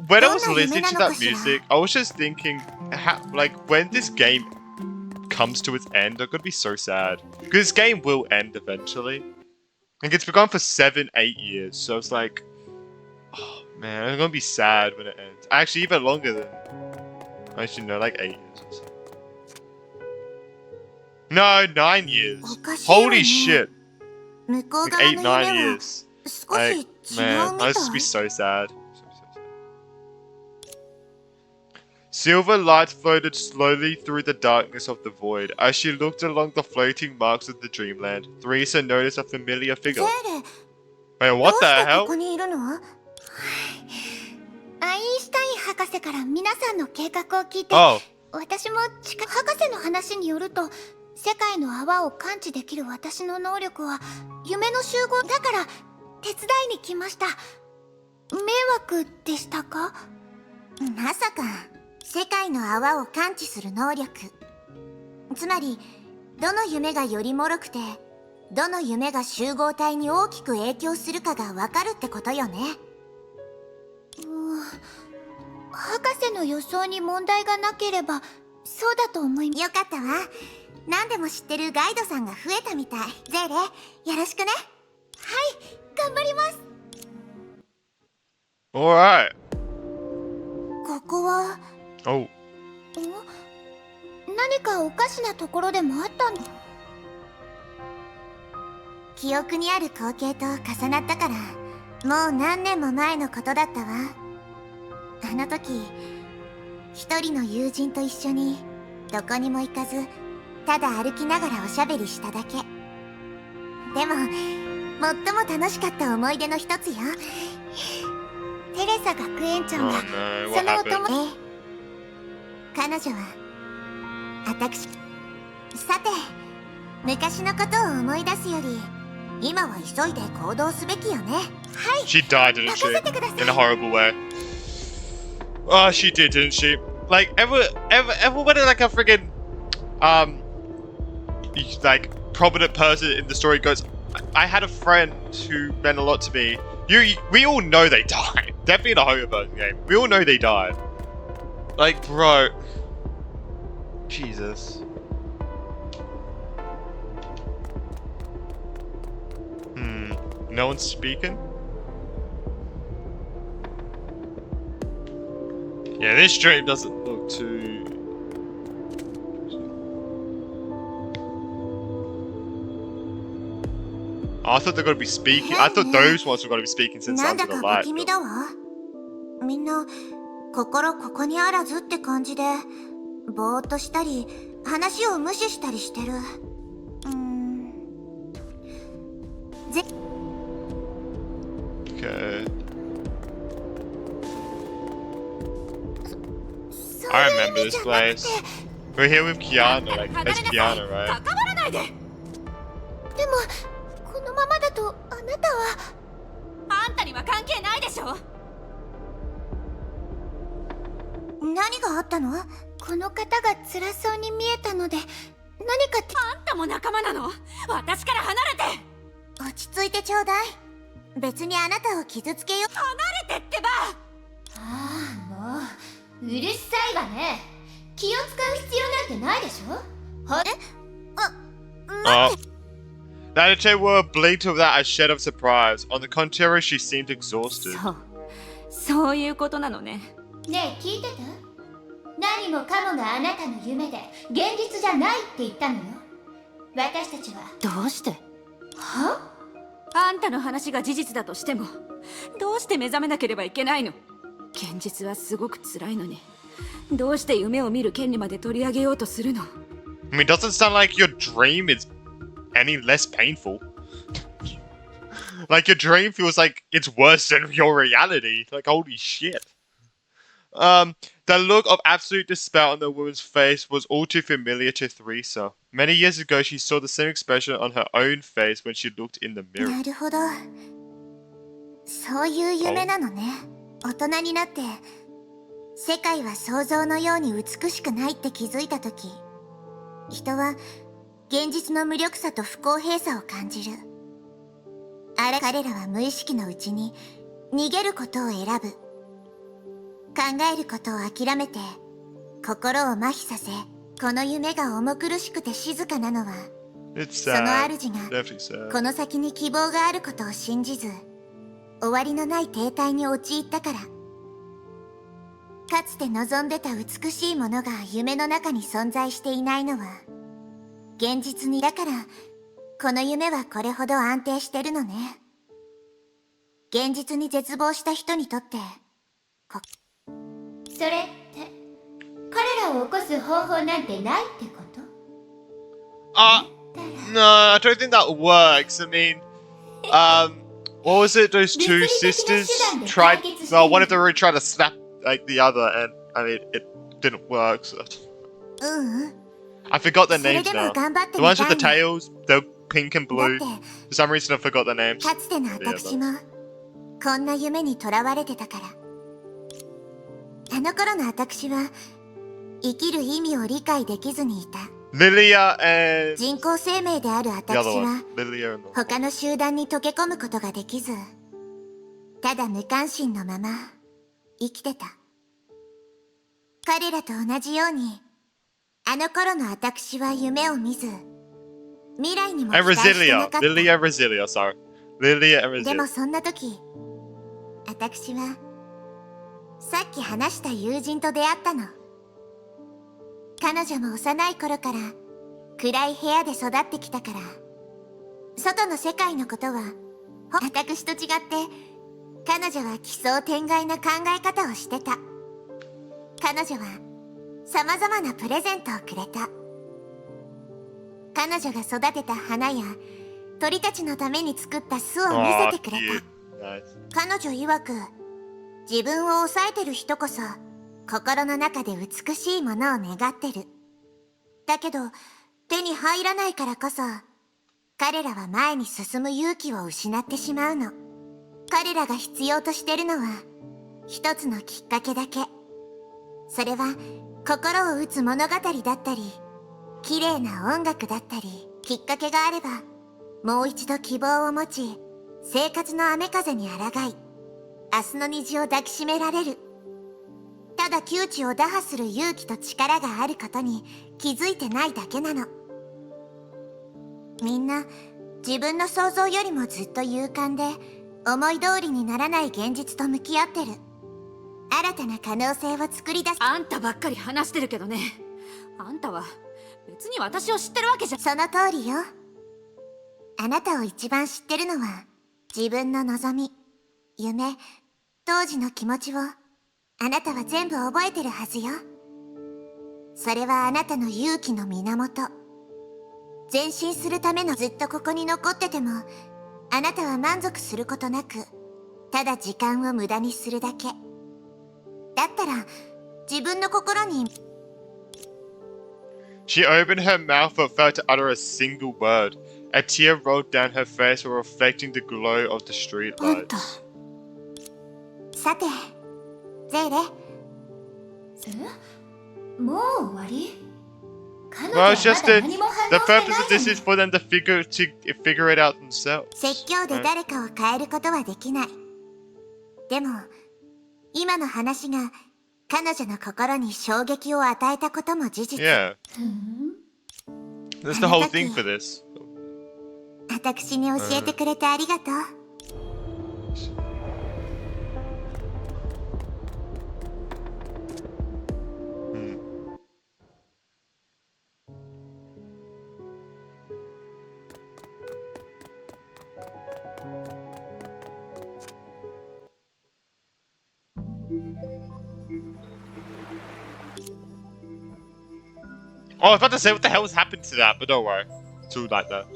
Speaker 1: When I was listening to that music, I was just thinking, like, when this game comes to its end, I'm gonna be so sad. Because this game will end eventually. Like, it's been gone for 7-8 years, so it's like, oh man, I'm gonna be sad when it ends. Actually, even longer than. Actually, no, like 8 years or so. No, 9 years. Holy shit.
Speaker 9: 向こう
Speaker 1: Like
Speaker 9: 側
Speaker 1: 8, 9
Speaker 9: の夢は
Speaker 1: years.
Speaker 9: 少
Speaker 1: Like,
Speaker 9: し違う
Speaker 1: man,
Speaker 9: み
Speaker 1: I
Speaker 9: た
Speaker 1: just be
Speaker 9: い。
Speaker 1: so sad. Silver light floated slowly through the darkness of the void. As she looked along the floating marks of the dreamland, Theresa noticed a familiar figure.
Speaker 9: ゼーレ、
Speaker 1: Wait,
Speaker 9: どう
Speaker 1: what
Speaker 9: し
Speaker 1: the
Speaker 9: てこ
Speaker 1: hell?
Speaker 9: こにいるの？アインシュタイン博士から皆さんの計画を聞いて、
Speaker 1: Oh,
Speaker 9: 私も博士の話によると、世界の泡を感知できる私の能力は夢の集合だから手伝いに来ました。迷惑でしたか？まさか世界の泡を感知する能力。つまりどの夢がより脆くてどの夢が集合体に大きく影響するかがわかるってことよね。博士の予想に問題がなければそうだと思います。よかったわ。何でも知ってるガイドさんが増えたみたい。ゼーレ、よろしくね。はい、頑張ります。
Speaker 1: alright.
Speaker 9: ここは
Speaker 1: Oh,
Speaker 9: 何かおかしなところでもあったの？記憶にある光景と重なったから、もう何年も前のことだったわ。あの時、一人の友人と一緒にどこにも行かず、ただ歩きながらおしゃべりしただけ。でも、最も楽しかった思い出の一つよ。テレサ学園長
Speaker 1: oh
Speaker 9: が
Speaker 1: no,
Speaker 9: そ
Speaker 1: what
Speaker 9: のお
Speaker 1: happened?
Speaker 9: 友達。彼女は私。さて、昔のことを思い出すより今は急いで行動すべきよね。はい。
Speaker 1: She died, didn't she? In a horrible way. Oh, she did, didn't she? Like, everybody, like a friggin', like, prominent person in the story goes, I had a friend who meant a lot to me. We all know they died. Definitely in a Hoyoverse game. We all know they died. Like, bro. Jesus. No one's speaking? Yeah, this stream doesn't look too... I thought they're gonna be speaking. I thought those ones were gonna be speaking since
Speaker 9: なん
Speaker 1: Sounds
Speaker 9: だ
Speaker 1: of the
Speaker 9: か不
Speaker 1: Light.
Speaker 9: 気味だわ。みんな心ここにあらずって感じでぼーっとしたり話を無視したりしてる。
Speaker 1: Okay. I remember this place. We're here with Kiana, like as Kiana, right?
Speaker 12: 関わらないで。でもこのままだとあなたは。あんたには関係ないでしょ。
Speaker 9: 何があったの？
Speaker 12: この方が辛そうに見えたので何かって。あんたも仲間なの？私から離れて。
Speaker 9: 落ち着いてちょうだい。別にあなたを傷つけよ。
Speaker 12: 離れてってば。
Speaker 15: ああ、もううるさいわね。気を使う必要なんてないでしょ。
Speaker 9: はえ？Nanache
Speaker 1: wore a blinked without a shed of surprise. On the contrary, she seemed exhausted.
Speaker 12: そういうことなのね。
Speaker 15: ねえ、聞いてた？何もかもがあなたの夢で現実じゃないって言ったのよ。私たちは。
Speaker 12: どうして？
Speaker 15: は？
Speaker 12: あんたの話が事実だとしてもどうして目覚めなければいけないの？現実はすごく辛いのにどうして夢を見る権利まで取り上げようとするの？
Speaker 1: I mean, it doesn't sound like your dream is any less painful. Like your dream feels like it's worse than your reality. Like holy shit. The look of absolute despair on the woman's face was all too familiar to Theresa. Many years ago, she saw the same expression on her own face when she looked in the mirror.
Speaker 9: なるほど。そういう夢なのね。大人になって世界は想像のように美しくないって気づいたとき、人は現実の無力さと不公平さを感じる。彼らは無意識のうちに逃げることを選ぶ。考えることを諦めて心を麻痺させ、この夢が重苦しくて静かなのは、その主がこの先に希望があることを信じず、終わりのない停滞に陥ったから。かつて望んでた美しいものが夢の中に存在していないのは現実に。だからこの夢はこれほど安定してるのね。現実に絶望した人にとって
Speaker 15: それって彼らを起こす方法なんてないってこと？
Speaker 1: No, I don't think that works. I mean, what was it? Those two sisters tried. Well, one of them really tried to snap like the other, and I mean, it didn't work. So. I forgot their names now. The ones with the tails, they're pink and blue. For some reason, I forgot their names.
Speaker 9: かつての私もこんな夢にとらわれてたから。あの頃の私は生きる意味を理解できずにいた。
Speaker 1: Lilia and
Speaker 9: 人工生命である
Speaker 1: the
Speaker 9: 私
Speaker 1: other
Speaker 9: は
Speaker 1: one. Lilia and the...
Speaker 9: 他の集団に溶け込むことができず、ただ無関心のまま生きてた。彼らと同じようにあの頃の私は夢を見ず、未来にも期
Speaker 1: And
Speaker 9: 待してな
Speaker 1: Resilia.
Speaker 9: かった。
Speaker 1: Lilia and Resilia, sorry. Lilia and
Speaker 9: でも
Speaker 1: Resilia.
Speaker 9: そんな時、私はさっき話した友人と出会ったの。彼女も幼い頃から暗い部屋で育ってきたから、外の世界のことは私と違って彼女は奇想天外な考え方をしてた。彼女は様々なプレゼントをくれた。彼女が育てた花や鳥たちのために作った巣を見せてくれた。彼女曰く、自分を抑えてる人こそ心の中で美しいものを願ってる。だけど手に入らないからこそ彼らは前に進む勇気を失ってしまうの。彼らが必要としてるのは一つのきっかけだけ。それは心を打つ物語だったり、綺麗な音楽だったり、きっかけがあればもう一度希望を持ち、生活の雨風に抗い、明日の虹を抱きしめられる。ただ窮地を打破する勇気と力があることに気づいてないだけなの。みんな自分の想像よりもずっと勇敢で思い通りにならない現実と向き合ってる。新たな可能性を作り出す。
Speaker 12: あんたばっかり話してるけどね。あんたは別に私を知ってるわけじゃ。
Speaker 9: その通りよ。あなたを一番知ってるのは自分の望み、夢、当時の気持ちをあなたは全部覚えてるはずよ。それはあなたの勇気の源。前進するためのずっとここに残っててもあなたは満足することなくただ時間を無駄にするだけ。だったら自分の心に
Speaker 1: She opened her mouth but failed to utter a single word. A tear rolled down her face while reflecting the glow of the streetlights.
Speaker 9: さて、ゼイレ。
Speaker 15: もう終わり？
Speaker 1: No, it's just that the purpose of this is for them to figure it out themselves.
Speaker 9: 説教で誰かを変えることはできない。でも、今の話が彼女の心に衝撃を与えたことも事実。
Speaker 1: Yeah. That's the whole thing for this.
Speaker 9: 私に教えてくれてありがとう。
Speaker 1: Oh, I was about to say what the hell has happened to that, but don't worry. Too like that.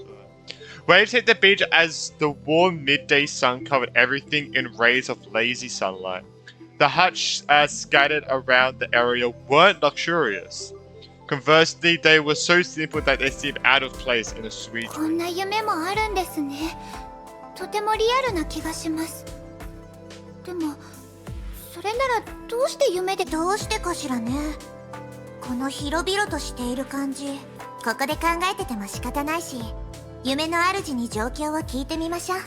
Speaker 1: Waves hit the beach as the warm midday sun covered everything in rays of lazy sunlight. The huts scattered around the area weren't luxurious. Conversely, they were so simple that they seemed out of place in a sweet
Speaker 12: こんな夢もあるんですね。とてもリアルな気がします。でもそれならどうして夢で
Speaker 9: どうしてかしらね。この広々としている感じ、ここで考えてても仕方ないし、夢の主に状況を聞いてみましょう。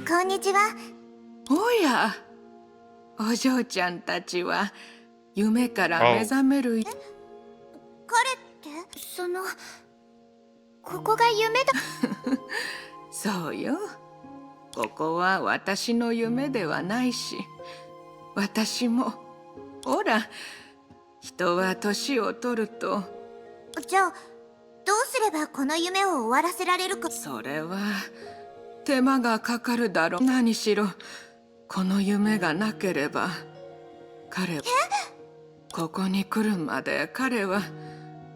Speaker 9: こんにちは。
Speaker 16: おや、お嬢ちゃんたちは夢から目覚める。
Speaker 9: 彼ってここが夢だ。
Speaker 16: そうよ。ここは私の夢ではないし、私もほら、人は年を取ると。
Speaker 9: じゃあどうすればこの夢を終わらせられるか。
Speaker 16: それは手間がかかるだろう。何しろこの夢がなければ彼はここに来るまで彼は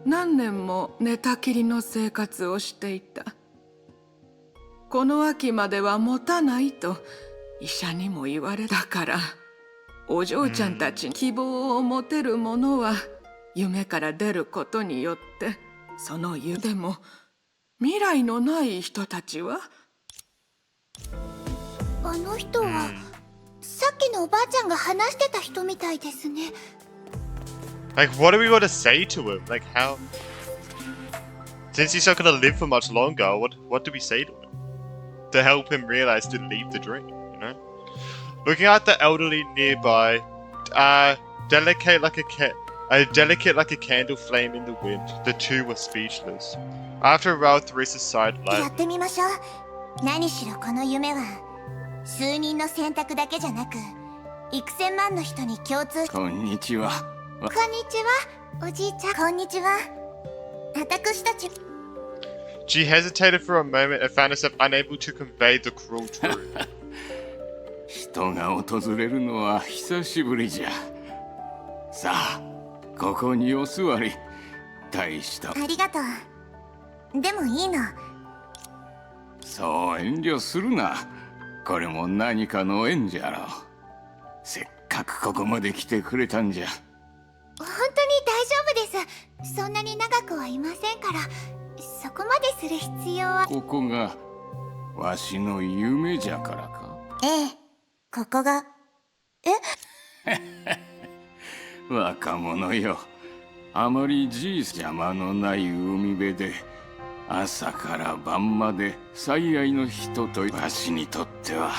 Speaker 16: 何年も寝たきりの生活をしていた。この秋までは持たないと医者にも言われたから、お嬢ちゃんたちに希望を持てるものは夢から出ることによって、その夢でも未来のない人たちは。
Speaker 12: あの人はさっきのおばあちゃんが話してた人みたいですね。
Speaker 1: Like, what do we want to say to him? Like, how? Since he's not gonna live for much longer, what do we say to him to help him realize to leave the dream? You know, looking at the elderly nearby, delicate like a candle flame in the wind, the two were speechless. After a while, Teresa sighed
Speaker 9: や
Speaker 1: lightly.
Speaker 9: ってみましょう。何しろこの夢は数人の選択だけじゃなく、幾千万の人に共通。
Speaker 14: こんにちは。
Speaker 12: こんにちは、おじいちゃん。
Speaker 9: こんにちは。私たち。
Speaker 1: She hesitated for a moment and found herself unable to convey the cruel truth.
Speaker 14: 人が訪れるのは久しぶりじゃ。さあ、ここにお座り。大した。
Speaker 9: ありがとう。でもいいの。
Speaker 14: そう遠慮するな。これも何かの縁じゃろう。せっかくここまで来てくれたんじゃ。
Speaker 12: 本当に大丈夫です。そんなに長くはいませんから、そこまでする必要は。
Speaker 14: ここがわしの夢じゃからか。
Speaker 9: ええ、ここが。
Speaker 14: 若者よ、あまりじい邪魔のない海辺で朝から晩まで最愛の人とわしにとっては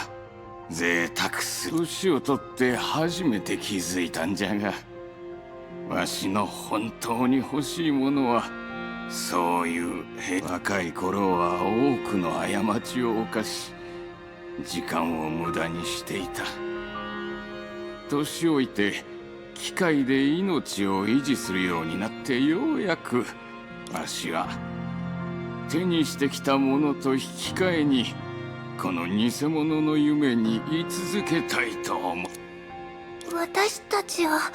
Speaker 14: 贅沢する。年をとって初めて気づいたんじゃが、わしの本当に欲しいものはそういう若い頃は多くの過ちを犯し時間を無駄にしていた。年老いて機械で命を維持するようになってようやくわしは手にしてきたものと引き換えにこの偽物の夢に居続けたいと思う。
Speaker 3: 私たちは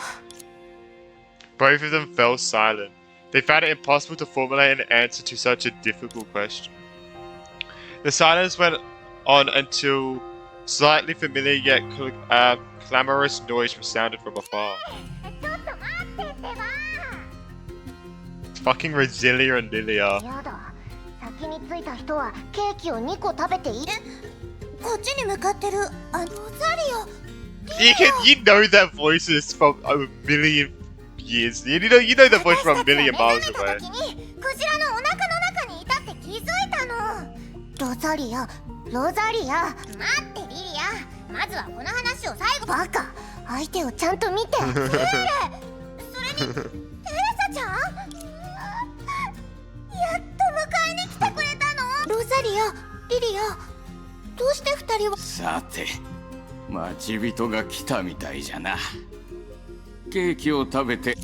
Speaker 1: Both of them fell silent. They found it impossible to formulate an answer to such a difficult question. The silence went on until slightly familiar yet clamorous noise resounded from afar. It's fucking Rosilia and Lilia.
Speaker 9: 先に着いた人はケーキを2個食べている。こっちに向かってるロザリオ。
Speaker 1: You know their voices from a million years. You know their voice from a million miles away.
Speaker 9: クジラのお腹の中にいたって気づいたの。ロザリア。待ってリリア。まずはこの話を最後。バカ。相手をちゃんと見て。それにテレサちゃん。やっと迎えに来てくれたの。ロザリア、リリア、どうして二人は。
Speaker 14: さて、待ち人が来たみたいじゃな。ケーキを食べて。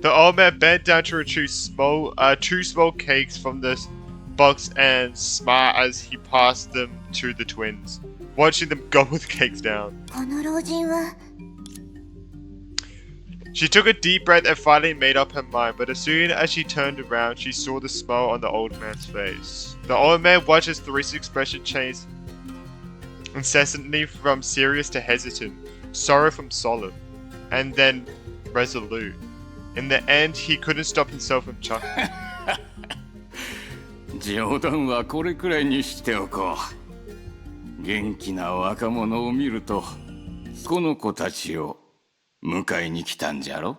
Speaker 1: The old man bent down to retrieve two small cakes from the box and smiled as he passed them to the twins, watching them gobble the cakes down.
Speaker 9: この老人は。
Speaker 1: She took a deep breath and finally made up her mind, but as soon as she turned around, she saw the smile on the old man's face. The old man watched his face expression change incessantly from serious to hesitant, sorrow from solemn, and then resolute. In the end, he couldn't stop himself from chuckling.
Speaker 14: 冗談はこれくらいにしておこう。元気な若者を見ると、この子たちを迎えに来たんじゃろ？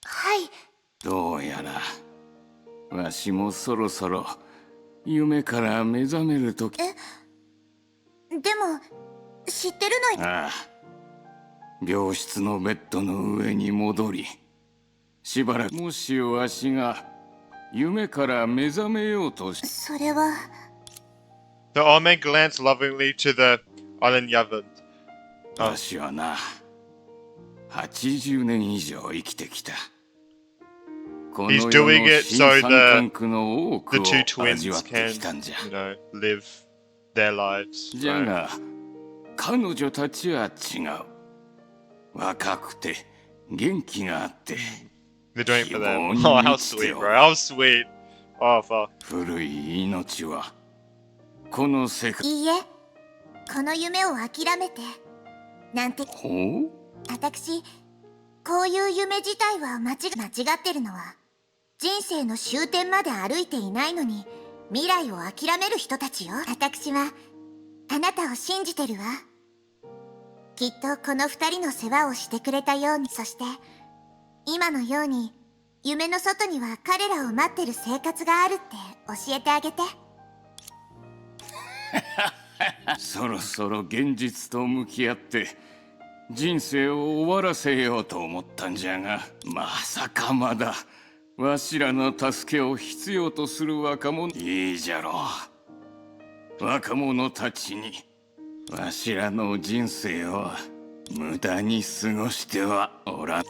Speaker 9: はい。
Speaker 14: どうやら、わしもそろそろ夢から目覚めるとき。
Speaker 9: でも、知ってるの？
Speaker 14: ああ。病室のベッドの上に戻り、しばらくもしわしが夢から目覚めようとし。
Speaker 9: それは。
Speaker 1: The old man glanced lovingly to the Olenyavand.
Speaker 14: わしはな、80年以上生きてきた。
Speaker 1: He's doing it so the two twins can, live their lives.
Speaker 14: じゃが、彼女たちは違う。若くて元気があって。
Speaker 1: They're doing it for them. Oh, how sweet, bro. How sweet. Oh, fuck.
Speaker 14: 古い命はこの世界。
Speaker 9: いいえ、この夢を諦めて。なんて。
Speaker 14: ほう？
Speaker 9: 私、こういう夢自体は間違ってるのは、人生の終点まで歩いていないのに、未来を諦める人たちよ。私は、あなたを信じてるわ。きっとこの二人の世話をしてくれたように、そして、今のように、夢の外には彼らを待ってる生活があるって教えてあげて。
Speaker 14: そろそろ現実と向き合って人生を終わらせようと思ったんじゃが、まさかまだわしらの助けを必要とする若者。いいじゃろう。若者たちにわしらの人生を無駄に過ごしてはおらん。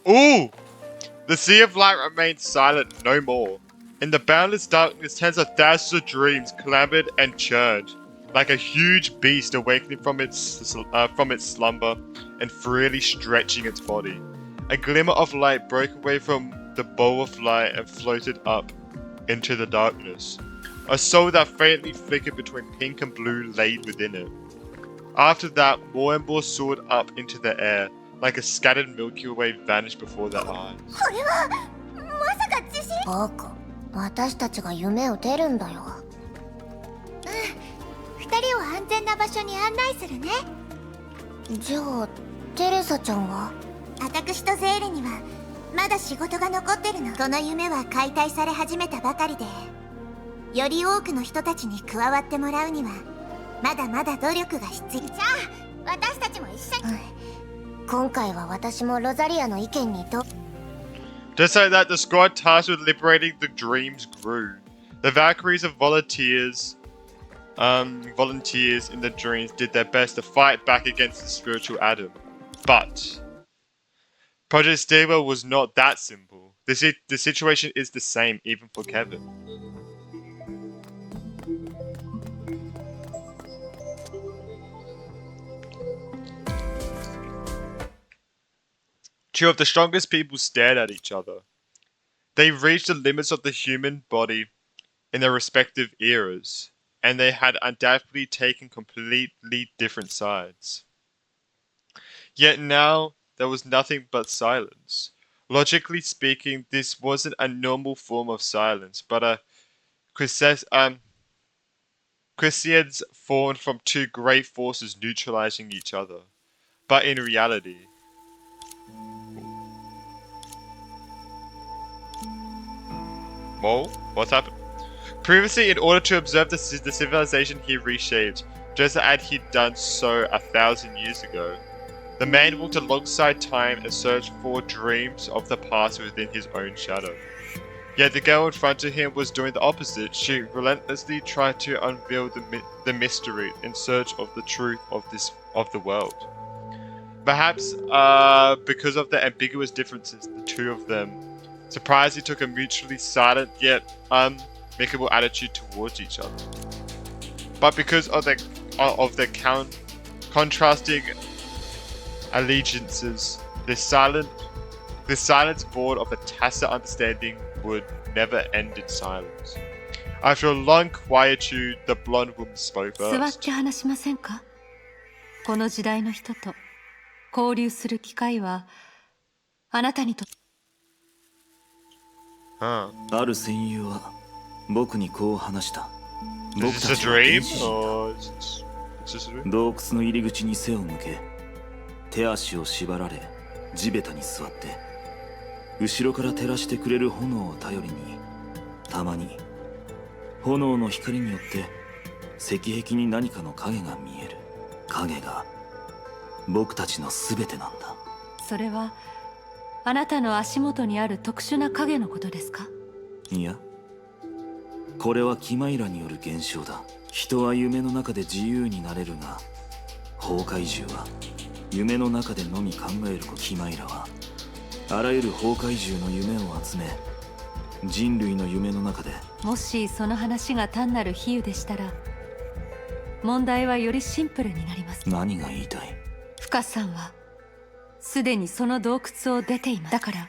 Speaker 1: Ooh! The sea of light remained silent no more. In the boundless darkness, tens of thousands of dreams clamoured and churned, like a huge beast awakening from its slumber and freely stretching its body. A glimmer of light broke away from the bowl of light and floated up into the darkness. A soul that faintly flickered between pink and blue lay within it. After that, more and more soared up into the air, like a scattered Milky Way vanished before their eyes.
Speaker 9: これはまさか自信。バカ、私たちが夢を出るんだよ。二人を安全な場所に案内するね。じゃあテレサちゃんは？私とゼーレにはまだ仕事が残ってるの。この夢は解体され始めたばかりで、より多くの人たちに加わってもらうにはまだまだ努力が必要。じゃあ私たちも一緒に。今回は私もロザリアの意見に
Speaker 1: Just like that, the squad tasked with liberating the dreams grew. The Valkyries and volunteers volunteers in the dreams did their best to fight back against the spiritual Adam. But Project Stairwell was not that simple. The situation is the same even for Kevin. Two of the strongest people stared at each other. They reached the limits of the human body in their respective eras, and they had undoubtedly taken completely different sides. Yet now there was nothing but silence. Logically speaking, this wasn't a normal form of silence, but a quiescence formed from two great forces neutralizing each other. But in reality, Mole? What's happened? Previously, in order to observe the civilization he reshaped, just as he'd done so 1,000 years ago, the man walked alongside time and searched for dreams of the past within his own shadow. Yet the girl in front of him was doing the opposite. She relentlessly tried to unveil the mystery in search of the truth of the world. Perhaps because of the ambiguous differences, the two of them surprisingly took a mutually silent yet amicable attitude towards each other. But because of their contrasting allegiances, this silence born of a tacit understanding would never end in silence. After a long quietude, the blonde woman spoke
Speaker 6: 座っ
Speaker 1: first.
Speaker 6: て話しませんか？この時代の人と交流する機会はあなたにと。
Speaker 1: Huh.
Speaker 2: ある戦友は僕にこう話した。
Speaker 1: Is
Speaker 2: 僕
Speaker 1: this
Speaker 2: た
Speaker 1: a
Speaker 2: ちは
Speaker 1: dream?
Speaker 2: 原始人だ。
Speaker 1: Or is this a dream?
Speaker 2: 洞窟の入り口に背を向け、手足を縛られ地べたに座って、後ろから照らしてくれる炎を頼りに、たまに炎の光によって石壁に何かの影が見える。影が僕たちの全てなんだ。
Speaker 6: それはあなたの足元にある特殊な影のことですか？
Speaker 2: いや、これはキマイラによる現象だ。人は夢の中で自由になれるが、崩壊獣は夢の中でのみ考えること。キマイラはあらゆる崩壊獣の夢を集め、人類の夢の中で。
Speaker 6: もしその話が単なる比喩でしたら、問題はよりシンプルになります。
Speaker 2: 何が言いたい？
Speaker 6: フカさんはすでにその洞窟を出ています。だから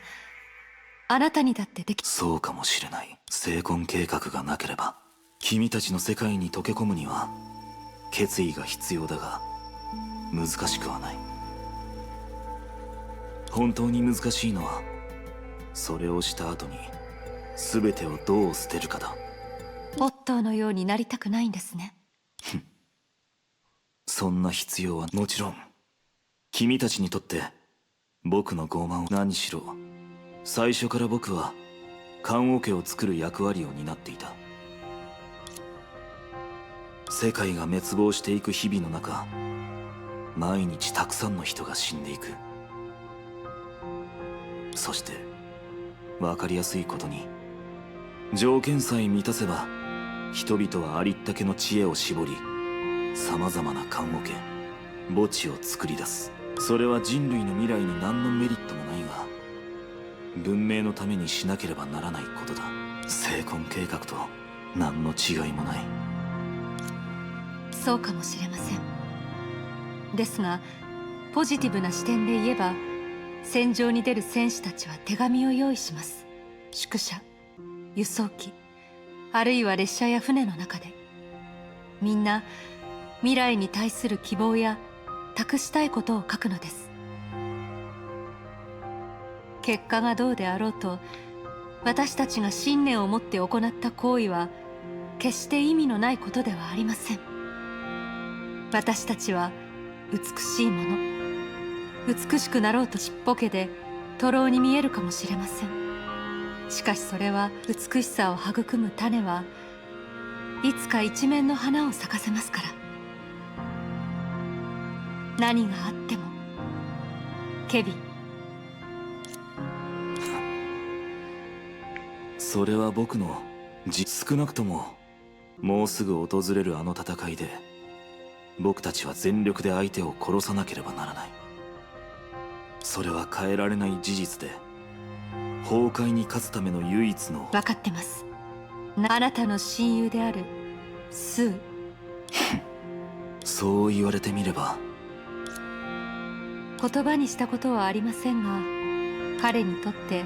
Speaker 6: あなたにだってでき。
Speaker 2: そうかもしれない。成婚計画がなければ君たちの世界に溶け込むには決意が必要だが、難しくはない。本当に難しいのは、それをした後に全てをどう捨てるかだ。
Speaker 6: オットーのようになりたくないんですね。
Speaker 2: そんな必要はもちろん。君たちにとって僕の傲慢を何しろ、最初から僕は棺桶を作る役割を担っていた。世界が滅亡していく日々の中、毎日たくさんの人が死んでいく。そして分かりやすいことに、条件さえ満たせば人々はありったけの知恵を絞り、さまざまな棺桶、墓地を作り出す。それは人類の未来に何のメリットもないが、文明のためにしなければならないことだ。成婚計画と何の違いもない。
Speaker 6: そうかもしれません。ですがポジティブな視点で言えば、戦場に出る戦士たちは手紙を用意します。宿舎、輸送機、あるいは列車や船の中で、みんな未来に対する希望や託したいことを書くのです。結果がどうであろうと、私たちが信念を持って行った行為は決して意味のないことではありません。私たちは美しいもの、美しくなろうとちっぽけで徒労に見えるかもしれません。しかしそれは、美しさを育む種はいつか一面の花を咲かせますから。何があってもケビン。
Speaker 2: それは僕の少なくとももうすぐ訪れるあの戦いで僕たちは全力で相手を殺さなければならない。それは変えられない事実で、崩壊に勝つための唯一の。
Speaker 6: 分かってます。あなたの親友であるスー。
Speaker 2: そう言われてみれば。
Speaker 6: 言葉にしたことはありませんが、彼にとって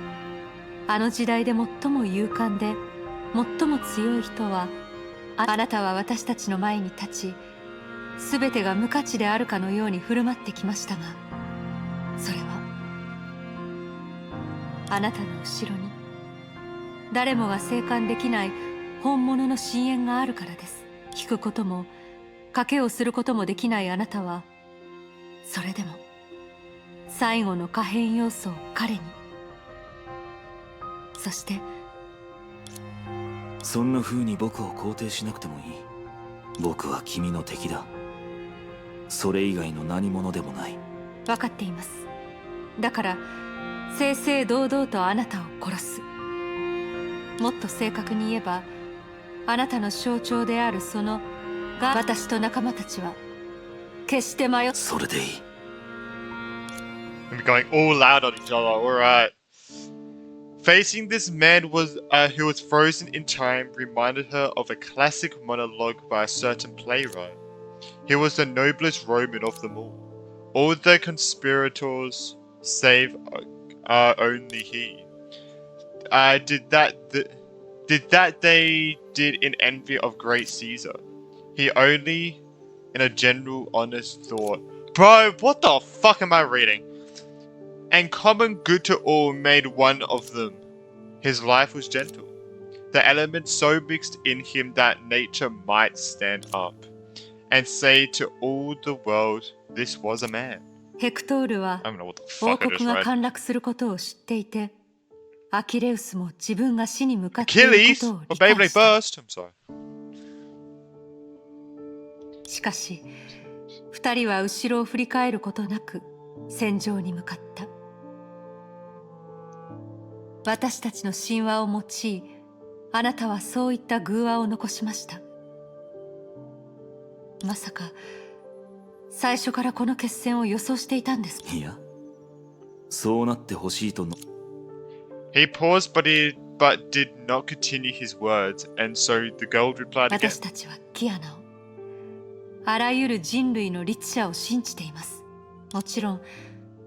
Speaker 6: あの時代で最も勇敢で最も強い人は、あなたは私たちの前に立ち、全てが無価値であるかのように振る舞ってきましたが、それはあなたの後ろに誰もが生還できない本物の深淵があるからです。聞くことも賭けをすることもできないあなたは、それでも最後の可変要素を彼に。そして
Speaker 2: そんな風に僕を肯定しなくてもいい。僕は君の敵だ。それ以外の何者でもない。
Speaker 6: 分かっています。だから正々堂々とあなたを殺す。もっと正確に言えば、あなたの象徴であるそのが、私と仲間たちは決して迷っ。
Speaker 2: それでいい。
Speaker 1: I'm going all out on each other. Alright. Facing this man who was frozen in time reminded her of a classic monologue by a certain playwright. He was the noblest Roman of them all. All the conspirators, save only he. Did that they did in envy of great Caesar. He only, in a general honest thought. Bro, what the fuck am I reading? And common good to all made one of them. His life was gentle, the elements so mixed in him that nature might stand up and say to all the world, this was a man.
Speaker 6: ヘクトールは
Speaker 1: I don't know what the
Speaker 6: 王
Speaker 1: fuck I
Speaker 6: 国
Speaker 1: just
Speaker 6: が
Speaker 1: read.
Speaker 6: 陥落することを知っていて、アキレウスも自分が死に向かっている
Speaker 1: Achilles?
Speaker 6: ことを
Speaker 1: Or
Speaker 6: 理解
Speaker 1: Beyblade
Speaker 6: した。
Speaker 1: Burst? I'm sorry.
Speaker 6: しかし二人は後ろを振り返ることなく戦場に向かった。私たちの神話を用い、あなたはそういった偶話を残しました。まさか最初からこの決戦を予想していたんですか？
Speaker 2: いや、そうなってほしいとの。
Speaker 1: He paused, but did not continue his words, and so the girl replied again.
Speaker 6: 私たちはキアナを、あらゆる人類の律者を信じています。もちろん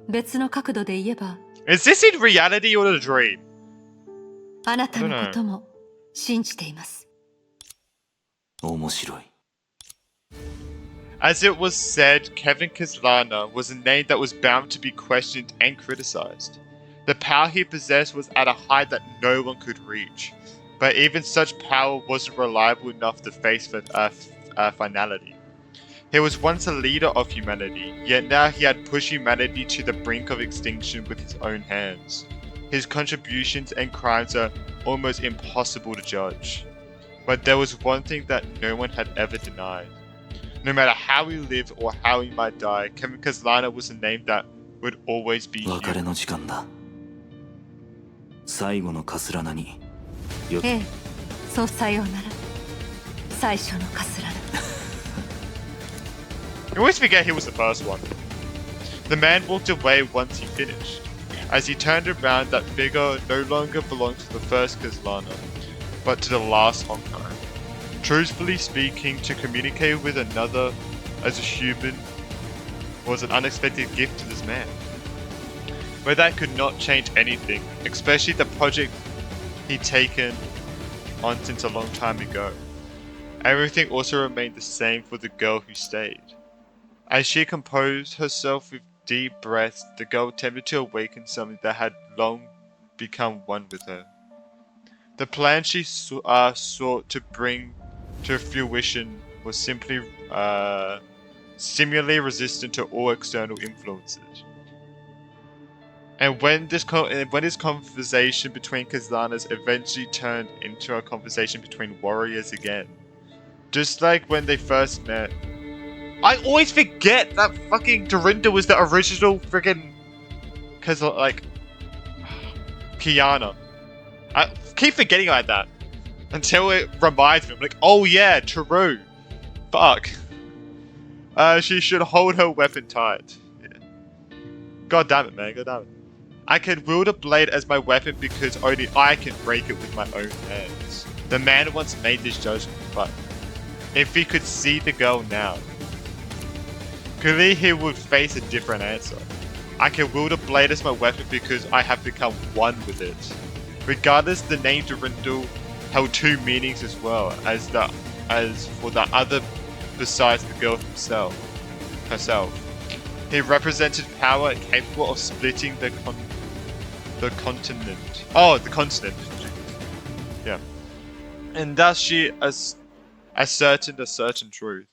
Speaker 6: 別の角度で言えば、
Speaker 1: Is this in reality or a dream?
Speaker 6: あなたのことも信じています。
Speaker 2: 面白い。
Speaker 1: As it was said, Kevin Kislana was a name that was bound to be questioned and criticized. The power he possessed was at a height that no one could reach, but even such power wasn't reliable enough to face finality. He was once a leader of humanity, yet now he had pushed humanity to the brink of extinction with his own hands. His contributions and crimes are almost impossible to judge. But there was one thing that no one had ever denied. No matter how he lived or how he might die, Kevin Kislana was a name that would always be
Speaker 2: 別れの時間だ。最後のカスラナに。
Speaker 6: ええ、そうさようなら。最初のカスラナ。
Speaker 1: You always forget he was the first one. The man walked away once he finished. As he turned around, that figure no longer belonged to the first Kislana, but to the last Honkai. Truthfully speaking, to communicate with another as a human was an unexpected gift to this man. But that could not change anything, especially the project he'd taken on since a long time ago. Everything also remained the same for the girl who stayed. As she composed herself with deep breaths, the girl attempted to awaken something that had long become one with her. The plan she sought to bring to fruition was simply seemingly resistant to all external influences. And when this conversation between Kislanas eventually turned into a conversation between warriors again, just like when they first met. I always forget that fucking Dorinda was the original friggin' Kiana. I keep forgetting like that. Until it reminds me, I'm like, oh yeah, true. Fuck. She should hold her weapon tight. Yeah. God damn it, man. God damn it. I can wield a blade as my weapon because only I can break it with my own hands. The man once made this judgment, but if he could see the girl now, clearly he would face a different answer. I can wield a blade as my weapon because I have become one with it. Regardless, the name Durindal held two meanings as well as for the other besides the girl herself. He represented power capable of splitting the continent. Oh, the continent. Yeah. And thus she ascertained a certain truth.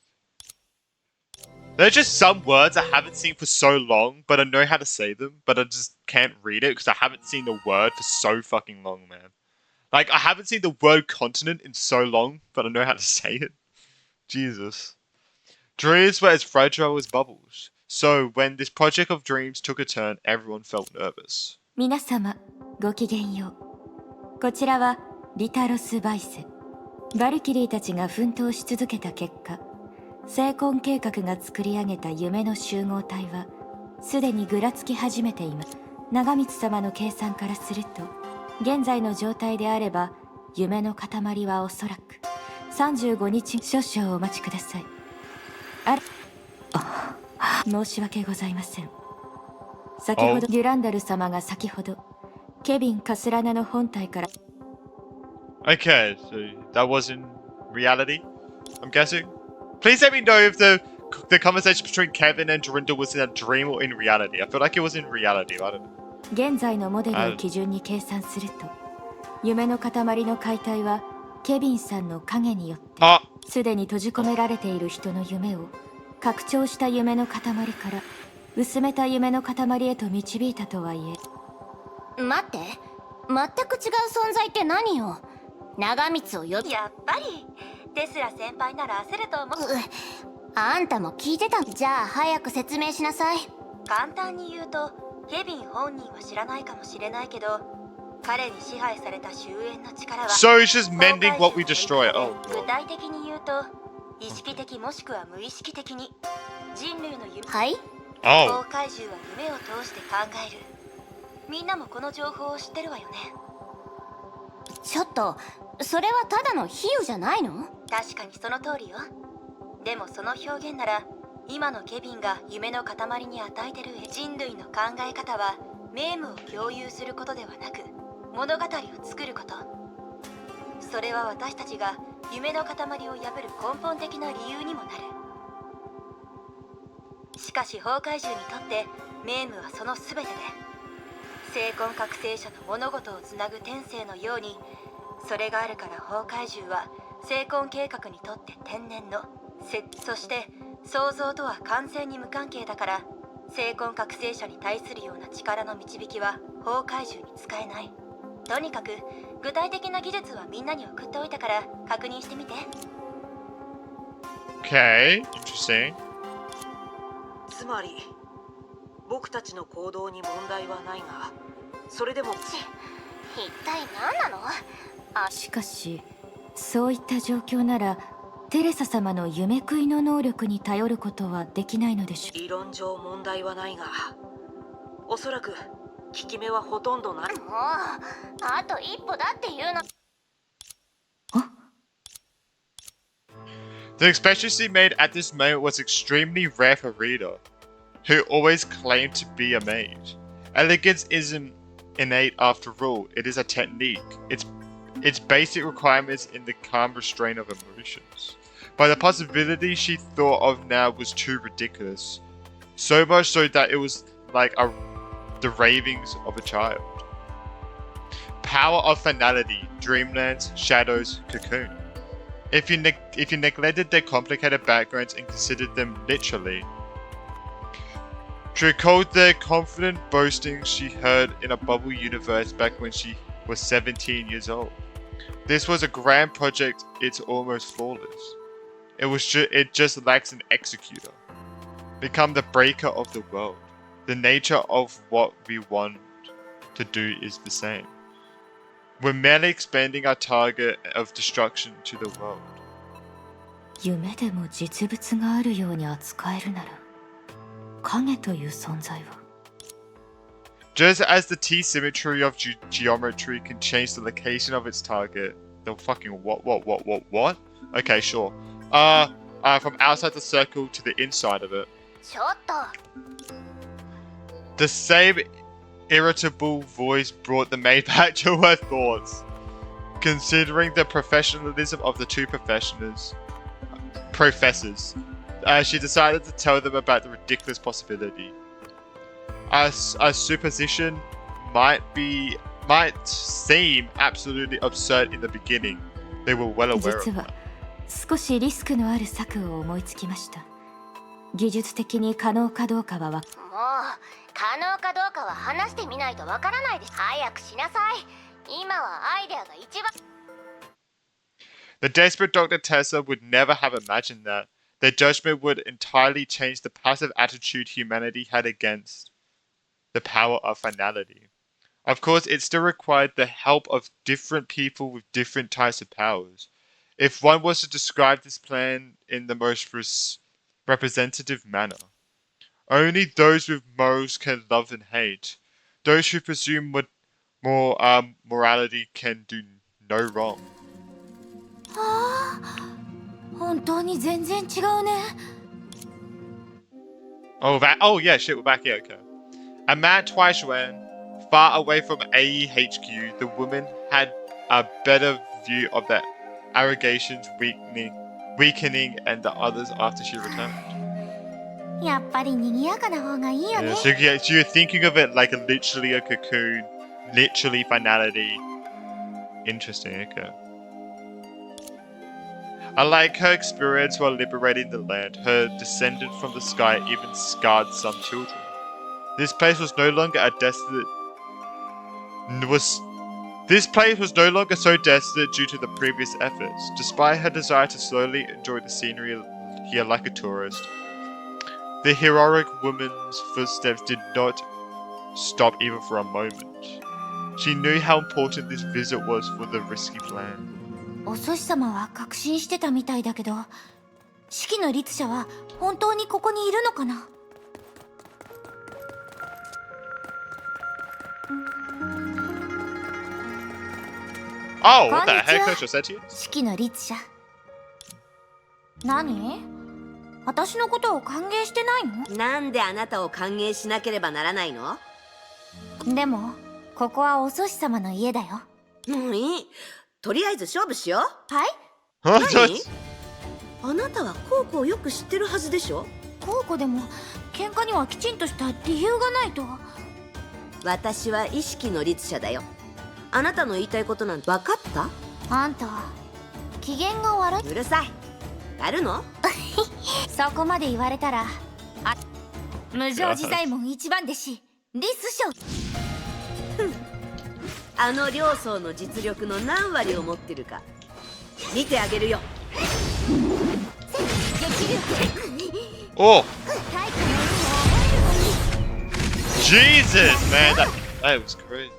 Speaker 1: There are just some words I haven't seen for so long, but I know how to say them, but I just can't read it because I haven't seen the word for so fucking long, man. Like, I haven't seen the word continent in so long, but I know how to say it. Jesus. Dreams were as fragile as bubbles. So, when this project of dreams took a turn, everyone felt nervous.
Speaker 6: 皆様、ごきげんよう。こちらはリタロス・バイス。バルキリーたちが奮闘し続けた結果、聖婚計画が作り上げた夢の集合体は、すでにぐらつき始めています。長光様の計算からすると、現在の状態であれば、夢の塊はおそらく35日少々お待ちください。申し訳ございません。先ほどデュランダル様が先ほどケビン・カスラナの本体から
Speaker 1: Okay, so that was in reality, I'm guessing. Please let me know if the conversation between Kevin and Durindal was in a dream or in reality. I feel like it was in reality. I don't know.
Speaker 6: 現在のモデルを基準に計算すると、夢の塊の解体はケビンさんの影によってすでに閉じ込められている人の夢を拡張した夢の塊から薄めた夢の塊へと導いたとはいえ。
Speaker 15: 待って、全く違う存在って何よ。長光を呼び、やっぱりテスラ先輩なら焦ると思う。あんたも聞いてた。じゃあ早く説明しなさい。簡単に言うと、ケビン本人は知らないかもしれないけど、彼に支配された終焉の力は
Speaker 1: So it's just mending what we destroy. Oh.
Speaker 15: 具体的に言うと、意識的もしくは無意識的に人類の夢、はい、
Speaker 1: Oh.
Speaker 15: 法怪獣は夢を通して考える。みんなもこの情報を知ってるわよね。ちょっと、それはただの比喩じゃないの？確かにその通りよ。でもその表現なら、今のケビンが夢の塊に与えてる人類の考え方は名夢を共有することではなく、物語を作ること。それは私たちが夢の塊を破る根本的な理由にもなる。しかし法怪獣にとって名夢はその全てで、聖魂覚醒者の物事をつなぐ天性のように、それがあるから法怪獣は聖魂計画にとって天然のそして創造とは完全に無関係だから、聖魂覚醒者に対するような力の導きは法怪獣に使えない。とにかく具体的な技術はみんなに送っておいたから確認してみて。
Speaker 1: Okay, interesting.
Speaker 7: つまり僕たちの行動に問題はないが、それでも
Speaker 15: 一体何なの？
Speaker 6: しかしそういった状況ならテレサ様の夢食いの能力に頼ることはできないのでしょう。
Speaker 7: 理論上問題はないが、おそらく効き目はほとんどない。
Speaker 15: もうあと一歩だっていうの。
Speaker 1: The expression she made at this moment was extremely rare for Rita, who always claimed to be a mage. Elegance isn't innate after all, it is a technique. Its basic requirements in the calm restraint of emotions. But the possibility she thought of now was too ridiculous. So much so that it was like the ravings of a child. Power of finality, dreamlands, shadows, cocoon. If you neglected their complicated backgrounds and considered them literally, she recalled the confident boasting she heard in a bubble universe back when she was 17 years old. This was a grand project, it's almost flawless. It just lacks an executor. Become the breaker of the world. The nature of what we want to do is the same. We're merely expanding our target of destruction to the world.
Speaker 6: 夢でも実物があるように扱えるなら影という存在は
Speaker 1: Just as the T-symmetry of geometry can change the location of its target. The fucking what? Okay, sure. From outside the circle to the inside of it.
Speaker 9: ちょっと
Speaker 1: The same irritable voice brought the maid back to her thoughts. Considering the professionalism of the two professors, she decided to tell them about the ridiculous possibility. A supposition might seem absolutely absurd in the beginning. They were well aware of
Speaker 6: 実は
Speaker 1: that.
Speaker 6: 少しリスクのある策を思いつきました技術的に可能かどうかは
Speaker 15: もう可能かどうかは話してみないとわからないです。早くしなさい。今はアイデアが一番。
Speaker 1: The desperate Dr. Tessa would never have imagined that. Their judgment would entirely change the passive attitude humanity had against the power of finality. Of course, it still required the help of different people with different types of powers. If one was to describe this plan in the most representative manner, only those with morals can love and hate. Those who presume morality can do no wrong.
Speaker 6: ああ本当に全然違うね
Speaker 1: Oh, yeah, shit, we're back here, okay. A man twice ran, far away from AEHQ, the woman had a better view of the allegations weakening and the others after she returned.
Speaker 9: やっぱり賑やかな方がいいよね
Speaker 1: So you're thinking of it like literally a cocoon, literally finality. Interesting, okay. Unlike her experience while liberating the land, her descendant from the sky even scarred some children. This place was no longer so desolate due to the previous efforts. Despite her desire to slowly enjoy the scenery here like a tourist, the heroic woman's footsteps did not stop even for a moment. She knew how important this visit was for the risky plan.
Speaker 6: お寿司様は確信してたみたいだけど式の律者は本当にここにいるのかな
Speaker 1: Oh, what the heck? Coach said to you?
Speaker 6: 式の律者何私のことを歓迎してないの
Speaker 17: なんであなたを歓迎しなければならないの
Speaker 6: でもここはお寿司様の家だよ
Speaker 17: もういいとりあえず勝負しよう
Speaker 6: はい
Speaker 17: 何あなたはコウコをよく知ってるはずでしょ
Speaker 6: コウコでも喧嘩にはきちんとした理由がないと
Speaker 17: 私は意識の律者だよあなたの言いたいことなんて分かった
Speaker 6: あんた機嫌が悪い
Speaker 17: うるさいやるの
Speaker 6: そこまで言われたら無常自在門一番弟子リス将
Speaker 17: あの両層の実力の何割を持ってるか見てあげるよ
Speaker 1: Oh! Jesus, man, that was crazy.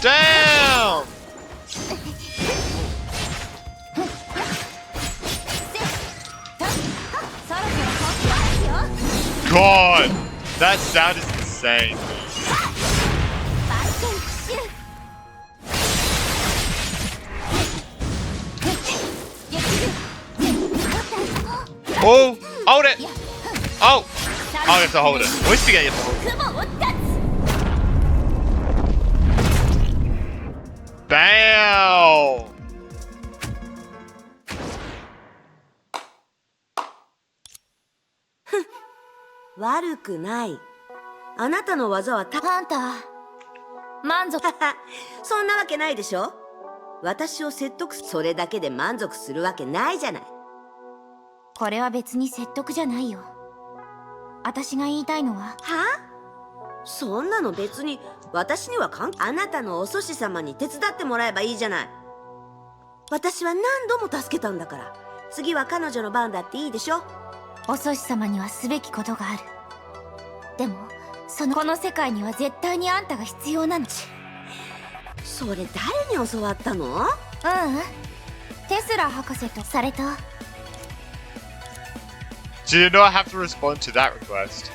Speaker 1: Damn! God, that sound is insane. Oh, hold it! Oh! I have to hold it. We still get you to hold it. Bam!
Speaker 17: 悪くないあなたの技は
Speaker 6: あんた満足
Speaker 17: そんなわけないでしょ私を説得それだけで満足するわけないじゃない
Speaker 6: これは別に説得じゃないよ私が言いたいのは
Speaker 17: そんなの別に私にはあなたのお寿司様に手伝ってもらえばいいじゃない私は何度も助けたんだから次は彼女の番だっていいでしょ
Speaker 6: お寿司様にはすべきことがあるでもこの世界には絶対にあんたが必要なの
Speaker 17: それ誰に教わったの？
Speaker 12: テスラ博士とそれと
Speaker 1: She did not have to respond to that request.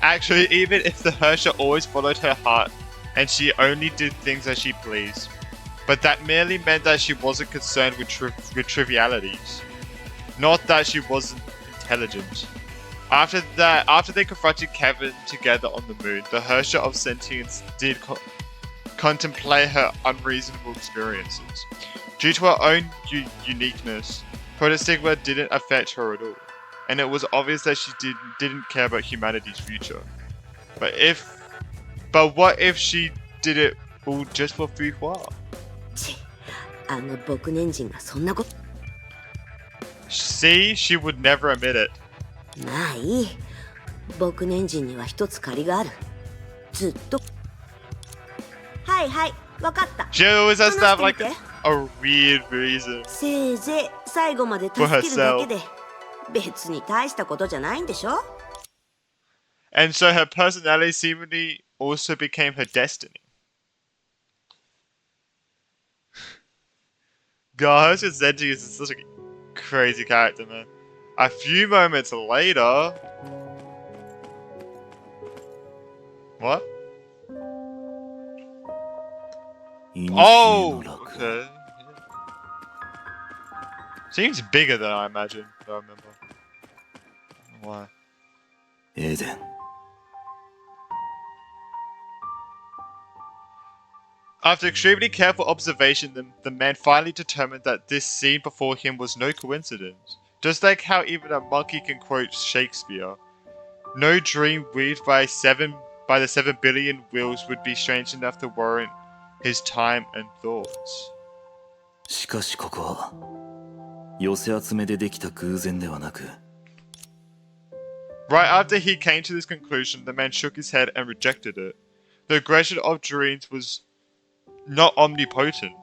Speaker 1: Actually, even if the Hersher always followed her heart and she only did things as she pleased, but that merely meant that she wasn't concerned with trivialities, not that she wasn't intelligent. After they confronted Kevin together on the moon, the Hersher of sentience did contemplate her unreasonable experiences. Due to her own uniqueness, Protostigma didn't affect her at all, and it was obvious that she didn't care about humanity's future. But what if she did it all just for Fuhua?
Speaker 17: あの僕年人がそんなこと。
Speaker 1: See, she would never admit it.
Speaker 17: まあいい。僕年人には一つ借りがある。ずっと。はいはい、わかった。
Speaker 1: She always has to have like a weird reason.
Speaker 17: せいぜい最後まで助けるだけで別に大したことじゃないんでしょ?
Speaker 1: And so her personality seemingly also became her destiny. God, Hershey Zenji is such a crazy character, man. A few moments later... What? Oh! Okay. Seems bigger than I imagined, if I remember. Why?
Speaker 2: Eden.
Speaker 1: After extremely careful observation, the man finally determined that this scene before him was no coincidence. Just like how even a monkey can quote Shakespeare. No dream weaved by the 7 billion wheels would be strange enough to warrant his time and thoughts.
Speaker 2: しかしここは寄せ集めでできた偶然ではなく
Speaker 1: Right after he came to this conclusion, the man shook his head and rejected it. The aggression of dreams was not omnipotent,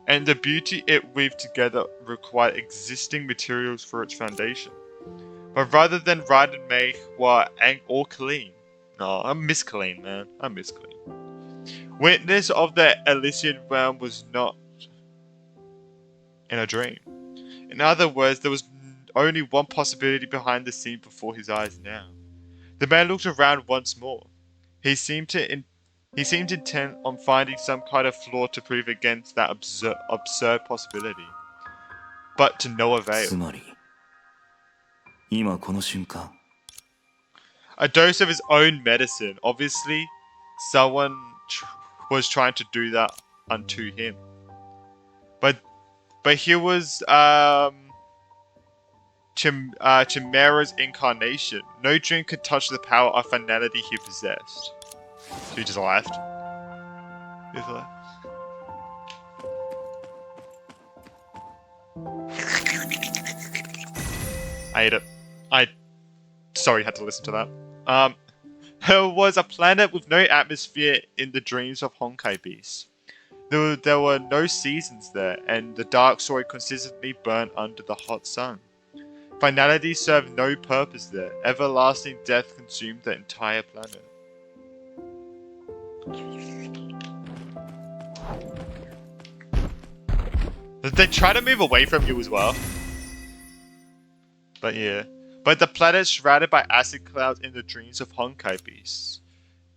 Speaker 1: and the beauty it weaved together required existing materials for its foundation. But rather than write and make or clean. No, I miss clean, man. I miss clean. Witness of the Elysian realm was not in a dream. In other words, there was only one possibility behind the scene before his eyes now. The man looked around once more. He seemed intent on finding some kind of flaw to prove against that absurd possibility. But to no avail.
Speaker 2: つまり今この瞬間
Speaker 1: A dose of his own medicine. Obviously, someone was trying to do that unto him. But he was Chimera's incarnation. No dream could touch the power of finality he possessed. So he just left. He just left. I ate it. Sorry, had to listen to that. There was a planet with no atmosphere in the dreams of Honkai Beast. There were no seasons there, and the dark soil consistently burned under the hot sun. Finality served no purpose there. Everlasting death consumed the entire planet. They try to move away from you as well. But yeah. But the planet shrouded by acid clouds in the dreams of Honkai beasts.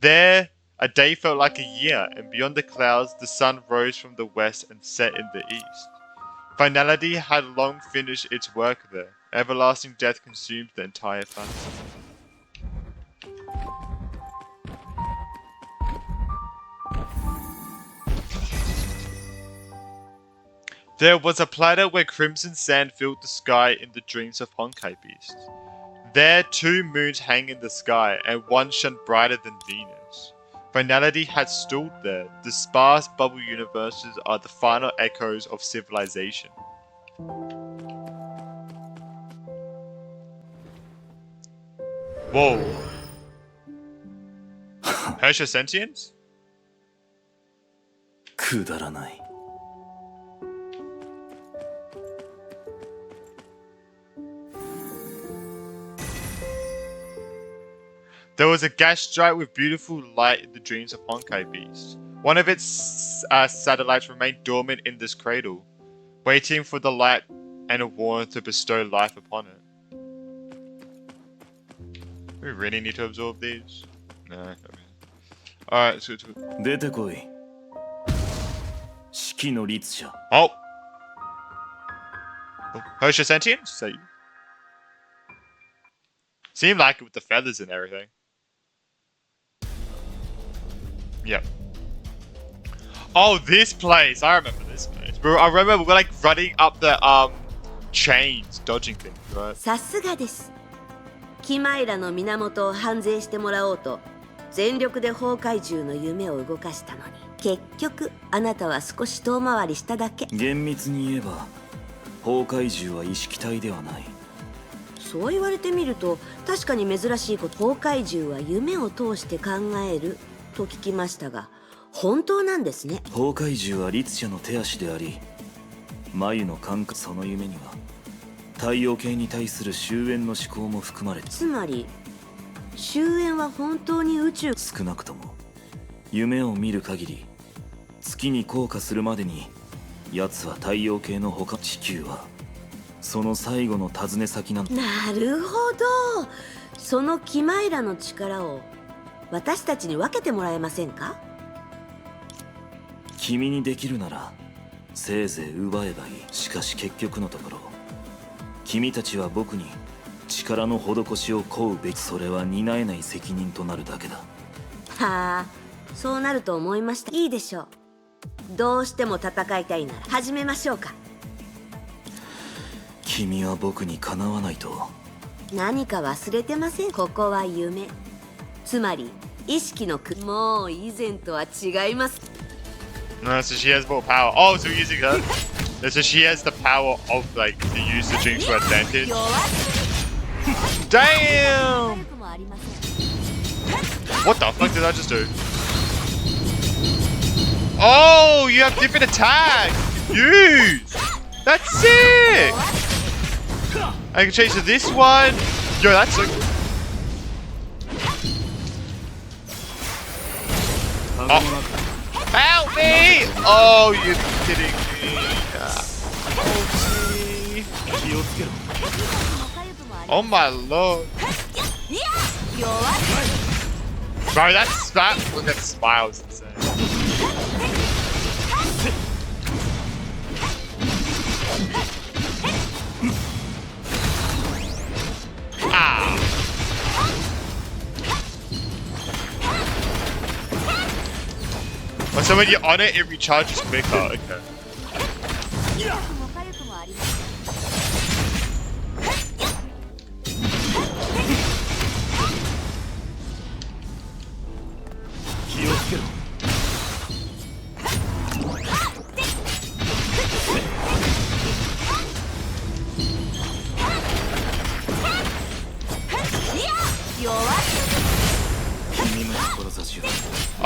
Speaker 1: There, a day felt like a year, and beyond the clouds, the sun rose from the west and set in the east. Finality had long finished its work there. Everlasting death consumed the entire planet. There was a planet where crimson sand filled the sky in the dreams of Honkai beasts. There 2 moons hang in the sky, and one shone brighter than Venus. Finality had stalled there. The sparse bubble universes are the final echoes of civilization. Whoa. Hershey sentience?
Speaker 2: くだらない
Speaker 1: There was a gas giant with beautiful light in the dreams of Honkai beasts. One of its satellites remained dormant in this cradle, waiting for the light and a warmth to bestow life upon it. We really need to absorb these? No, not really. Alright, so...
Speaker 2: 出てこい。式の律者。
Speaker 1: Oh! Hosha sentient? Is that you? Seemed like it with the feathers and everything. Yep. Oh, this place! I remember this place. I remember we're like running up the chains, dodging things, right?
Speaker 17: さすがです。キマイラの源を判税してもらおうと全力で崩壊獣の夢を動かしたのに、結局あなたは少し遠回りしただけ。
Speaker 2: 厳密に言えば崩壊獣は意識体ではない。
Speaker 17: そう言われてみると確かに珍しいこと。崩壊獣は夢を通して考えると聞きましたが、本当なんですね。
Speaker 2: 崩壊獣は律者の手足であり、眉の感覚。その夢には太陽系に対する終焉の思考も含まれて。
Speaker 17: つまり終焉は本当に宇宙。
Speaker 2: 少なくとも夢を見る限り月に降下するまでに奴は太陽系の他。地球はその最後の尋ね先なんだ。
Speaker 17: なるほど。そのキマイラの力を私たちに分けてもらえませんか？
Speaker 2: 君にできるならせいぜい奪えばいい。しかし結局のところ君たちは僕に力の施しを請うべき。それは担えない責任となるだけだ。
Speaker 17: はあ、そうなると思いました。いいでしょう。どうしても戦いたいなら始めましょうか。
Speaker 2: 君は僕にかなわないと。
Speaker 17: 何か忘れてません？ここは夢、つまり意識のもう以前とは違います。
Speaker 1: No, so she has more power. Oh, so we're using her. So she has the power of like to use the dreams for advantage. Damn! What the fuck did I just do? Oh, you have different attacks. Use. That's sick. I can change to this one. Yo, that's so. Oh. Help me! Oh, you're kidding me. Oh my lord. Bro, that look at the smile is insane. Ah. Oh, so when you're on it, it recharges quicker. Okay.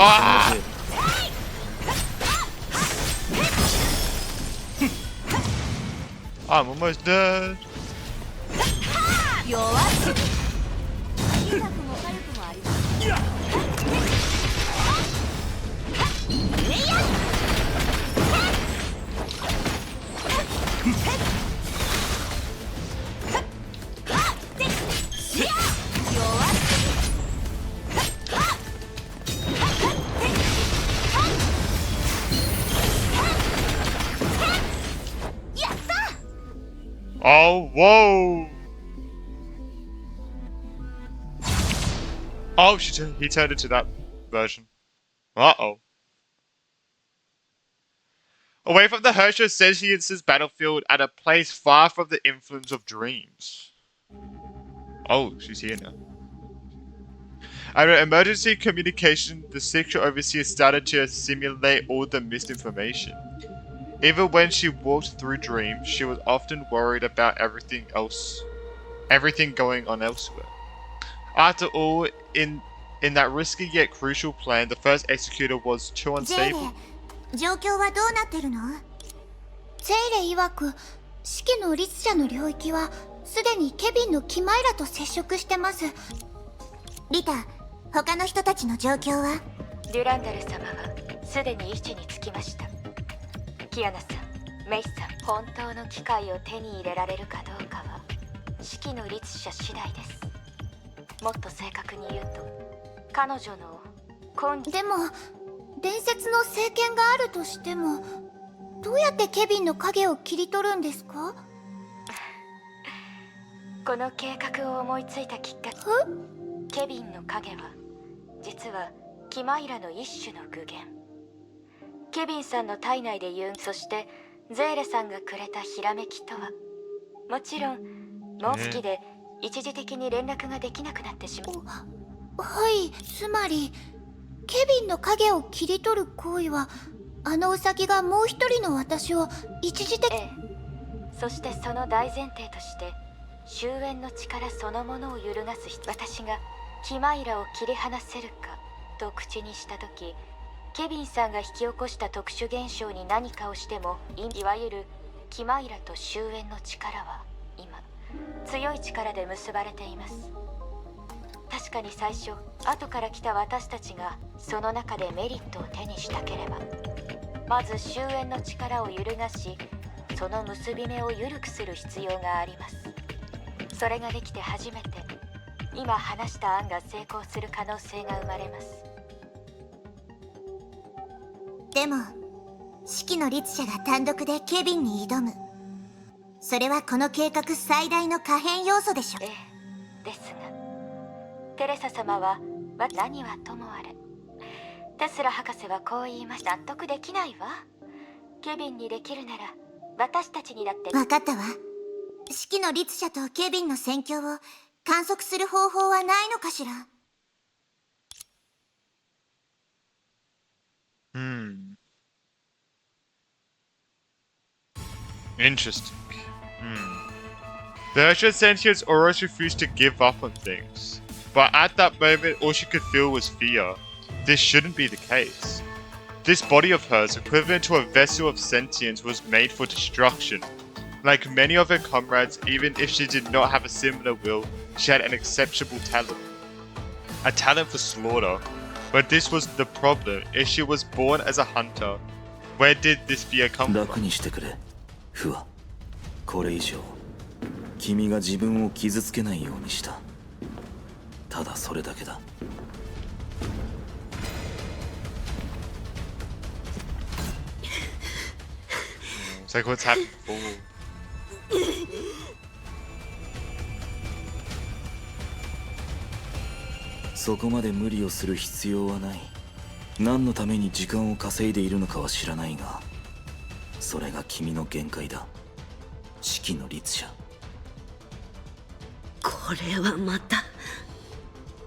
Speaker 1: Ah! I'm almost dead. Oh, whoa! Oh, he turned into that version. Uh-oh. Away from the Herrscher Sentience's battlefield at a place far from the influence of dreams. Oh, she's here now. At an emergency communication, the sector overseer started to assimilate all the misinformation. Even when she walked through dreams, she was often worried about everything going on elsewhere. After all, in that risky yet crucial plan, the first executor was too unstable.
Speaker 9: 状況はどうなってるの？セイレ曰く、式の律者の領域はすでにケビンのキマイラと接触してます。リタ、他の人たちの状況は？
Speaker 15: デュランダル様は
Speaker 18: すでに位置につきました。キアナさん、メイさん、本当の機会を手に入れられるかどうかは指揮の律者次第です。もっと正確に言うと、彼女の
Speaker 3: でも伝説の聖剣があるとしても、どうやってケビンの影を切り取るんですか？
Speaker 18: この計画を思いついたきっかけ、ケビンの影は実はキマイラの一種の具現。ケビンさんの体内でそしてゼーレさんがくれたひらめきとは、もちろんもう月で一時的に連絡ができなくなってしまう。
Speaker 3: はい、つまりケビンの影を切り取る行為は、あのウサギがもう一人の私を一時的。
Speaker 18: そしてその大前提として終焉の力そのものを揺るがす私がキマイラを切り離せるかと口にした時、ケビンさんが引き起こした特殊現象に何かをしてもいわゆるキマイラと終焉の力は今強い力で結ばれています。確かに最初後から来た私たちがその中でメリットを手にしたければ、まず終焉の力を揺るがし、その結び目を緩くする必要があります。それができて初めて今話した案が成功する可能性が生まれます。
Speaker 9: でも指揮の律者が単独でケビンに挑む、それはこの計画最大の可変要素でしょ。
Speaker 18: ですがテレサ様は何はともあれ、テスラ博士はこう言いました。納得できないわ。ケビンにできるなら私たちにだって。
Speaker 9: 分かったわ。指揮の律者とケビンの戦況を観測する方法はないのかしら。
Speaker 1: Interesting. The Urchin Sentience always refused to give up on things, but at that moment all she could feel was fear. This shouldn't be the case. This body of hers, equivalent to a vessel of sentience, was made for destruction. Like many of her comrades, even if she did not have a similar will, she had an exceptional talent. A talent for slaughter. But this was the problem. If she was born as a hunter, where did this fear come from?
Speaker 2: 楽にしてくれ、フワ。これ以上君が自分を傷つけないようにした。ただそれだけだ。
Speaker 1: It's like what's happened before.
Speaker 2: そこまで無理をする必要はない。何のために時間を稼いでいるのかは知らないが、それが君の限界だ。指揮の律者。
Speaker 17: これはまた、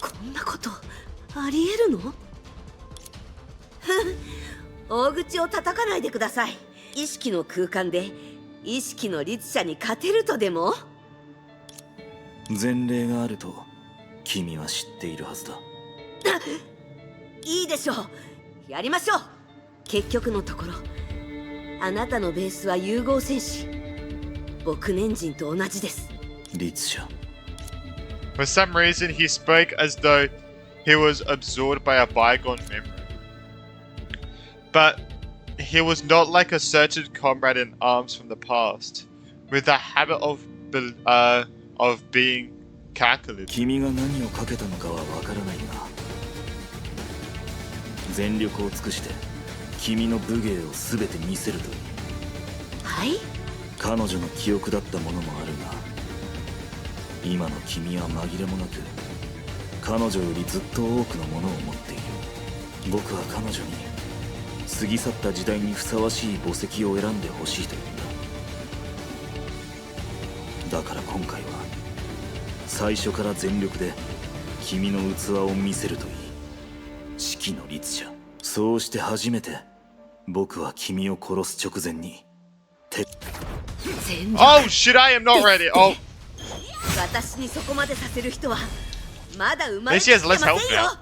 Speaker 17: こんなことありえるの？大口を叩かないでください。意識の空間で意識の律者に勝てるとでも？
Speaker 2: 前例があると君は知っているはずだ。
Speaker 17: いいでしょう。やりましょう。結局のところ、あなたのベースは融合戦士。僕年人と同じです。
Speaker 2: 律者。
Speaker 1: For some reason, he spoke as though he was absorbed by a bygone memory. But he was not like a certain comrade in arms from the past, with a habit of being calculated.
Speaker 2: 君が何をかけたのかはわからないが、全力を尽くして君の武芸を全て見せるといい。
Speaker 17: はい？
Speaker 2: 彼女の記憶だったものもあるが、今の君は紛れもなく彼女よりずっと多くのものを持っている。僕は彼女に過ぎ去った時代にふさわしい墓石を選んでほしいと言った。だから今回は最初から全力で君の器を見せるといい。指揮の律者。そうして初めて僕は君を殺す直前に
Speaker 1: Oh shit, I am not ready. Oh.
Speaker 17: 私にそこまでさせる人はまだ生まれて
Speaker 1: This
Speaker 17: き
Speaker 1: has
Speaker 17: て
Speaker 1: less
Speaker 17: ま
Speaker 1: health
Speaker 17: せんよ。
Speaker 1: now.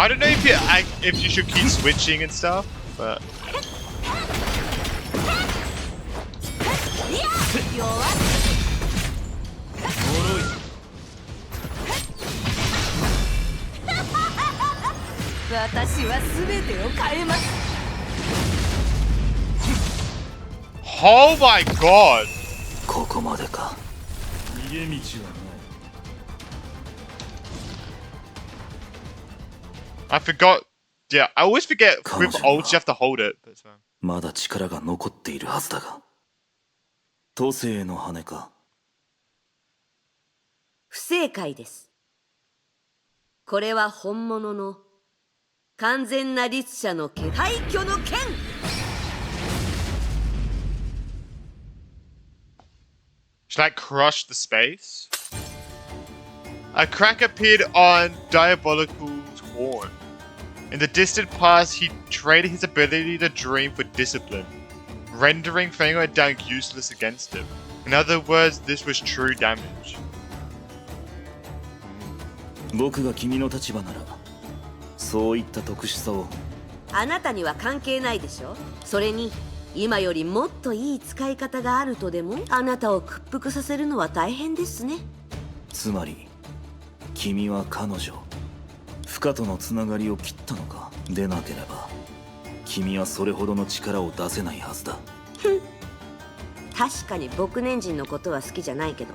Speaker 1: I don't know if you should keep switching and stuff, but.
Speaker 5: 私は全てを変えます。
Speaker 1: Oh my god!
Speaker 2: ここまでか。
Speaker 14: 逃げ道はない。
Speaker 1: I forgot. Yeah, I always forget with ult you have to hold it.
Speaker 2: まだ力が残っているはずだが。都政の羽か。
Speaker 17: 不正解です。これは本物の完全な律者の剣、廃墟の剣。
Speaker 1: Should I crush the space? A crack appeared on Diabolical's horn. In the distant past, he traded his ability to dream for discipline, rendering Fengo down useless against him. In other words, this was true damage.
Speaker 2: 僕が君の立場なら、そういった特殊さを。
Speaker 17: あなたには関係ないでしょ。それに今よりもっといい使い方があるとでも、あなたを屈服させるのは大変ですね。
Speaker 2: つまり君は彼女フカとのつながりを切ったのか。でなければ君はそれほどの力を出せないはずだ。
Speaker 17: 確かに僕年人のことは好きじゃないけど、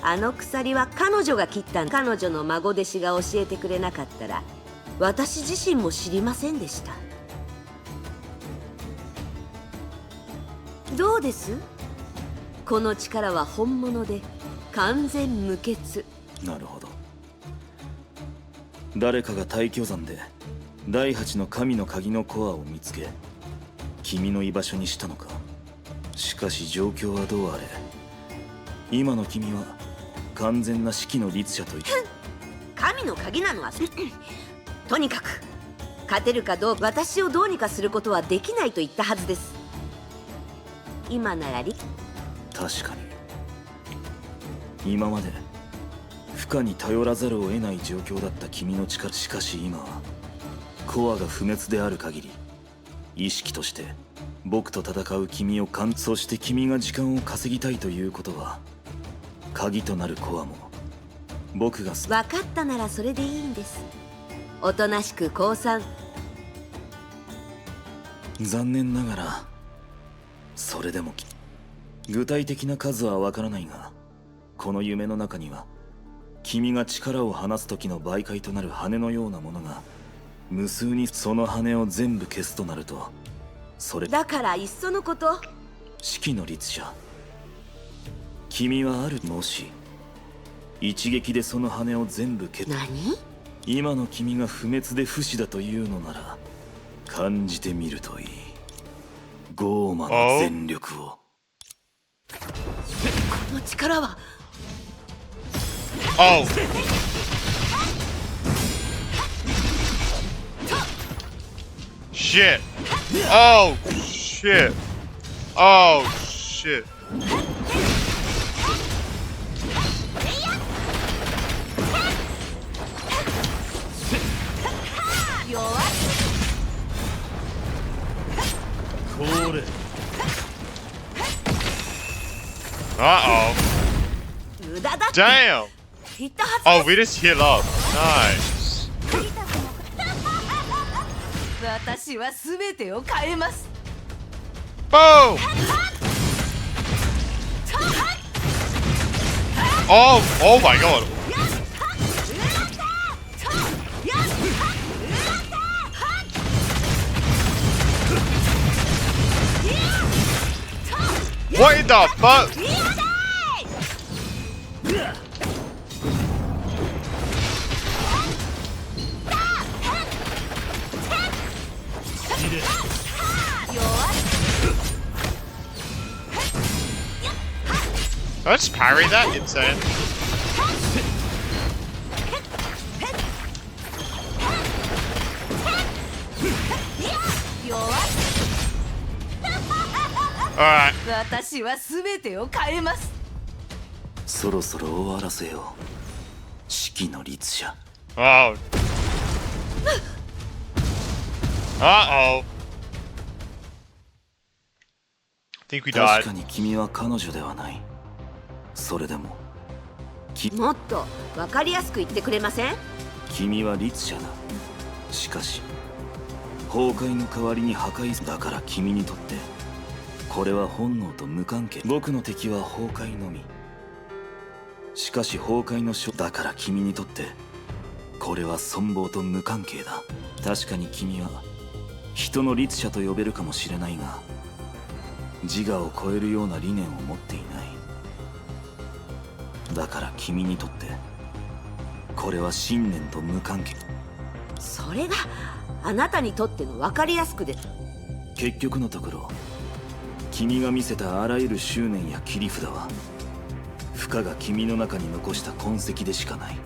Speaker 17: あの鎖は彼女が切ったん。彼女の孫弟子が教えてくれなかったら私自身も知りませんでした。どうです？この力は本物で完全無欠。
Speaker 2: なるほど。誰かが大巨山で第8の神の鍵のコアを見つけ君の居場所にしたのか。しかし状況はどうあれ今の君は完全な指揮の律者といって
Speaker 17: 神の鍵なのはとにかく勝てるかどうか、私をどうにかすることはできないと言ったはずです。今なら
Speaker 2: 確かに今まで負荷に頼らざるを得ない状況だった君の力。しかし今はコアが不滅である限り意識として僕と戦う君をそして君が時間を稼ぎたいということは鍵となるコアも僕が。
Speaker 17: 分かったならそれでいいんです。おとなしく降参。
Speaker 2: 残念ながらそれでも具体的な数はわからないが、この夢の中には君が力を放つ時の媒介となる羽のようなものが無数に。その羽を全部消すとなるとそれ
Speaker 17: だからいっそのこと
Speaker 2: 指揮の律者君はある。もし一撃でその羽を全部消す。
Speaker 17: 何？
Speaker 2: 今の君が不滅で不死だというのなら感じてみるといい。ゴーマの全力を。
Speaker 17: この力は。
Speaker 1: Oh. Shit. Oh shit. Oh shit. Uh-oh. Damn. Oh, we just heal up. Nice.
Speaker 5: 私は全てを変えます。
Speaker 1: Boom. Oh, oh my god. What in the fuck? Let's parry that, insane. Alright.
Speaker 5: 私は全てを変えます。
Speaker 2: そろそろ終わらせよう。指揮の律者。
Speaker 1: Oh. Uh-oh. Think we died.
Speaker 2: 確かに君は彼女ではない。それでも
Speaker 17: もっと分かりやすく言ってくれません？
Speaker 2: 君は律者だ。しかし崩壊の代わりに破壊だから君にとってこれは本能と無関係。僕の敵は崩壊のみ。しかし崩壊の書だから君にとってこれは存亡と無関係だ。確かに君は人の律者と呼べるかもしれないが自我を超えるような理念を持っていない。だから君にとってこれは信念と無関係。
Speaker 17: それがあなたにとっての分かりやすくで。
Speaker 2: 結局のところ君が見せたあらゆる執念や切り札は負荷が君の中に残した痕跡でしかない。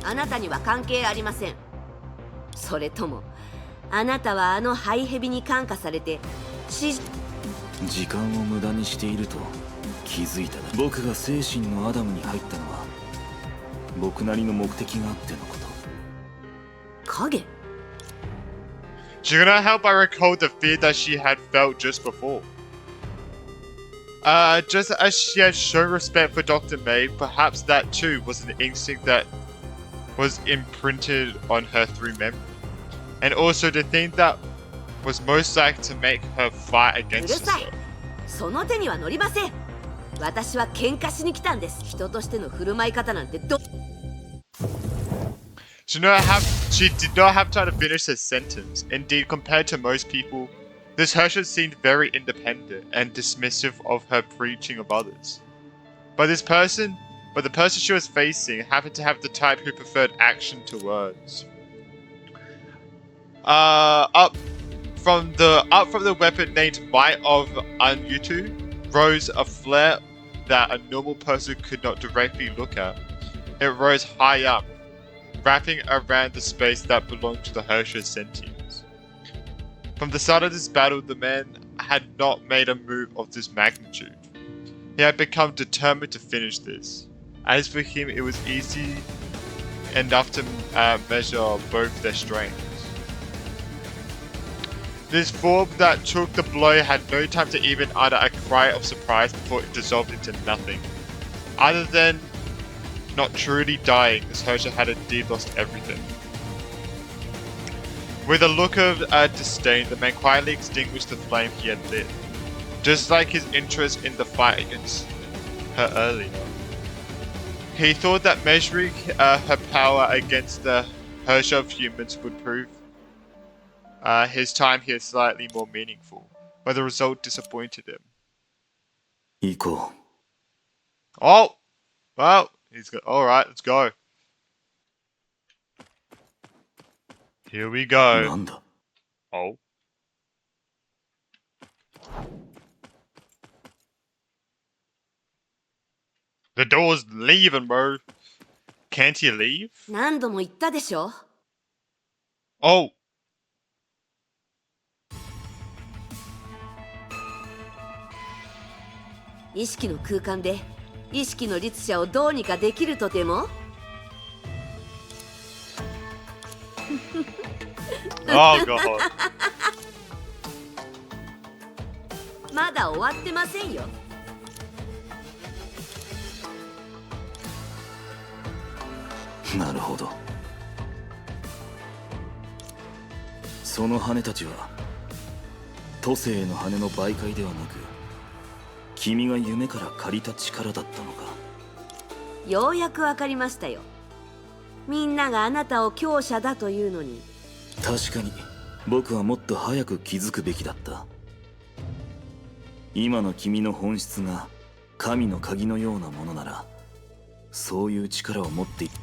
Speaker 17: あなたには関係ありません。それともあなたはあのハイヘビに感化されて
Speaker 2: 時間を無駄にしていると気づいた。僕が精神のアダムに入ったのは僕なりの目的があってのこと。
Speaker 17: 影
Speaker 1: She could not help but recall the fear that she had felt just before. Just as she had shown respect for Dr. May, perhaps that too was an instinct that was imprinted on her through memory. And also the thing that was most likely to make her fight
Speaker 17: うる
Speaker 1: against
Speaker 17: さい
Speaker 1: herself.
Speaker 17: その手には乗りません。私は喧嘩しに来たんです。人としての振る舞い方なんて
Speaker 1: She did not have time to finish her sentence. Indeed, compared to most people, this Herschel seemed very independent and dismissive of her preaching of others. But the person she was facing happened to have the type who preferred action to words. Up from the weapon named Might of Unyutu rose a flare that a normal person could not directly look at. It rose high up, wrapping around the space that belonged to the Herschel sentience. From the start of this battle, the man had not made a move of this magnitude. He had become determined to finish this. As for him, it was easy enough to measure both their strengths. This form that took the blow had no time to even utter a cry of surprise before it dissolved into nothing. Other than not truly dying, this Herschel had indeed lost everything. With a look of disdain, the man quietly extinguished the flame he had lit, just like his interest in the fight against her earlier. He thought that measuring her power against the Herschel of humans would prove his time here slightly more meaningful, but the result disappointed him.
Speaker 2: 行こう。
Speaker 1: Oh! Well, he's got. Alright, let's go. Here we go.
Speaker 2: なんだ
Speaker 1: Oh. The door's leaving, bro. Can't you leave?
Speaker 17: 何度も言ったでしょ。
Speaker 1: Oh.
Speaker 17: 意識の空間で意識の律者をどうにかできるとでも
Speaker 1: Oh god.
Speaker 17: まだ終わってませんよ。
Speaker 2: なるほど。その羽たちは都政への羽の媒介ではなく君が夢から借りた力だったのか。
Speaker 17: ようやくわかりましたよ。みんながあなたを強者だというのに。
Speaker 2: 確かに僕はもっと早く気づくべきだった。今の君の本質が神の鍵のようなものならそういう力を持っている。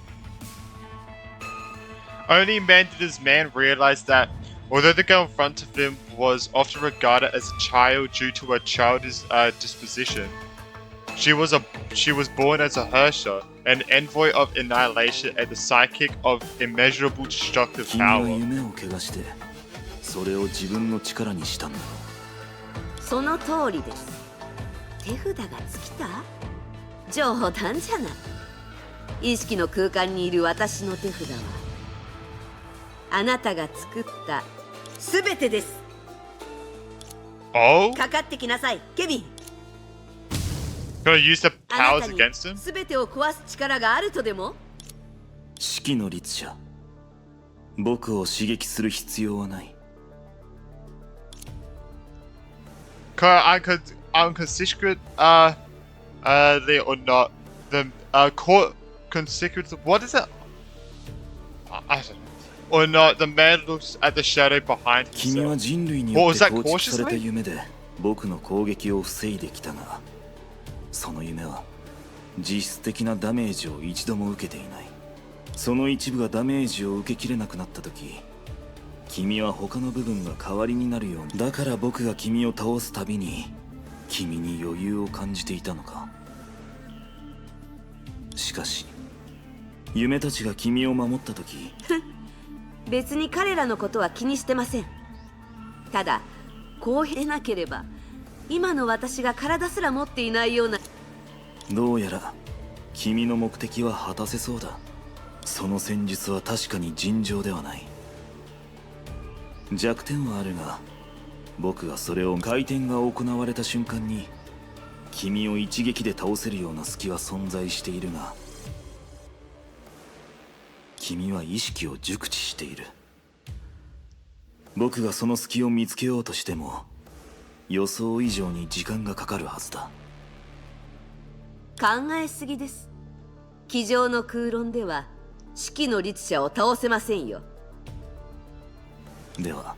Speaker 1: Only man did this man realize that although the girl in front of him was often regarded as a child due to her childish disposition, she was born as a Herrscher, an envoy of annihilation and the psychic of immeasurable destructive
Speaker 2: 君は
Speaker 1: power.
Speaker 2: 夢を汚してそれを自分の力にしたんだろう。
Speaker 17: その通りです。手札が尽きた？冗談じゃない。意識の空間にいる私の手札はあなたが作ったすべてです。
Speaker 1: Oh?
Speaker 17: かかってきなさい、ケビン。
Speaker 1: Gonna use the
Speaker 17: あ
Speaker 1: powers
Speaker 17: なたに
Speaker 1: against him?
Speaker 17: すべてを壊す力があるとでも？
Speaker 2: 四季の律者、僕を刺激する必要はない。
Speaker 1: Consecutive, they or not, the consecutive, what is that? I don't know. Or not, the man looks at the shadow behind
Speaker 2: 君は
Speaker 1: himself.
Speaker 2: 人類に
Speaker 1: What
Speaker 2: よっ
Speaker 1: was
Speaker 2: て
Speaker 1: that
Speaker 2: 構築された
Speaker 1: cautiously?
Speaker 2: 夢で僕の攻撃を防いできたが、その夢は実質的なダメージを一度も受けていない。その一部がダメージを受けきれなくなった時、君は他の部分が代わりになるように。だから僕が君を倒すたびに君に余裕を感じていたのか。しかし夢たちが君を守った時
Speaker 17: 別に彼らのことは気にしてません。ただこうへなければ今の私が体すら持っていないような。
Speaker 2: どうやら君の目的は果たせそうだ。その戦術は確かに尋常ではない。弱点はあるが、僕がそれを回転が行われた瞬間に君を一撃で倒せるような隙は存在しているが、君は意識を熟知している。僕がその隙を見つけようとしても予想以上に時間がかかるはずだ。
Speaker 17: 考えすぎです。机上の空論では四季の律者を倒せませんよ。
Speaker 2: では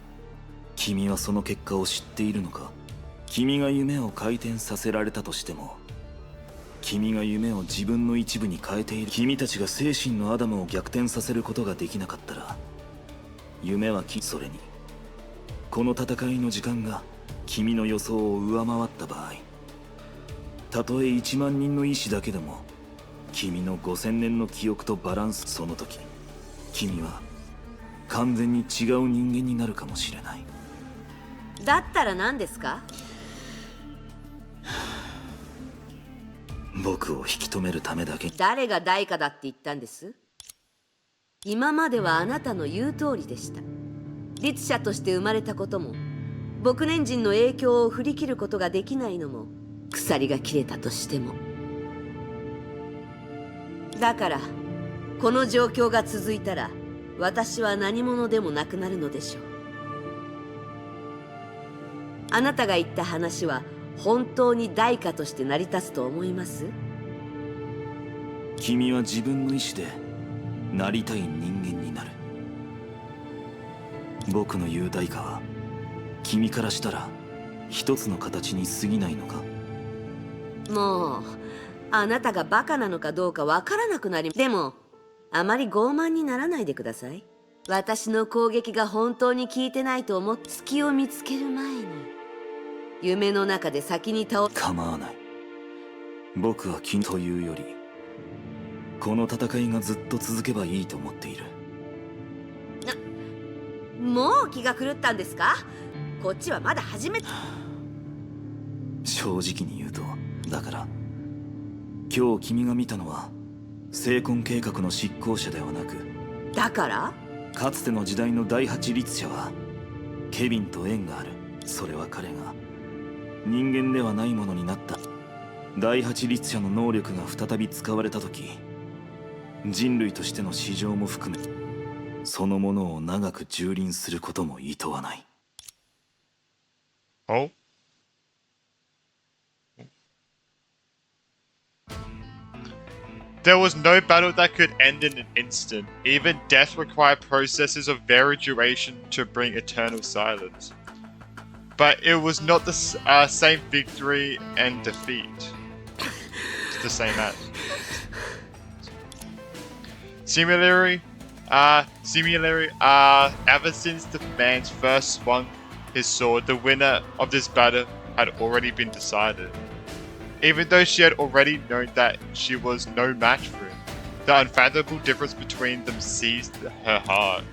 Speaker 2: 君はその結果を知っているのか。君が夢を回転させられたとしても、君が夢を自分の一部に変えている。君たちが精神のアダムを逆転させることができなかったら、夢はそれにこの戦いの時間が君の予想を上回った場合、たとえ1万人の意志だけでも君の5000年の記憶とバランス、その時君は完全に違う人間になるかもしれない。
Speaker 17: だったら何ですか？
Speaker 2: 僕を引き止めるためだけ。
Speaker 17: 誰が代価だって言ったんです？今まではあなたの言う通りでした。律者として生まれたことも、牧年人の影響を振り切ることができないのも、鎖が切れたとしても。だからこの状況が続いたら私は何者でもなくなるのでしょう。あなたが言った話は本当に代価として成り立つと思います？
Speaker 2: 君は自分の意志でなりたい人間になる。僕の言う代価は君からしたら一つの形に過ぎないのか？
Speaker 17: もうあなたがバカなのかどうかわからなくなり。でもあまり傲慢にならないでください。私の攻撃が本当に効いてないと思って隙を見つける前に夢の中で先に倒。
Speaker 2: 構わない。僕は君というよりこの戦いがずっと続けばいいと思っている。
Speaker 17: もう気が狂ったんですか？こっちはまだ始め。
Speaker 2: 正直に言うと、だから今日君が見たのは聖婚計画の執行者ではなく、
Speaker 17: だから
Speaker 2: かつての時代の第八律者はケビンと縁がある。それは彼が人間ではないものになった。第八律者の能力が再び使われた時、人類としての市場も含めそのものを長く蹂躙することも厭わない。
Speaker 1: Oh? There was no battle that could end in an instant. Even death required processes of varied duration to bring eternal silence. But it was not the same victory and defeat. It's the same match. Similarly, ever since the man first swung his sword, the winner of this battle had already been decided. Even though she had already known that she was no match for him, the unfathomable difference between them seized her heart.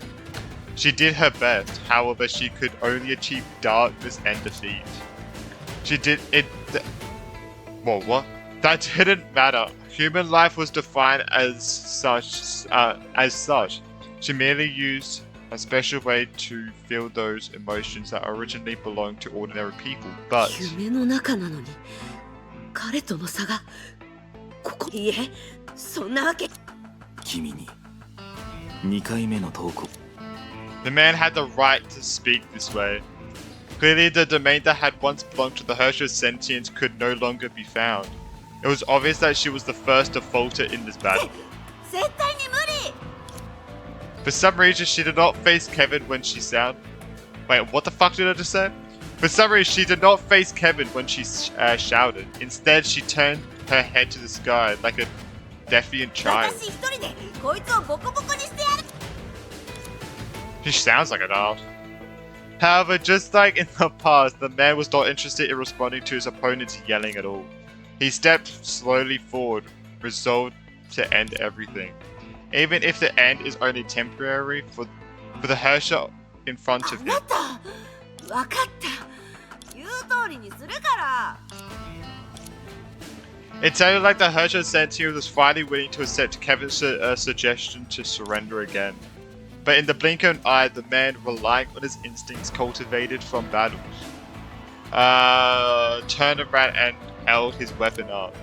Speaker 1: She did her best, however she could only achieve darkness and defeat. She did it... Well, what? That didn't matter. Human life was defined as such. She merely used a special way to feel those emotions that originally belonged to ordinary people, but
Speaker 17: 夢の中なのに彼との差がここいえそんなわけ
Speaker 2: 君に2回目の投稿
Speaker 1: the man had the right to speak this way. Clearly, the domain that had once belonged to the Herrscher sentience could no longer be found. It was obvious that she was the first to falter in this battle.
Speaker 17: 絶対に無理
Speaker 1: For some reason, she did not face Kevin when she sound. Wait, what the fuck did I just say? For some reason, she did not face Kevin when she shouted. Instead, she turned her head to the sky like a defiant child.
Speaker 17: 私一人でこいつをボコボコにしてやる
Speaker 1: She sounds like an ass. However, just like in the past, the man was not interested in responding to his opponent's yelling at all. He stepped slowly forward, resolved to end everything. Even if the end is only temporary for the Herrscher in front of him.
Speaker 17: 分かった言う通りにするから
Speaker 1: It sounded like the Herrscher sentient was finally willing to accept Kevin's suggestion to surrender again. But in the blink of an eye, the man, relying on his instincts cultivated from battles, turned around and held his weapon up.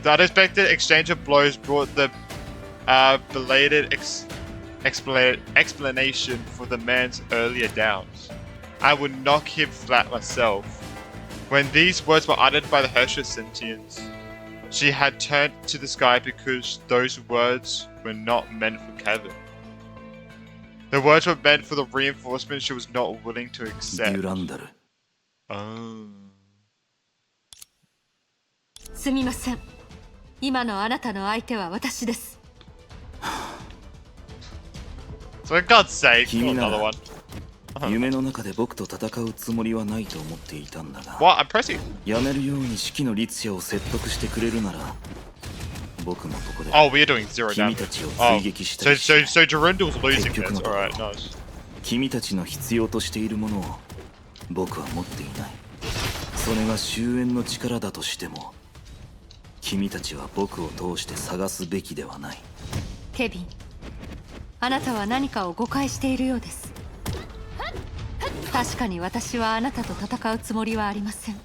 Speaker 1: The unexpected exchange of blows brought the belated explanation for the man's earlier doubts. I would knock him flat myself. When these words were uttered by the Herrscher sentience, she had turned to the sky because those words were not meant for Kevin. The words were meant for the reinforcement she was not willing to accept. Oh.
Speaker 6: すみません今のあなたの相手は私です
Speaker 1: So for God's sake, another one.
Speaker 2: 夢の中で僕と戦うつもりはないと思っていたんだが
Speaker 1: What? I'm pressing.
Speaker 2: やめるように式の律者を説得してくれるなら僕もここで
Speaker 1: Oh, we're doing zero
Speaker 2: 君
Speaker 1: damage.
Speaker 2: たちを
Speaker 1: Oh,
Speaker 2: 追撃した
Speaker 1: so
Speaker 2: りしない
Speaker 1: Durandal's losing this. Alright, nice.
Speaker 2: 君たちの必要としているものを僕は持っていないそれが終焉の力だとしても君たちは僕を通して探すべきではない
Speaker 6: ケビンあなたは何かを誤解しているようです確かに私はあなたと戦うつもりはありません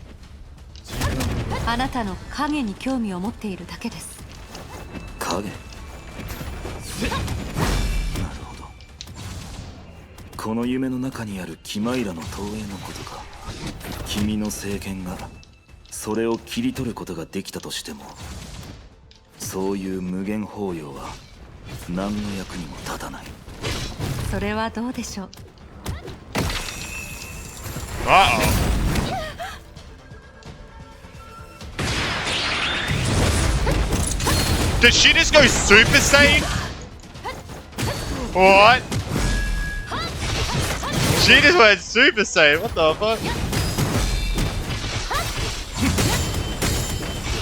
Speaker 6: あなたの影に興味を持っているだけです
Speaker 2: 影なるほどこの夢の中にあるキマイラの投影のことか君の聖剣がそれを切り取ることができたとしてもそういう無限包容は何の役にも立たない
Speaker 6: それはどうでしょう
Speaker 1: Uh-oh. Did she just go Super Saiyan? What? She just went Super Saiyan, what the fuck?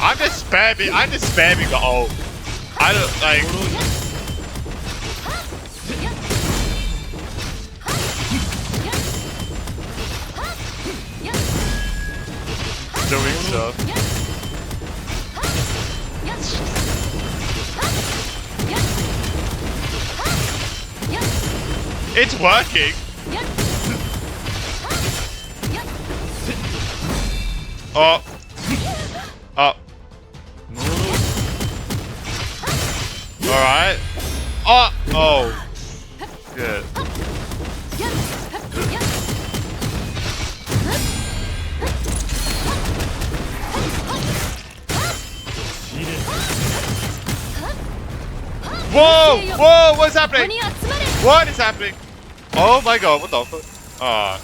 Speaker 1: I'm just spamming the ult. I don't, like... Doing stuff. It's working. Oh. Oh. Alright. Oh. Oh. Good. Whoa! Whoa! What's happening? What is happening? Oh my god, what the fuck? Ah,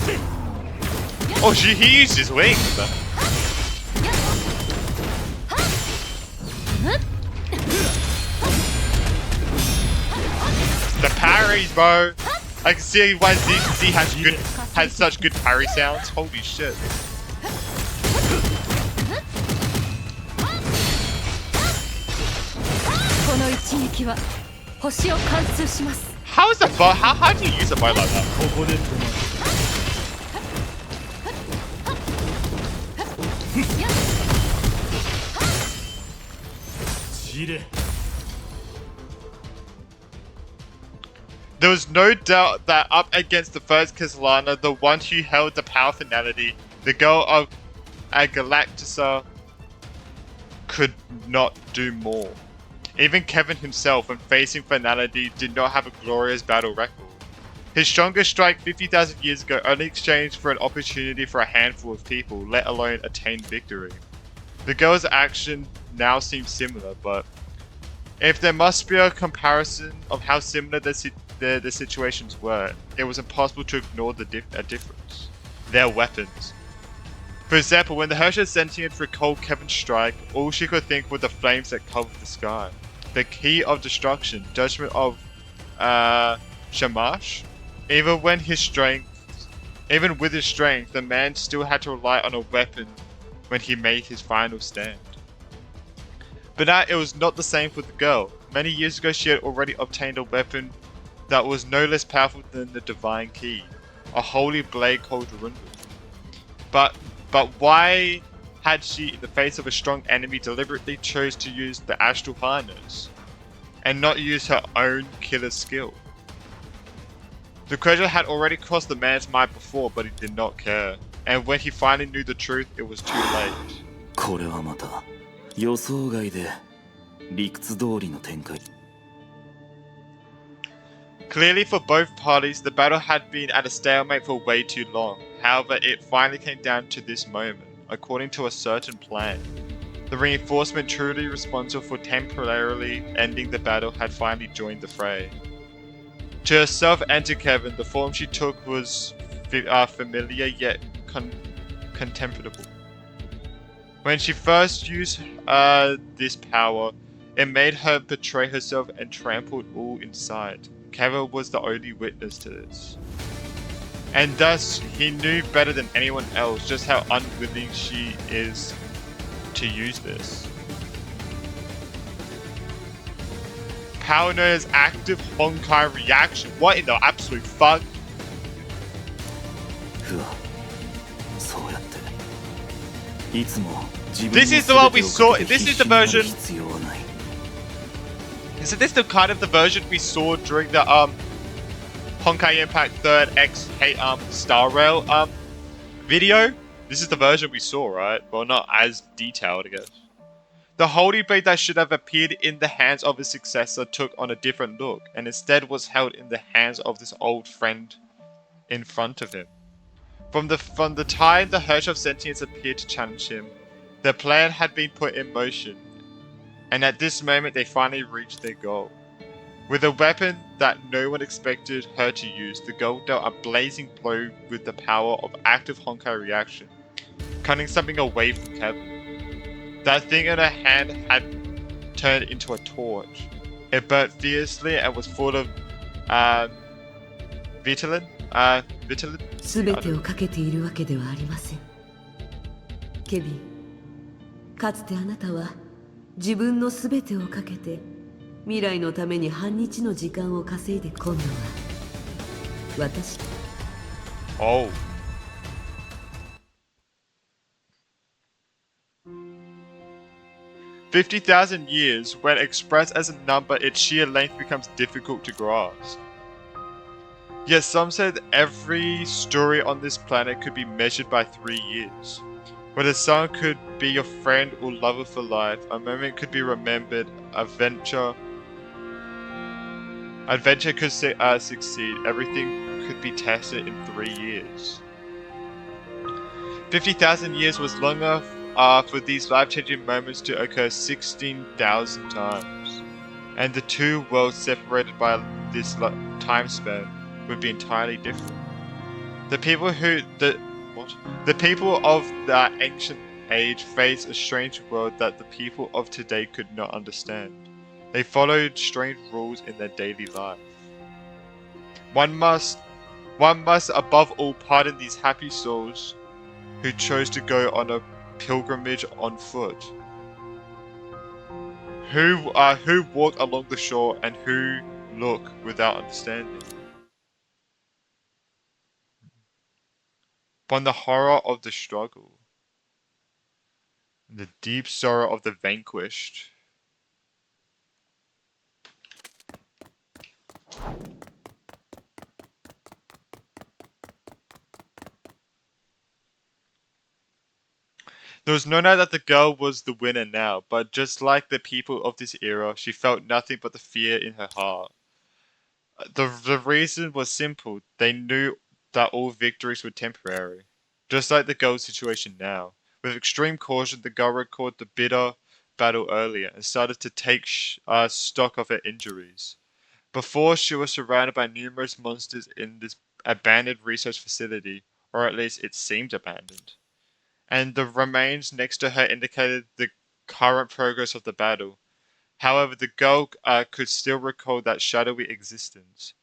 Speaker 1: shit. Oh, he used his wings. The parries, bro. I can see why ZZ has such good parry sounds. Holy shit. How is the bow? How do you use a bow like that? There was no doubt that up against the first Castellana, the one who held the power finality, the girl of Galactusa could not do more. Even Kevin himself, when facing finality, did not have a glorious battle record. His strongest strike 50,000 years ago only exchanged for an opportunity for a handful of people, let alone attain victory. The girl's action now seems similar, but if there must be a comparison of how similar the situations were, it was impossible to ignore the difference. Their weapons. For example, when the Herrscher Sentient recalled Kevin's strike, all she could think were the flames that covered the sky. The Key of Destruction, Judgment of Shamash. Even with his strength, the man still had to rely on a weapon when he made his final stand. But now it was not the same for the girl. Many years ago she had already obtained a weapon that was no less powerful than the Divine Key, a holy blade called Rundu. But why had she, in the face of a strong enemy, deliberately chose to use the Astral Harness and not use her own killer skill? The question had already crossed the man's mind before, but he did not care. And when he finally knew the truth, it was too late.
Speaker 2: これはまた予想外で理屈通りの展開。
Speaker 1: Clearly for both parties, the battle had been at a stalemate for way too long. However, it finally came down to this moment, according to a certain plan. The reinforcement truly responsible for temporarily ending the battle had finally joined the fray. To herself and to Kevin, the form she took was familiar yet contemptible. When she first used this power, it made her betray herself and trampled all in sight. Kevin was the only witness to this. And thus, he knew better than anyone else just how unwilling she is to use this. Power known as active Honkai reaction. What in the absolute fuck? This is the one we saw. This is the version. Is this the kind of the version we saw during the Honkai Impact 3rd X Star Rail video? This is the version we saw, right? Well, not as detailed, I guess. The holy blade that should have appeared in the hands of his successor took on a different look, and instead was held in the hands of this old friend in front of him. From the time the Herrscher of Sentience appeared to challenge him, their plan had been put in motion, and at this moment they finally reached their goal. With a weapon that no one expected her to use, the girl dealt a blazing blow with the power of active Honkai reaction, cutting something away from Kevin. That thing in her hand had turned into a torch. It burnt fiercely and was full of Vitamin?
Speaker 19: すべてをかけているわけではありません。ケビン、かつてあなたは自分のすべてをかけて未来のために半日の時間を稼いで今度は私。
Speaker 1: Oh. $50,000 years, when expressed as a number, its sheer length becomes difficult to grasp. Yes, some said every story on this planet could be measured by 3 years. Where the sun could be your friend or lover for life, a moment could be remembered, adventure could succeed, everything could be tested in 3 years. 50,000 years was long enough for these life-changing moments to occur 16,000 times. And the two worlds separated by this time span would be entirely different. The people of the ancient age faced a strange world that the people of today could not understand. They followed strange rules in their daily life. One must above all pardon these happy souls who chose to go on a pilgrimage on foot, who walk along the shore and who look without understanding. Upon the horror of the struggle, and the deep sorrow of the vanquished. There was no doubt that the girl was the winner now, but just like the people of this era, she felt nothing but the fear in her heart. The reason was simple. They knew that all victories were temporary. Just like the girl's situation now. With extreme caution, the girl recalled the bitter battle earlier and started to take stock of her injuries. Before, she was surrounded by numerous monsters in this abandoned research facility, or at least it seemed abandoned. And the remains next to her indicated the current progress of the battle. However, the girl could still recall that shadowy existence,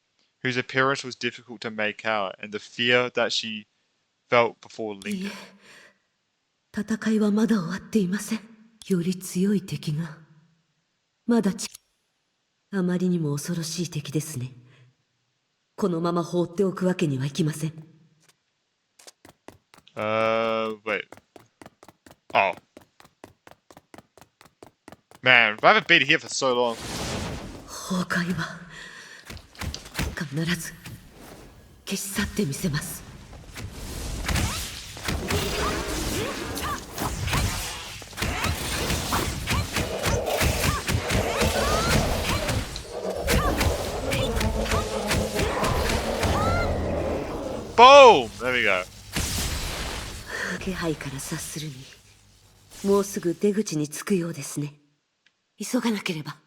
Speaker 1: whose appearance was difficult to make out, and the fear that she felt before
Speaker 19: いいえ
Speaker 1: lingered.
Speaker 19: 戦いはまだ終わっていません。より強い敵がまだあまりにも恐ろしい敵ですね。このまま放っておくわけにはいきません。
Speaker 1: Wait. Oh. Man, I haven't been here for so long.
Speaker 19: 崩壊は必ず消し去ってみせます。
Speaker 1: Boom! There we go.
Speaker 19: 気配から察するに、もうすぐ出口に着くようですね。急がなければ。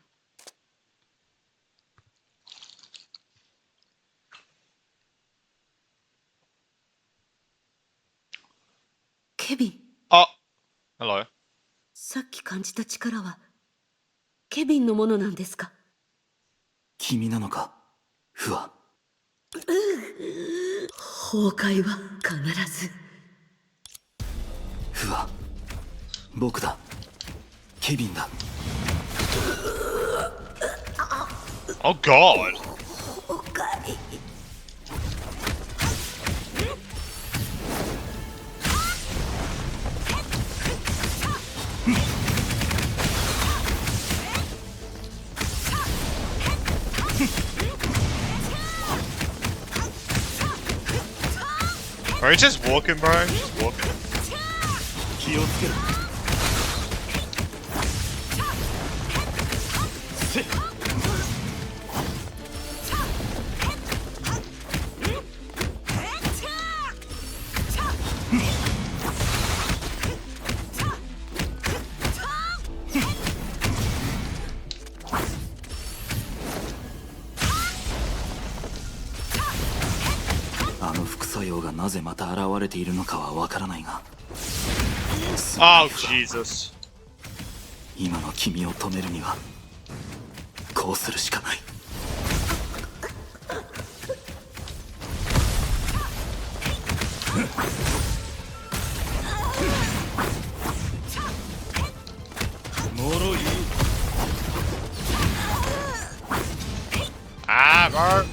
Speaker 19: ケビン。
Speaker 1: あ、hello。
Speaker 19: さっき感じた力はケビンのものなんですか？
Speaker 2: 君なのか、フワ。
Speaker 19: 崩壊は必ず。
Speaker 2: フワ、僕だ。ケビンだ。
Speaker 1: Oh God.
Speaker 19: 崩壊。
Speaker 1: Are you just walking, bro? Just walking.
Speaker 2: 気をつけろ。せっ。あの副作用がなぜまた現れているのかはわからないが。
Speaker 1: Oh Jesus.
Speaker 2: 今の君を止めるにはこうするしかない。もろい。
Speaker 1: Ah, bro.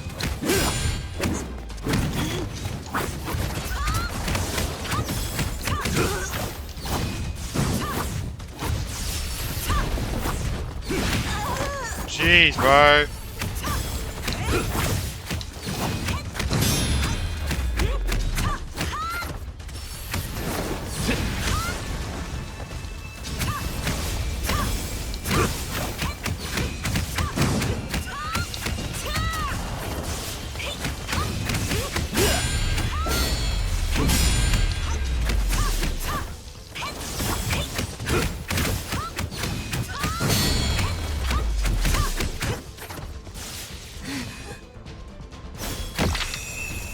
Speaker 1: Jeez, bro.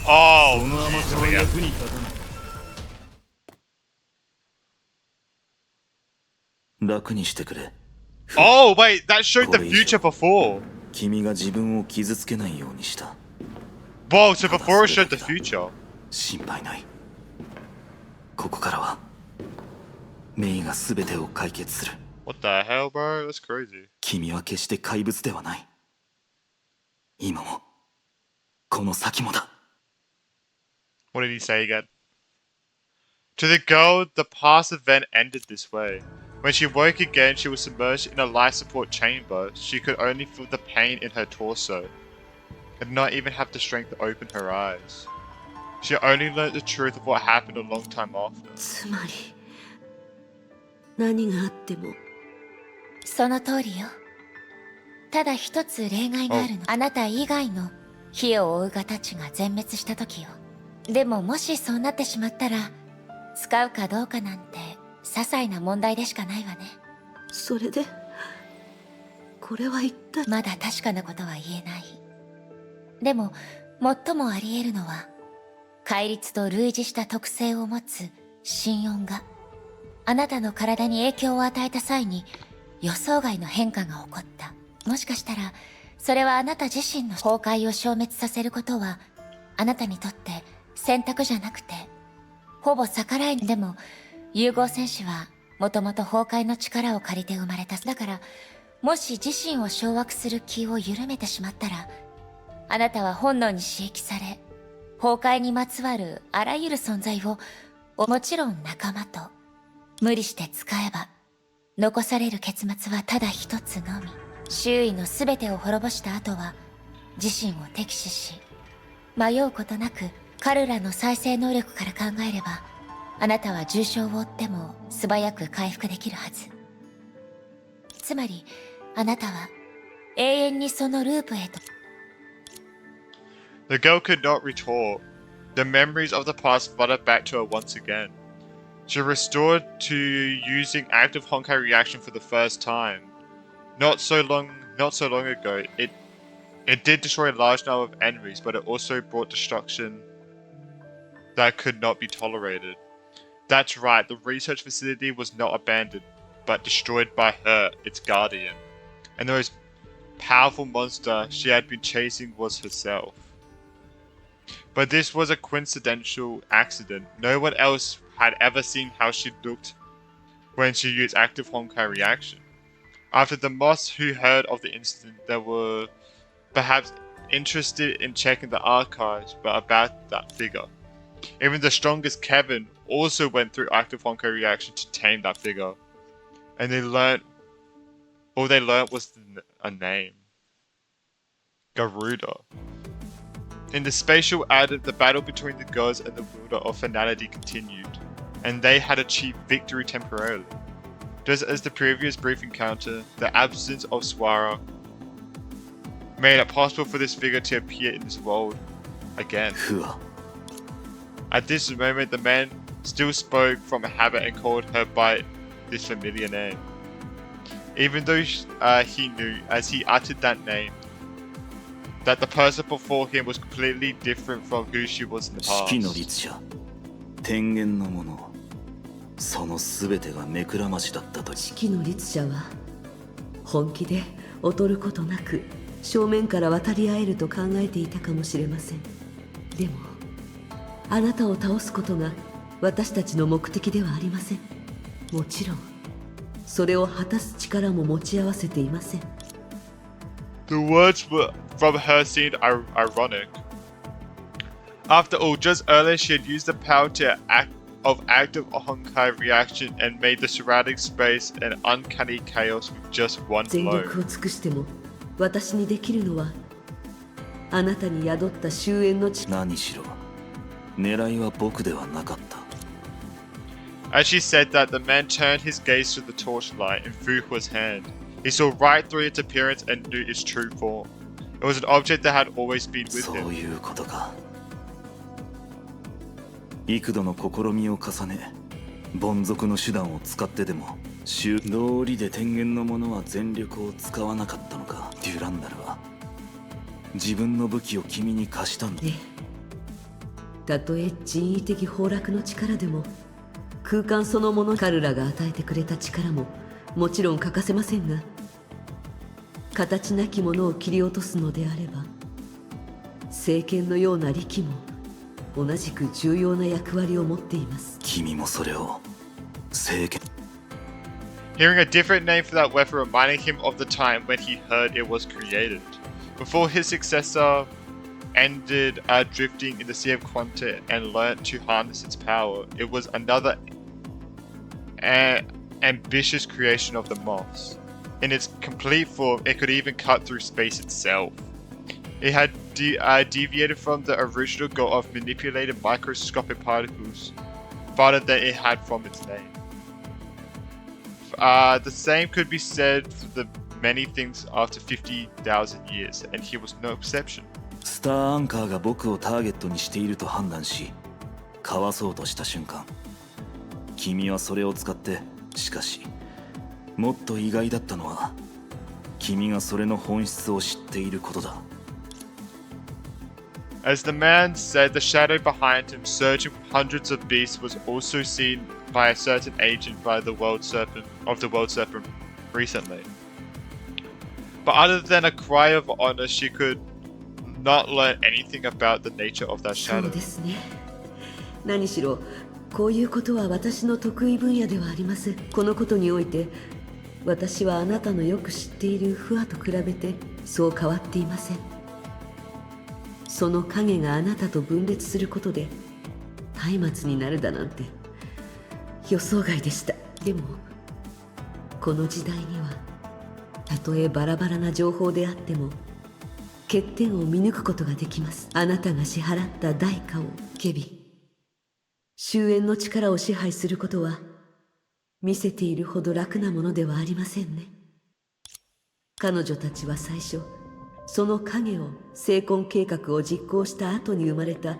Speaker 1: Oh, jeez, yeah.
Speaker 2: 楽にしてくれ。
Speaker 1: Oh, wait, that showed the future before.
Speaker 2: 君が自分を傷つけないようにした。
Speaker 1: Whoa, so before it showed the future.
Speaker 2: 心配ない。ここからはメイが全てを解決する。
Speaker 1: What the hell, bro? That's crazy.
Speaker 2: 君は決して怪物ではない。今もこの先もだ。
Speaker 1: What did he say again? To the girl, the past event ended this way. When she woke again, she was submerged in a life support chamber. She could only feel the pain in her torso, and not even have the strength to open her eyes. She only learned the truth of what happened a long time after.
Speaker 19: つまり何があっても。
Speaker 3: その通りよ。ただ一つ例外があるの。あなた以外の火を追うがたちが全滅した時よ。でももしそうなってしまったら、使うかどうかなんて些細な問題でしかないわね。
Speaker 19: それでこれは一体。
Speaker 3: まだ確かなことは言えない。でも最もあり得るのは、戒律と類似した特性を持つ心音があなたの体に影響を与えた際に予想外の変化が起こった。もしかしたらそれはあなた自身の崩壊を消滅させることはあなたにとって選択じゃなくてほぼ逆らい。でも融合戦士はもともと崩壊の力を借りて生まれた。だからもし自身を掌握する気を緩めてしまったら、あなたは本能に刺激され、崩壊にまつわるあらゆる存在を、もちろん仲間と無理して使えば残される結末はただ一つのみ。周囲の全てを滅ぼした後は自身を敵視し、迷うことなくカルラの再生能力から考えれば、あなたは重傷を負っても素早く回復できるはず。つまりあなたは永遠にそのループへと。
Speaker 1: The girl could not retort. The memories of the past flooded back to her once again. She restored to using active Honkai reaction for the first time. Not so long ago, it did destroy a large number of enemies, but it also brought destruction that could not be tolerated. That's right, the research facility was not abandoned, but destroyed by her, its guardian. And the most powerful monster she had been chasing was herself. But this was a coincidental accident. No one else had ever seen how she looked when she used active Honkai reaction. After the Moss who heard of the incident, they were perhaps interested in checking the archives but about that figure. Even the strongest Kevin also went through active Honkai reaction to tame that figure. And all they learned was a name. Garuda. In the spatial added, the battle between the gods and the wielder of finality continued, and they had achieved victory temporarily. Just as the previous brief encounter, the absence of Swara made it possible for this figure to appear in this world again. At this moment, the man still spoke from a habit and called her by this familiar name. Even though he knew, as he uttered that name, that the person before him was completely different from who she was in the past.
Speaker 2: 四季の律者、天元のもの、その全てが目くらましだったと。
Speaker 19: 四季の律者は本気で劣ることなく正面から渡り合えると考えていたかもしれません。でもあなたを倒すことが私たちの目的ではありません。もちろんそれを果たす力も持ち合わせていません。
Speaker 1: The words from her seemed ironic. After all, just earlier she had used the power of active Honkai reaction and made the surrounding space an uncanny chaos with just one
Speaker 19: 全
Speaker 1: blow.
Speaker 19: 力を尽くしても私にできるのはあなたに宿った終焉の力。
Speaker 2: 何しろ狙いは僕ではなかった。
Speaker 1: As she said that, the man turned his gaze to the torchlight in Fuhua's hand. He saw right through its appearance and knew its true form. It was an object that had always been with him.
Speaker 2: そういうことか。幾度の試みを重ね、凡俗の手段を使ってでも道理で天元の者は全力を使わなかったのか。デュランダルは自分の武器を君に貸したんだ。
Speaker 19: たとえ人為的崩落の力でも空間そのもの、カルラが与えてくれた力ももちろん欠かせませんが、形なきものを切り落とすのであれば聖剣のような力も同じく重要な役割を持っています。
Speaker 2: 君もそれを聖剣。
Speaker 1: Hearing a different name for that weapon reminding him of the time when he heard it was created. Before his successor ended drifting in the Sea of Quanta and learnt to harness its power, it was another ambitious creation of the Moths. In its complete form, it could even cut through space itself. It had deviated from the original goal of manipulating microscopic particles farther than it had from its name. The same could be said for the many things after 50,000 years, and he was no exception.
Speaker 2: スターアンカーが僕をターゲットにしていると判断しかわそうとした瞬間、君はそれを使って、しかしもっと意外だったのは君がそれの本質を知っていることだ。
Speaker 1: As the man said, the shadow behind him, surging with hundreds of beasts, was also seen by a certain agent by the World Serpent recently. But other than a cry of honor, she could not learn anything about the nature of that
Speaker 19: そう
Speaker 1: shadow.
Speaker 19: ですね。何しろこういうことは私の得意分野ではありません。このことにおいて私はあなたのよく知っているフアと比べてそう変わっていません。その影があなたと分裂することで松明になるだなんて予想外でした。でもこの時代にはたとえバラバラな情報であっても欠点を見抜くことができます。あなたが支払った代価をケビン、終焉の力を支配することは見せているほど楽なものではありませんね。彼女たちは最初その影を成婚計画を実行した後に生まれた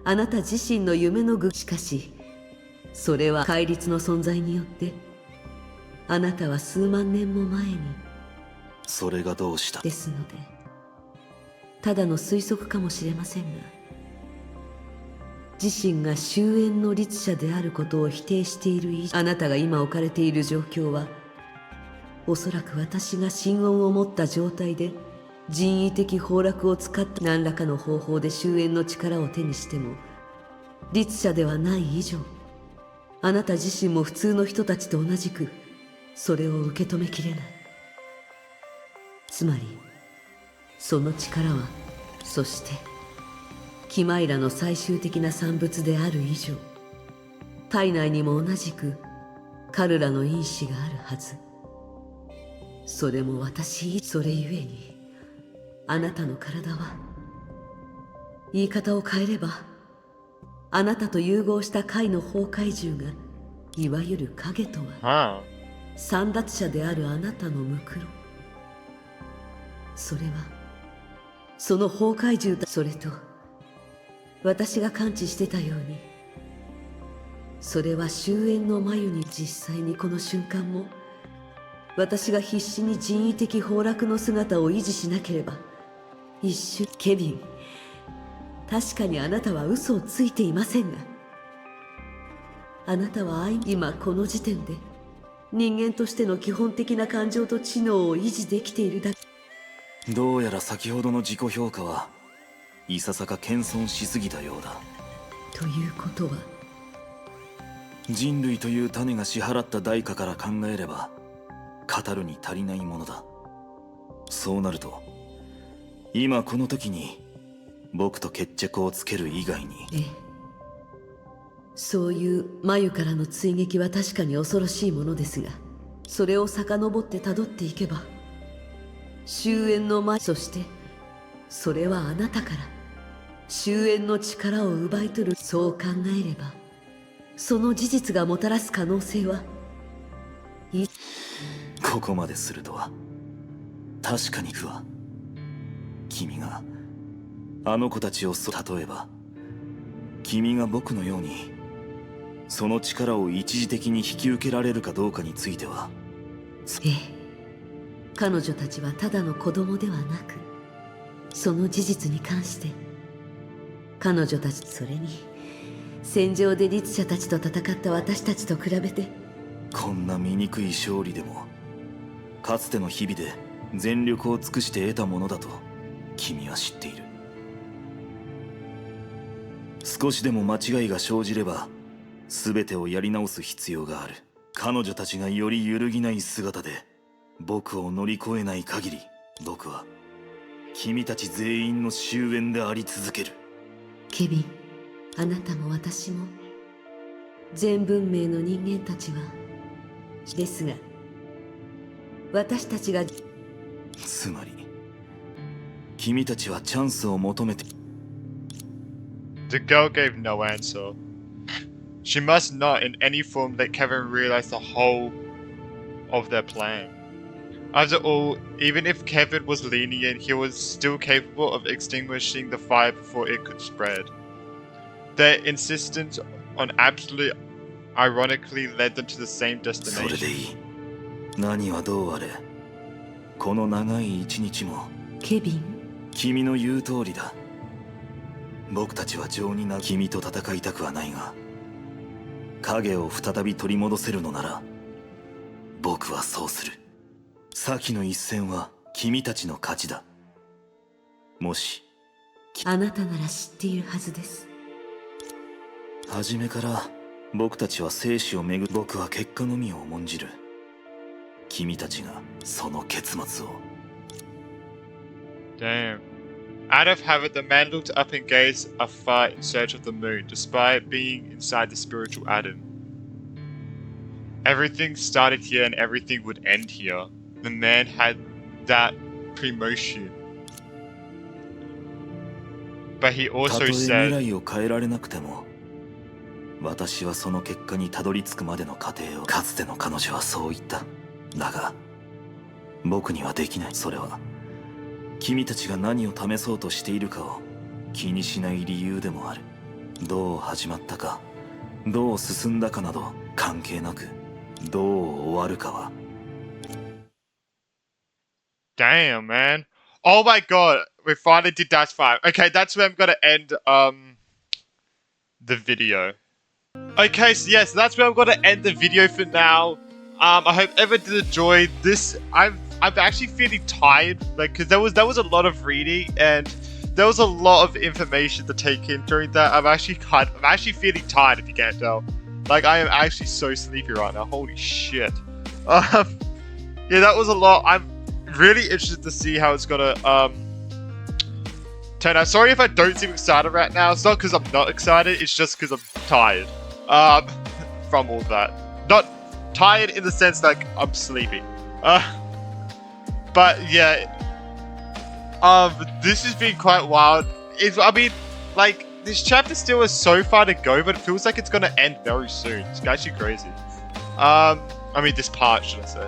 Speaker 19: あなた自身の夢の具。しかしそれは戒律の存在によってあなたは数万年も前に。
Speaker 2: それがどうした？
Speaker 19: ですのでただの推測かもしれませんが、自身が終焉の律者であることを否定している以上、あなたが今置かれている状況はおそらく私が心音を持った状態で人為的崩落を使った何らかの方法で終焉の力を手にしても律者ではない以上、あなた自身も普通の人たちと同じくそれを受け止めきれない。つまりその力は、そしてキマイラの最終的な産物である以上、体内にも同じくカルラの因子があるはず。それも私、それゆえにあなたの体は、言い方を変えればあなたと融合した界の崩壊獣がいわゆる影とは、簒奪者であるあなたのムクロ。それはその崩壊獣だ。それと私が感知してたように、それは終焉の眉に、実際にこの瞬間も私が必死に人為的崩落の姿を維持しなければ、一瞬。ケビン、確かにあなたは嘘をついていませんが、あなたは今この時点で人間としての基本的な感情と知能を維持できているだけ。
Speaker 2: どうやら先ほどの自己評価はいささか謙遜しすぎたようだ。
Speaker 19: ということは、
Speaker 2: 人類という種が支払った代価から考えれば語るに足りないものだ。そうなると今この時に僕と決着をつける以外に。
Speaker 19: ええ、そういう眉からの追撃は確かに恐ろしいものですが、それを遡って辿っていけば終焉の眉、そしてそれはあなたから終焉の力を奪い取る。そう考えればその事実がもたらす可能性は、
Speaker 2: ここまでするとは。確かに不は君があの子たちを例えば君が僕のようにその力を一時的に引き受けられるかどうかについては。
Speaker 19: ええ、彼女たちはただの子供ではなく、その事実に関して彼女たち、それに戦場で律者たちと戦った私たちと比べて、
Speaker 2: こんな醜い勝利でもかつての日々で全力を尽くして得たものだと君は知っている。少しでも間違いが生じれば全てをやり直す必要がある。彼女たちがより揺るぎない姿で僕を乗り越えない限り、僕は君たち全員の終焉であり続ける。
Speaker 19: ケビン、あなたも私も全文明の人間たちは、ですが私たちが、
Speaker 2: つまり君たちはチャンスを求めて。
Speaker 1: The girl gave no answer. She must not in any form let Kevin realize the whole of their plan. After all, even if Kevin was lenient, he was still capable of extinguishing the fire before it could spread. Their insistence on absolute ironically led them to the same
Speaker 2: それでい
Speaker 1: destination.
Speaker 2: い。何はどうあれ、この長い一日も
Speaker 19: ケビン、
Speaker 2: 君の言う通りだ。僕たちは情にな君と戦いたくはないが、影を再び取り戻せるのなら僕はそうする。先の一戦は君たちの勝ちだ。もし
Speaker 19: あなたなら知っているはずです。
Speaker 2: 初めから僕たちは生死をめぐ僕は結果のみを重んじる。君たちがその結末を。
Speaker 1: Damn. Out of habit, the man looked up and gazed afar in search of the moon, despite being inside the spiritual Adam. Everything started here and everything would end here. The man had that premonition. But he
Speaker 2: た
Speaker 1: also
Speaker 2: とえ未
Speaker 1: said,
Speaker 2: 来を変えられなくても、私はその結果にたどり着くまでの過程を。かつての彼女はそう言った。だが僕にはできない。それは君たちが何を試そうとしているかを気にしない理由でもある。どう始まったか、どう進んだかなど関係なく、どう終わるかは。
Speaker 1: damn, man. Oh my god, we finally did Dash 5. Okay, that's where I'm gonna end the video. Okay, so yes, that's where I'm gonna end the video for now. I hope everyone did enjoy this. I'm actually feeling tired, like, because there was a lot of reading and there was a lot of information to take in during that. I'm actually feeling tired, if you can't tell. Like, I am actually so sleepy right now. Holy shit. Yeah, that was a lot. I'm really interested to see how it's gonna turn out. Sorry if I don't seem excited right now. It's not because I'm not excited. It's just because I'm tired from all that. Not tired in the sense like I'm sleepy. But yeah, this has been quite wild. I mean, like, this chapter still has so far to go, but it feels like it's gonna end very soon. It's actually crazy. I mean, this part, should I say.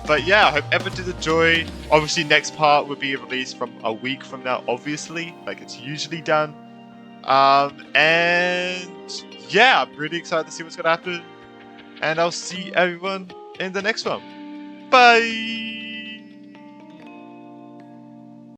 Speaker 1: But yeah, I hope everyone did enjoy. Obviously, next part will be released from a week from now, obviously, like it's usually done. And yeah, I'm really excited to see what's gonna happen. And I'll see everyone in the next one. Bye!